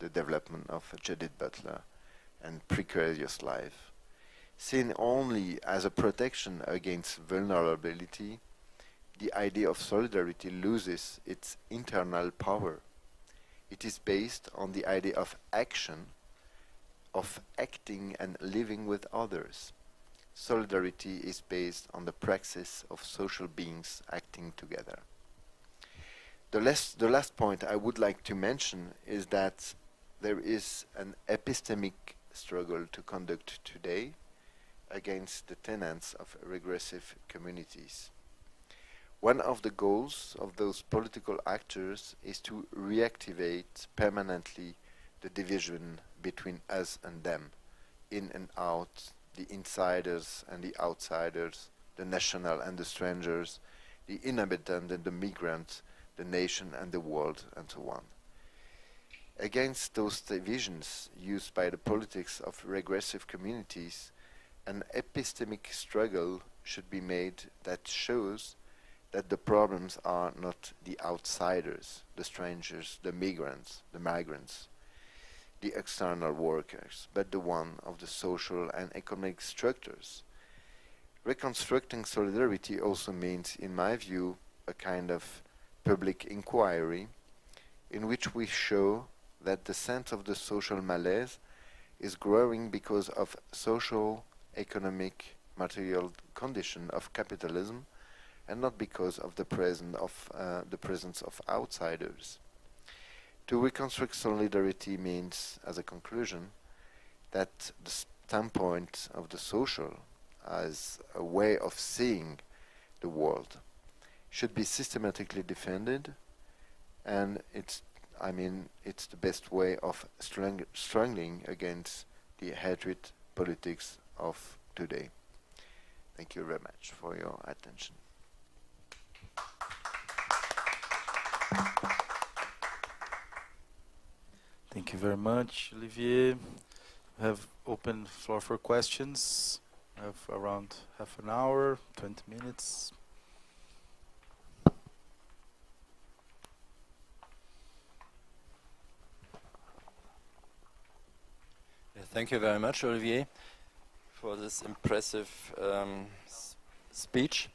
the development of Judith Butler and precarious life. Seen only as a protection against vulnerability, the idea of solidarity loses its internal power. It is based on the idea of action, of acting and living with others. Solidarity is based on the praxis of social beings acting together. The last point I would like to mention is that there is an epistemic struggle to conduct today against the tenets of regressive communities. One of the goals of those political actors is to reactivate permanently the division between us and them, in and out, the insiders and the outsiders, the national and the strangers, the inhabitant and the migrant, the nation and the world, and so on. Against those divisions used by the politics of regressive communities, an epistemic struggle should be made that shows that the problems are not the outsiders, the strangers, the migrants, the external workers, but the one of the social and economic structures. Reconstructing solidarity also means, in my view, a kind of public inquiry in which we show that the sense of the social malaise is growing because of social, economic, material condition of capitalism, and not because of the presence of outsiders. To reconstruct solidarity means, as a conclusion, that the standpoint of the social as a way of seeing the world should be systematically defended, and it's the best way of struggling against the hatred politics of today. Thank you very much for your attention. Thank you very much, Olivier. We have open floor for questions. We have around half an hour, 20 minutes. Yeah, thank you very much, Olivier, for this impressive speech.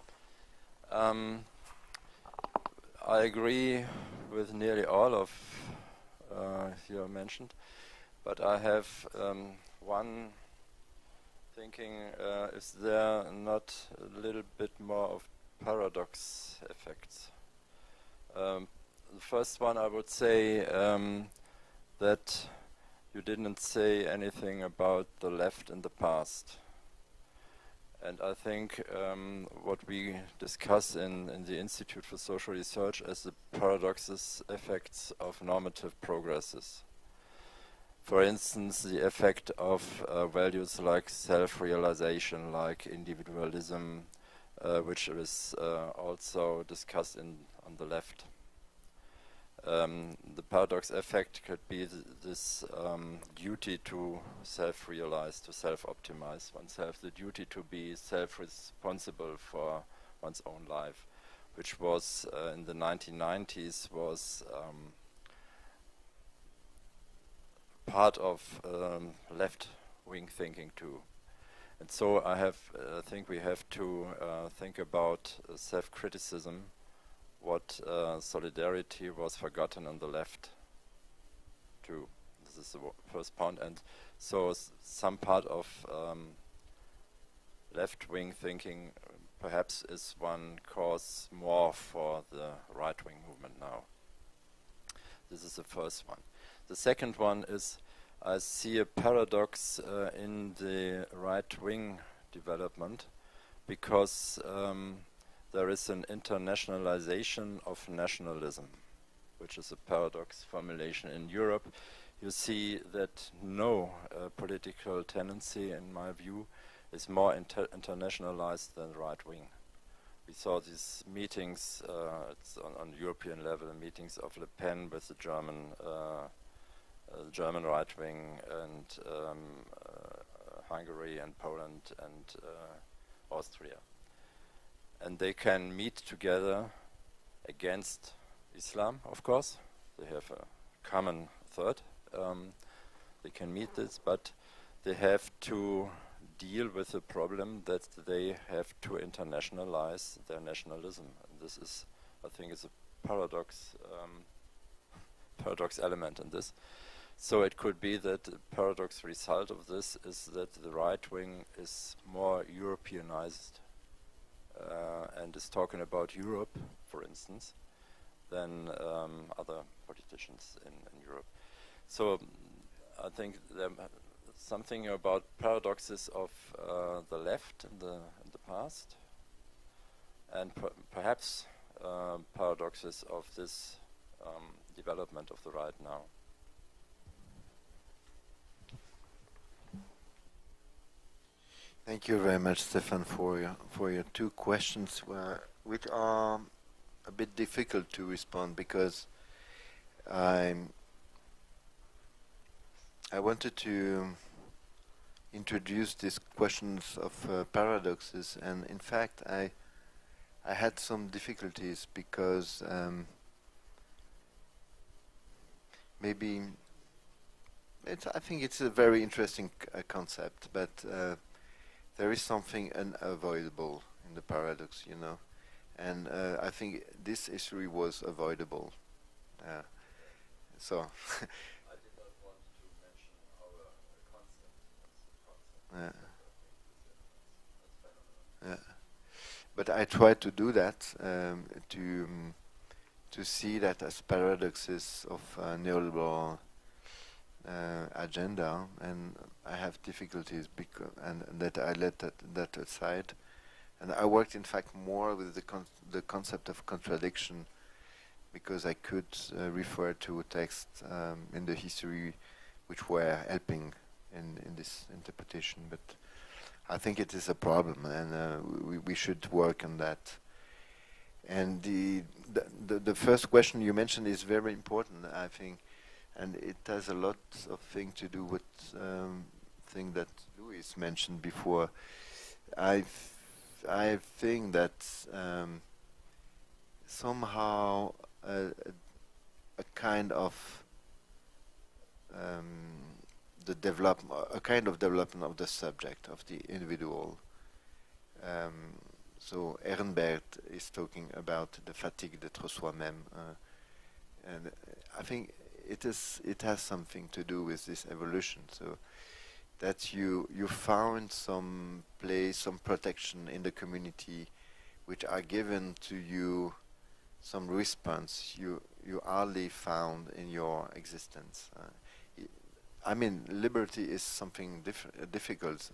I agree with nearly all of you mentioned, but I have one thinking, is there not a little bit more of paradox effects? The first one, I would say that you didn't say anything about the left in the past. And I think what we discuss in the Institute for Social Research as the paradoxes effects of normative progresses. For instance, the effect of values like self-realization, like individualism, which is also discussed on the left. The paradox effect could be this duty to self-realize, to self-optimize oneself, the duty to be self-responsible for one's own life, which was in the 1990s was part of left-wing thinking too. And so I think we have to think about self-criticism, what solidarity was forgotten on the left too. This is the first point. And so some part of left-wing thinking perhaps is one cause more for the right-wing movement now. This is the first one. The second one is I see a paradox in the right-wing development because there is an internationalization of nationalism, which is a paradox formulation in Europe. You see that no political tendency, in my view, is more internationalized than right-wing. We saw these meetings, it's on European level, meetings of Le Pen with the German right-wing and Hungary and Poland and Austria. And they can meet together against Islam, of course. They have a common third. They can meet this, but they have to deal with the problem that they have to internationalize their nationalism. And this is, I think, is a paradox element in this. So it could be that the paradox result of this is that the right wing is more Europeanized and is talking about Europe, for instance, than other politicians in Europe. So I think there something about paradoxes of the left in the past, and perhaps paradoxes of this development of the right now. Thank you very much, Stefan, for your two questions, which are a bit difficult to respond because I wanted to introduce these questions of paradoxes, and in fact I had some difficulties because maybe I think it's a very interesting concept, but there is something unavoidable in the paradox, you know, and I think this issue was avoidable. So. I did not want to mention our concept. Yeah, but I tried to do that to see that as paradoxes of neoliberal agenda, and I have difficulties and that I let that aside, and I worked in fact more with the concept of contradiction, because I could refer to texts in the history which were helping in this interpretation, but I think it is a problem, and we should work on that. And the first question you mentioned is very important, I think, and it has a lot of thing to do with thing that Louis mentioned before. I think that somehow a kind of a kind of development of the subject, of the individual. So Ehrenberg is talking about the fatigue d'être soi-même, and I think it has something to do with this evolution. So that you found some place, some protection in the community, which are given to you, some response you hardly found in your existence. I mean, liberty is something difficult.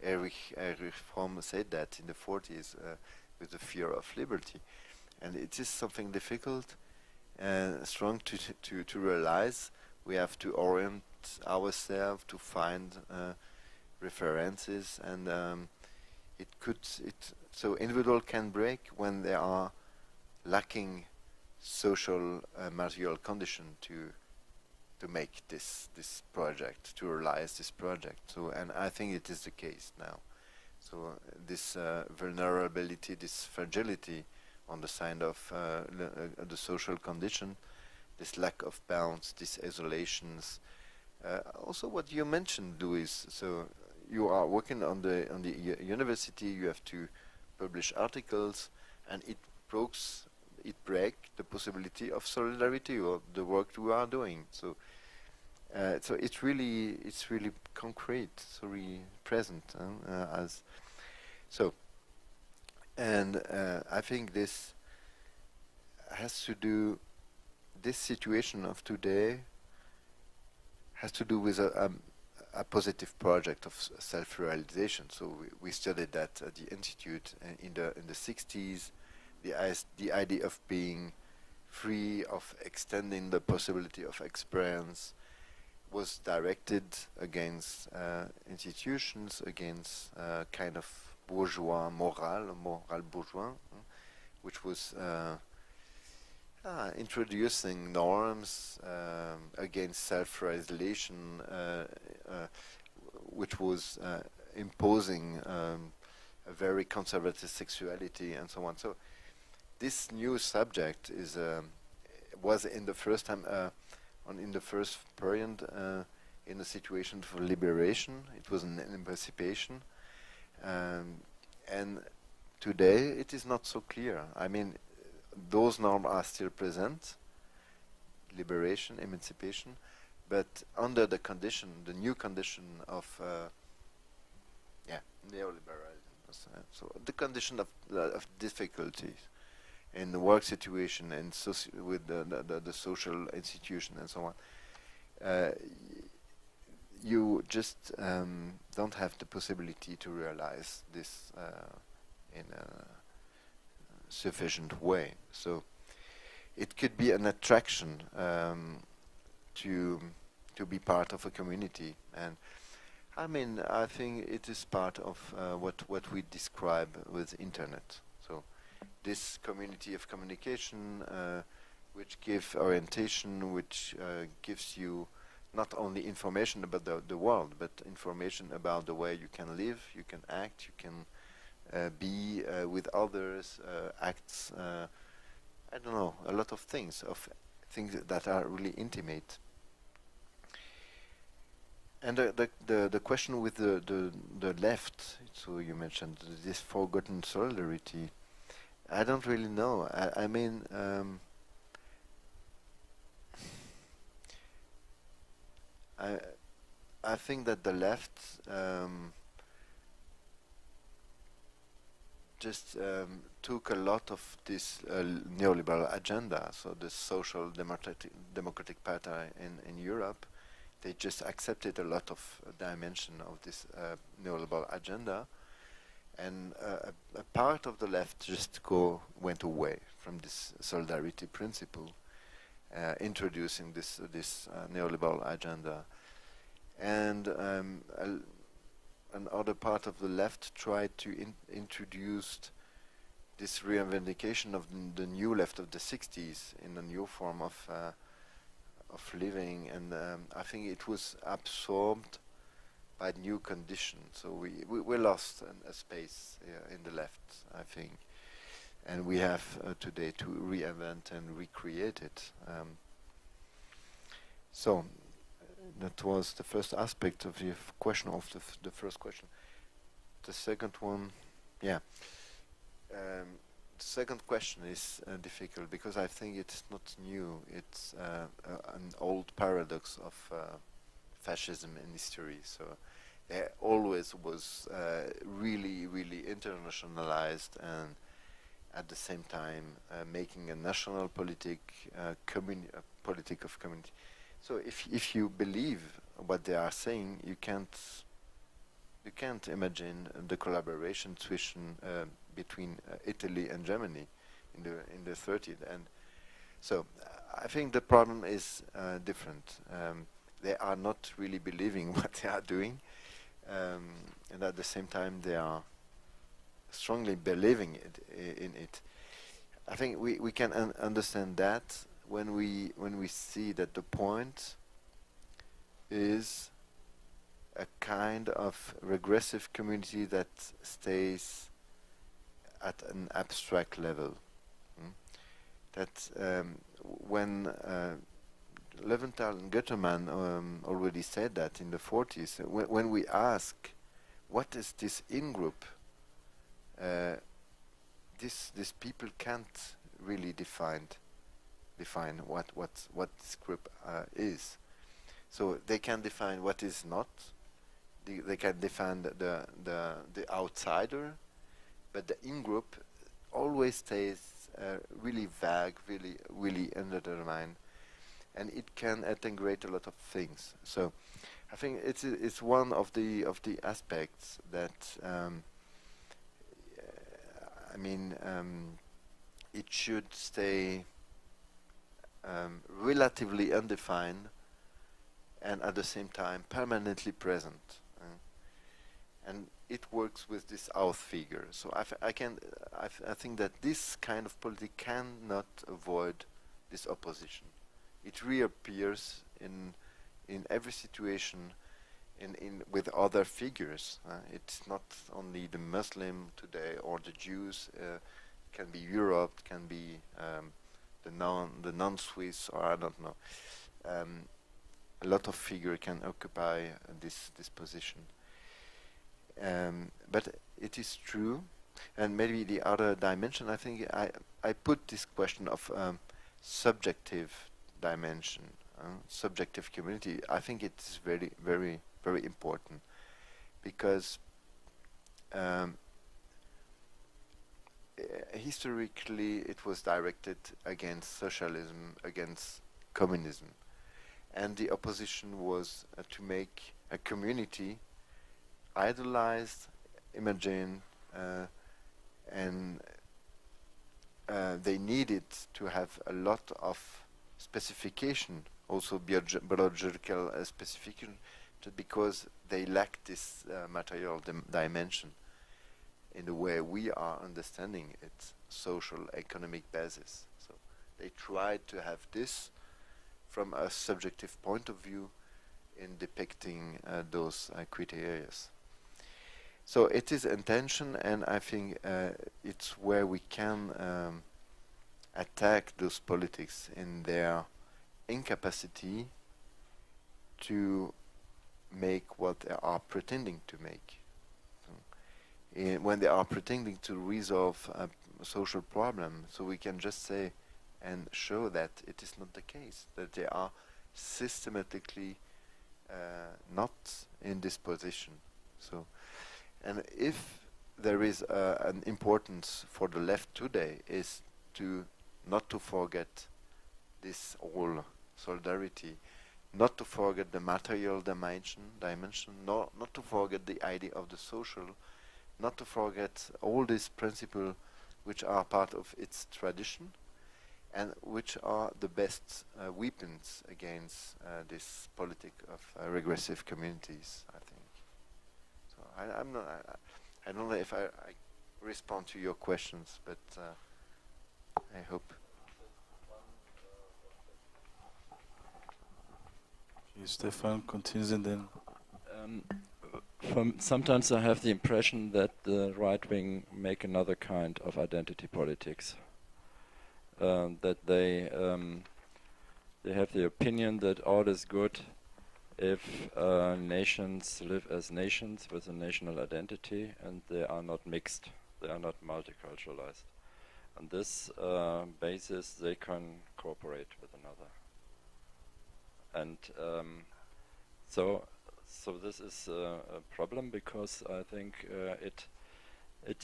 Erich Fromm said that in the 40s with the fear of liberty, and it is something difficult and strong to realize. We have to orient ourselves to find references, and so individual can break when they are lacking social material condition to make this project, to realize this project. So, and I think it is the case now. So this vulnerability, this fragility on the side of the social condition, this lack of bounds, these isolations. Also, what you mentioned, Louis. So you are working on the university. You have to publish articles, and it breaks the possibility of solidarity or the work we are doing. So it's really concrete, so really present as so. And I think this has to do. This situation of today has to do with a positive project of self-realization. So we studied that at the institute in the 60s. The idea of being free, of extending the possibility of experience, was directed against institutions, against kind of bourgeois moral bourgeois, which was introducing norms against self-realization, which was imposing a very conservative sexuality and so on. So this new subject was in the first time in the first period in a situation for liberation. It was an emancipation, and today it is not so clear. I mean, those norms are still present, liberation, emancipation, but under the condition, the new condition of neoliberalism. So the condition of difficulties in the work situation and with the social institution and so on. You just don't have the possibility to realize this in a sufficient way. So it could be an attraction to be part of a community, and I mean, I think it is part of what we describe with internet. So this community of communication, which gives orientation, which gives you not only information about the world, but information about the way you can live, you can act, you can be with others, acts, I don't know, a lot of things that are really intimate. And the question with the left, so you mentioned this forgotten solidarity, I don't really know. I mean, I think that the left just took a lot of this neoliberal agenda. So the social democratic party in Europe, they just accepted a lot of dimension of this neoliberal agenda, and a part of the left just went away from this solidarity principle, introducing this neoliberal agenda, and another part of the left tried to introduce this reivindication of the new left of the 60s in a new form of living, and I think it was absorbed by new conditions. So we lost a space in the left, I think, and we have today to reinvent and recreate it. So that was the first aspect of the question, of the first question. The second one, yeah. The second question is difficult because I think it's not new. It's an old paradox of fascism in history. So there always was really, really internationalized, and at the same time making a national politic of community. So if you believe what they are saying, you can't imagine the collaboration between Italy and Germany in the 30s, and so I think the problem is different. They are not really believing what they are doing, and at the same time they are strongly believing in it. I think we can understand that when we see that the point is a kind of regressive community that stays at an abstract level. That when Leventhal and Göttermann already said that in the 40s, when we ask what is this in-group, these people can't really define what this group is. So they can define what is not. They can define the outsider, but the in-group always stays really vague, really undetermined, and it can integrate a lot of things. So I think it's one of the aspects that it should stay relatively undefined and at the same time permanently present, and it works with this out figure. So I think that this kind of politics cannot avoid this opposition. It reappears in every situation, with other figures. It's not only the Muslim today or the Jews. Can be Europe, can be the non-Swiss, or I don't know. A lot of figure can occupy this position. But it is true, and maybe the other dimension, I think I put this question of subjective dimension, subjective community. I think it's very, very, very important, because historically it was directed against socialism, against communism, and the opposition was to make a community idolized, imagined, and they needed to have a lot of specification, also biological specification, because they lacked this material dimension in the way we are understanding its social economic basis. So they tried to have this from a subjective point of view in depicting those criteria. So it is intention, and I think it's where we can attack those politics in their incapacity to make what they are pretending to make. When they are pretending to resolve a social problem, so we can just say and show that it is not the case, that they are systematically not in this position. So, and if there is an importance for the left today, is to not to forget this whole solidarity, not to forget the material dimension, not to forget the idea of the social, not to forget all these principles which are part of its tradition and which are the best weapons against this politic of regressive communities, I think. So I don't know if I respond to your questions, but I hope. Stefan continues and then. Sometimes I have the impression that the right wing make another kind of identity politics. That they have the opinion that all is good if nations live as nations with a national identity and they are not mixed, they are not multiculturalized. On this basis, they can cooperate with another. And so this is a problem because I think it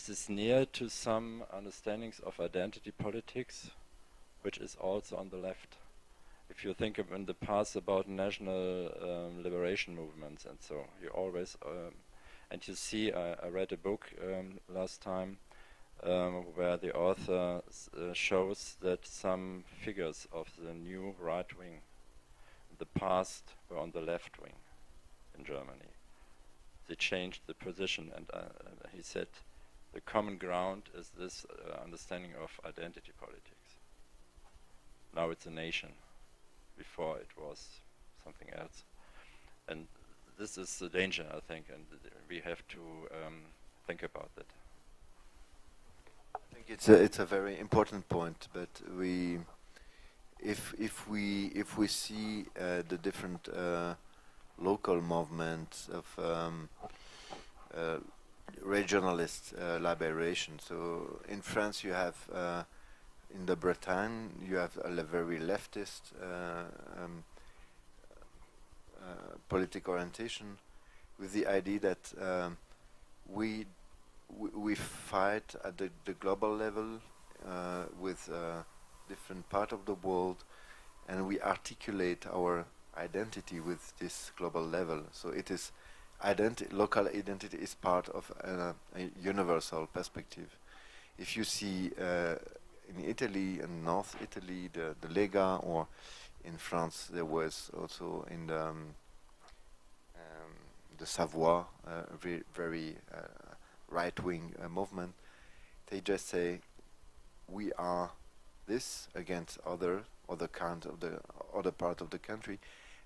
is near to some understandings of identity politics, which is also on the left. If you think of in the past about national liberation movements and so, you always and you see, I read a book last time where the author shows that some figures of the new right wing in the past were on the left wing in Germany. They changed the position, and he said the common ground is this understanding of identity politics. Now it's a nation. Before it was something else. And this is the danger, I think, and we have to think about that. I think it's a very important point, but if we see the different local movements of regionalist liberation. So in France you have in the Bretagne you have a very leftist political orientation, with the idea that we fight at the global level with different part of the world, and we articulate our identity with this global level. So it is local identity is part of a universal perspective. If you see in Italy, in North Italy, the Lega, or in France there was also in the Savoie very right-wing movement. They just say we are this against other kind of the other part of the country,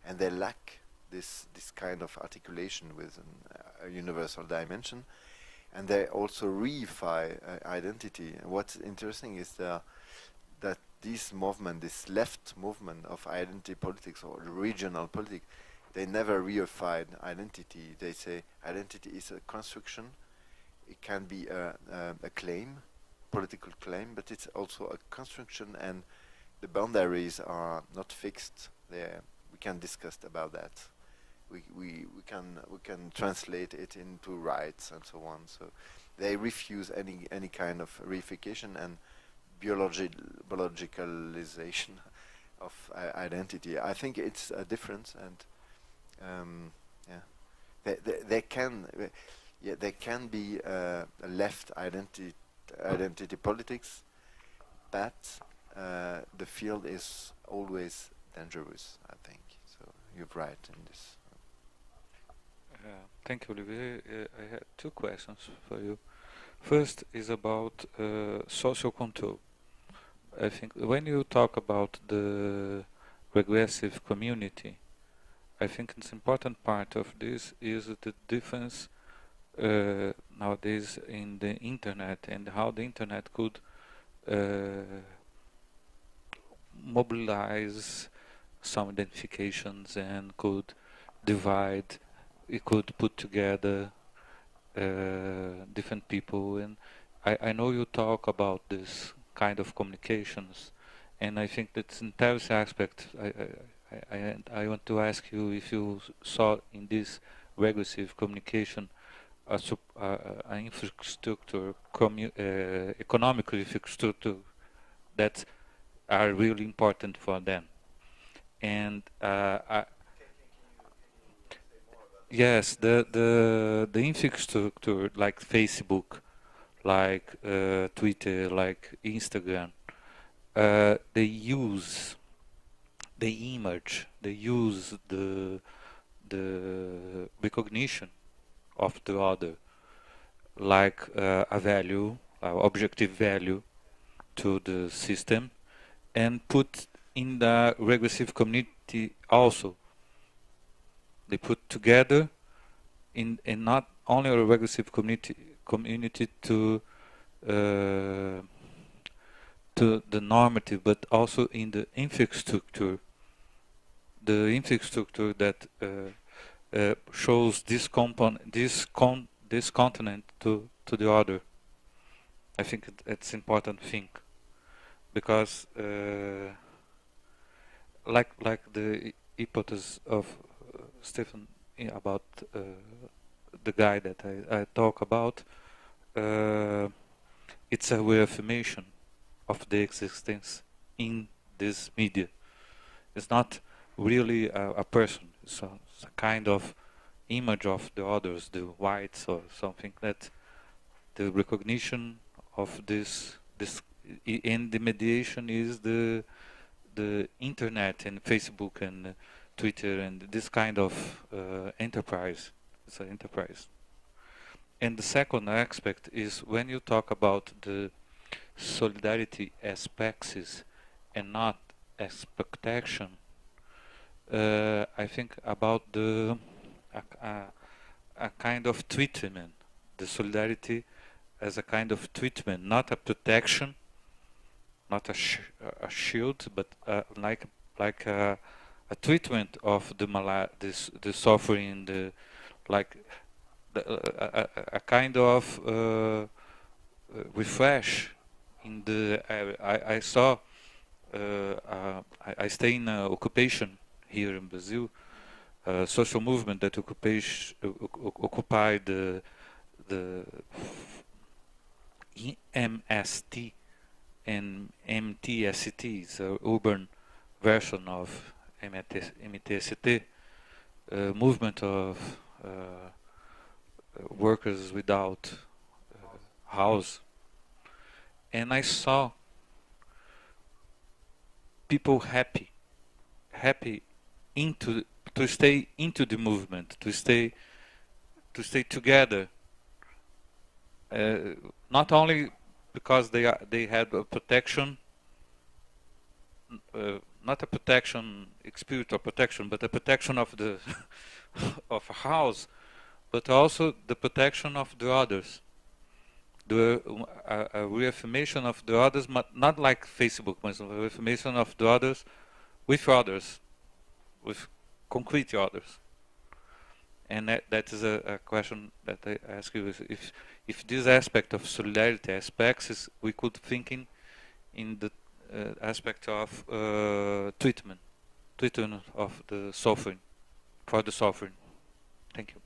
and they lack this kind of articulation with a universal dimension, and they also reify identity. And what's interesting is that this movement, this left movement of identity politics or regional politics, they never reified identity. They say identity is a construction. It can be a claim, political claim, but it's also a construction, and the boundaries are not fixed. We can discuss about that. We can translate it into rights and so on. So they refuse any kind of reification and biologicalization of identity. I think it's a difference, and there can be a left identity politics, but the field is always dangerous, I think. So you're right in this. Thank you, Olivier. I had two questions for you. First is about social control. I think when you talk about the regressive community, I think it's important part of this is the difference nowadays in the internet, and how the internet could mobilize some identifications and could divide. It could put together different people, and I know you talk about this kind of communications, and I think that's an interesting aspect. I want to ask you if you saw in this regressive communication an infrastructure, economic infrastructure that are really important for them. And yes, the infrastructure like Facebook, like Twitter, like Instagram, they use the image, they use the recognition of the other like a value, objective value to the system, and put in the regressive community also. They put together in not only a regressive community to the normative, but also in the infrastructure. The infrastructure that shows this continent to the other. I think it's important thing, because like the hypothesis of Stephen about the guy that I talk about, it's a reaffirmation of the existence in this media. It's not really a person. It's a kind of image of the others, the whites or something, that the recognition of this and the mediation is the internet and Facebook and Twitter and this kind of enterprise. It's an enterprise. And the second aspect is when you talk about the solidarity aspects and not expectation, I think about a kind of treatment, the solidarity as a kind of treatment, not a protection, not a shield, but like a treatment of the suffering, a kind of refresh in the. I saw. I stay in occupation here in Brazil, social movement that occupied the MST and MTST, so urban version of MTST, movement of workers without house. And I saw people happy to stay into the movement, to stay together. Not only because they had a protection, not a protection, spiritual protection, but a protection of the of a house, but also the protection of the others. A reaffirmation of the others, not like Facebook, but a reaffirmation of the others, with concrete others. And that is a question that I ask you: is if this aspect of solidarity aspects we could think in the aspect of treatment of the suffering, for the suffering. Thank you.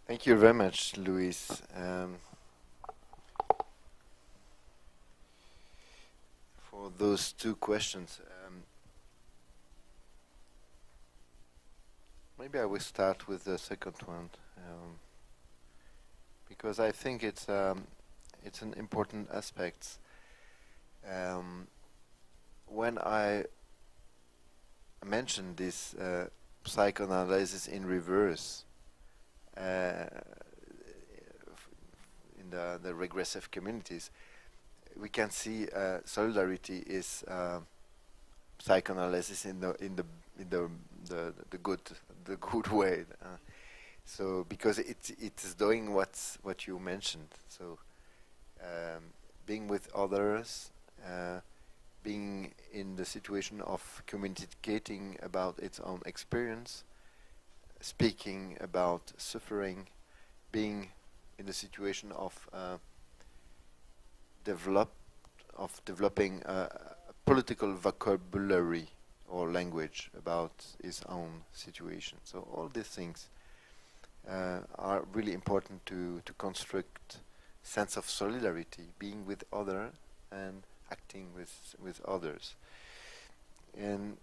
Thank you very much, Luis. For those two questions. Maybe I will start with the second one, because I think it's an important aspect. When I mentioned this psychoanalysis in reverse, in the regressive communities, we can see solidarity is psychoanalysis in the good way. So because it is doing what you mentioned. So being with others, being in the situation of communicating about its own experience, speaking about suffering, being in the situation of developing a political vocabulary or language about his own situation. So all these things are really important to construct sense of solidarity, being with others and acting with others. And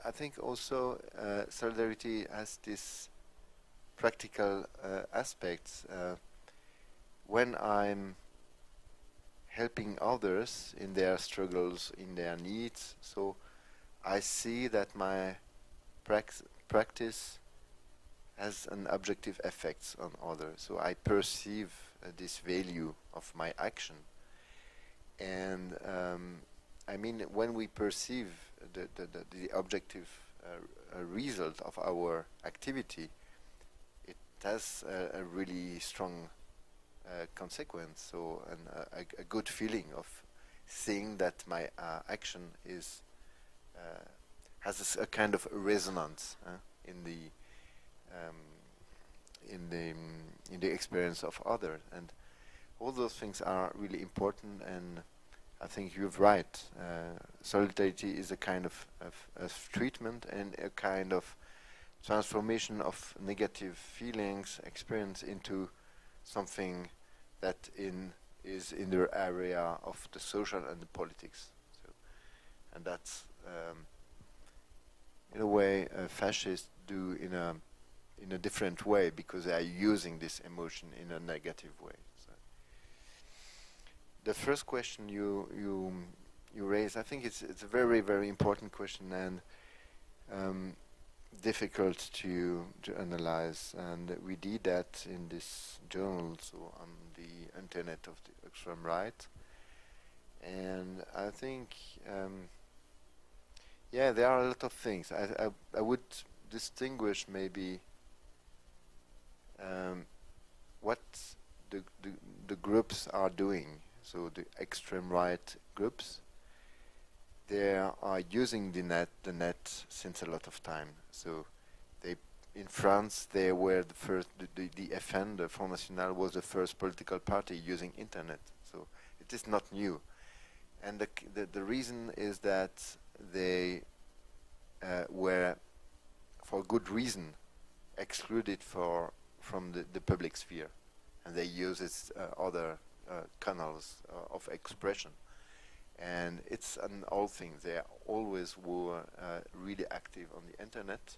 I think also solidarity has this practical aspects. When I'm helping others in their struggles, in their needs, so I see that my practice has an objective effect on others. So I perceive this value of my action. And I mean, when we perceive the objective result of our activity, it has a really strong consequence. So a good feeling of seeing that my action is has a kind of resonance in the experience of others, and all those things are really important. And I think you're right. Solidarity is a kind of treatment and a kind of transformation of negative feelings, experience into something that is in the area of the social and the politics. So, and that's in a way fascists do in a different way, because they are using this emotion in a negative way. So the first question you raised, I think it's a very, very important question, and difficult to analyze, and we did that in this journal, so on the internet of the extreme right. And I think yeah, there are a lot of things. I would distinguish maybe what the groups are doing. So the extreme right groups, they are using the net since a lot of time. So they, in France, they were the first. The FN, the Front National, was the first political party using internet. So it is not new, and the reason is that they were, for good reason, excluded from the public sphere, and they use its other canals of expression. And it's an old thing. They always were really active on the internet,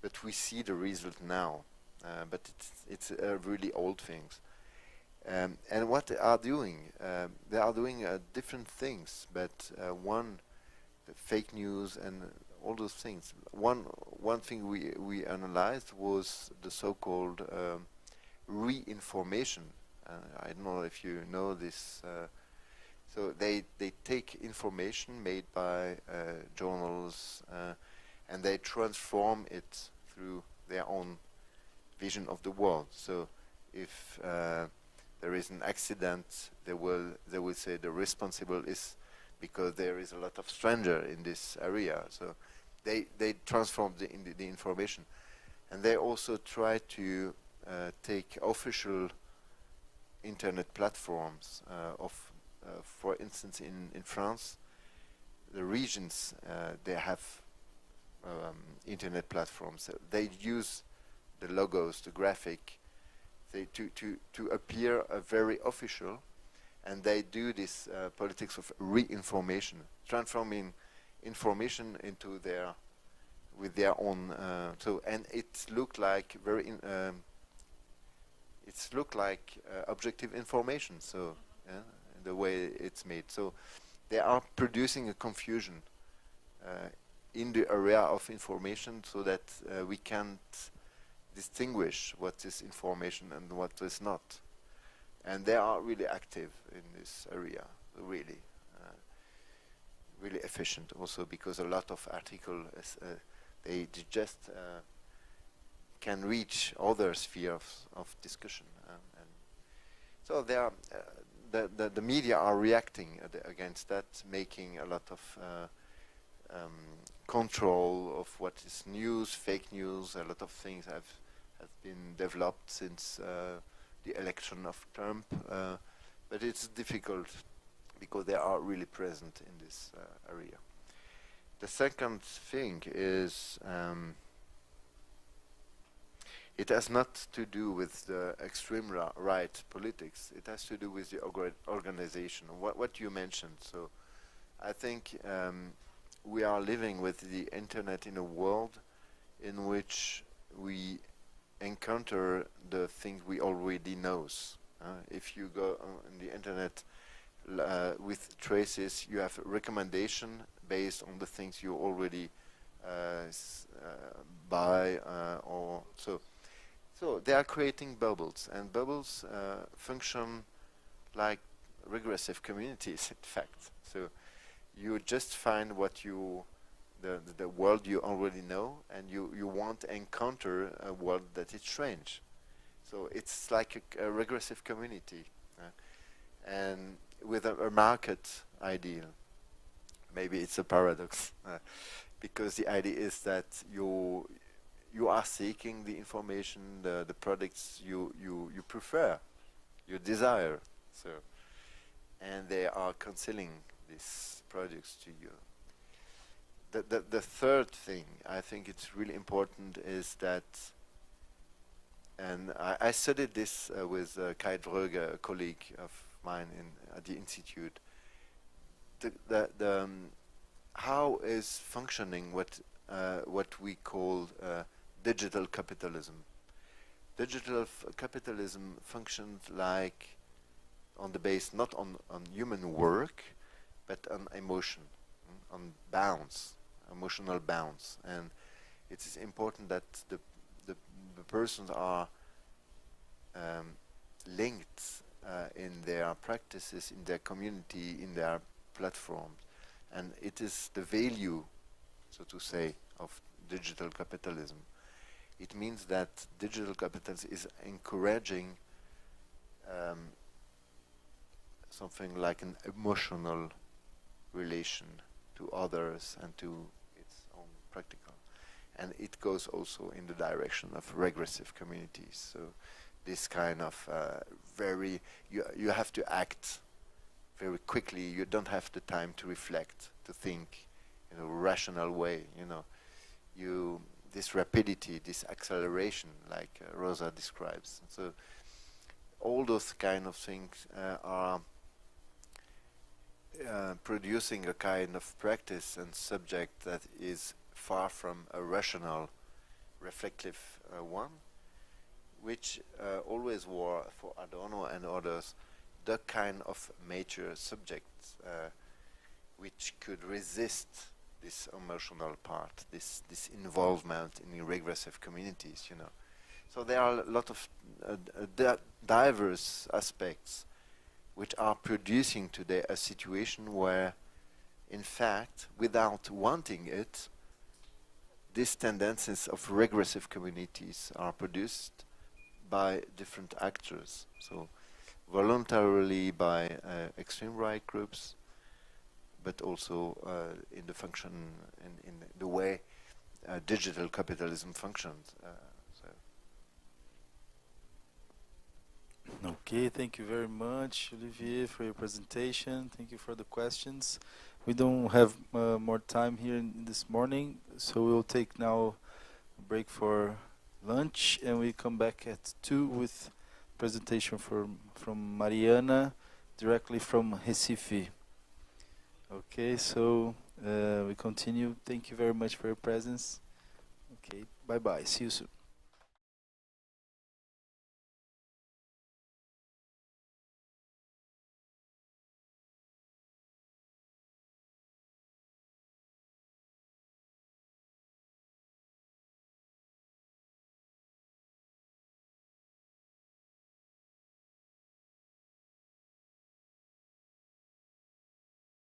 but we see the result now. But it's really old things. And what they are doing different things. But one, the fake news and all those things. One thing we analyzed was the so-called re-information. I don't know if you know this. So they take information made by journals and they transform it through their own vision of the world. So if there is an accident, they will say the responsible is because there is a lot of stranger in this area. So they transform the information, and they also try to take official internet platforms for instance, in France, the regions they have internet platforms. So they use the logos, the graphic, to appear very official, and they do this politics of re-information, transforming information into with their own. And it looked like objective information. So. Yeah, the way it's made. So they are producing a confusion in the area of information, so that we can't distinguish what is information and what is not. And they are really active in this area, really efficient also, because a lot of articles they just can reach other spheres of discussion. And so they are the media are reacting against that, making a lot of control of what is news, fake news. A lot of things have been developed since the election of Trump, but it's difficult because they are really present in this area. The second thing is it has not to do with the extreme right politics. It has to do with the organization, what you mentioned. So I think we are living with the internet in a world in which we encounter the things we already know. If you go on the internet with traces, you have recommendation based on the things you already buy or so. So they are creating bubbles, and bubbles function like regressive communities, in fact. So you just find what you, the world you already know, and you want to encounter a world that is strange. So it's like a regressive community, and with a market ideal. Maybe it's a paradox, because the idea is that you are seeking the information, the products you prefer, you desire. So, and they are concealing these products to you. The third thing I think it's really important is that, and I studied this with Kai Dröge, a colleague of mine at the institute. How is functioning what we call digital capitalism? Digital capitalism functions like on the base not on human work, but on emotion, on bounds, emotional bounds, and it is important that the persons are linked in their practices, in their community, in their platforms, and it is the value, so to say, of digital capitalism. It means that digital capitalism is encouraging something like an emotional relation to others and to its own practical. And it goes also in the direction of regressive communities. So this kind of you have to act very quickly. You don't have the time to reflect, to think in a rational way. This rapidity, this acceleration, like Rosa describes. So all those kind of things are producing a kind of practice and subject that is far from a rational, reflective one, which always were, for Adorno and others, the kind of major subjects which could resist this emotional part, this involvement in regressive communities, So there are a lot of diverse aspects which are producing today a situation where, in fact, without wanting it, these tendencies of regressive communities are produced by different actors. So voluntarily by extreme right groups, but also in the function, in the way digital capitalism functions. Okay, thank you very much, Olivier, for your presentation. Thank you for the questions. We don't have more time here this morning, so we'll take now a break for lunch, and we come back at 2 with presentation from Mariana, directly from Recife. Okay, so we continue. Thank you very much for your presence. Okay, bye-bye. See you soon.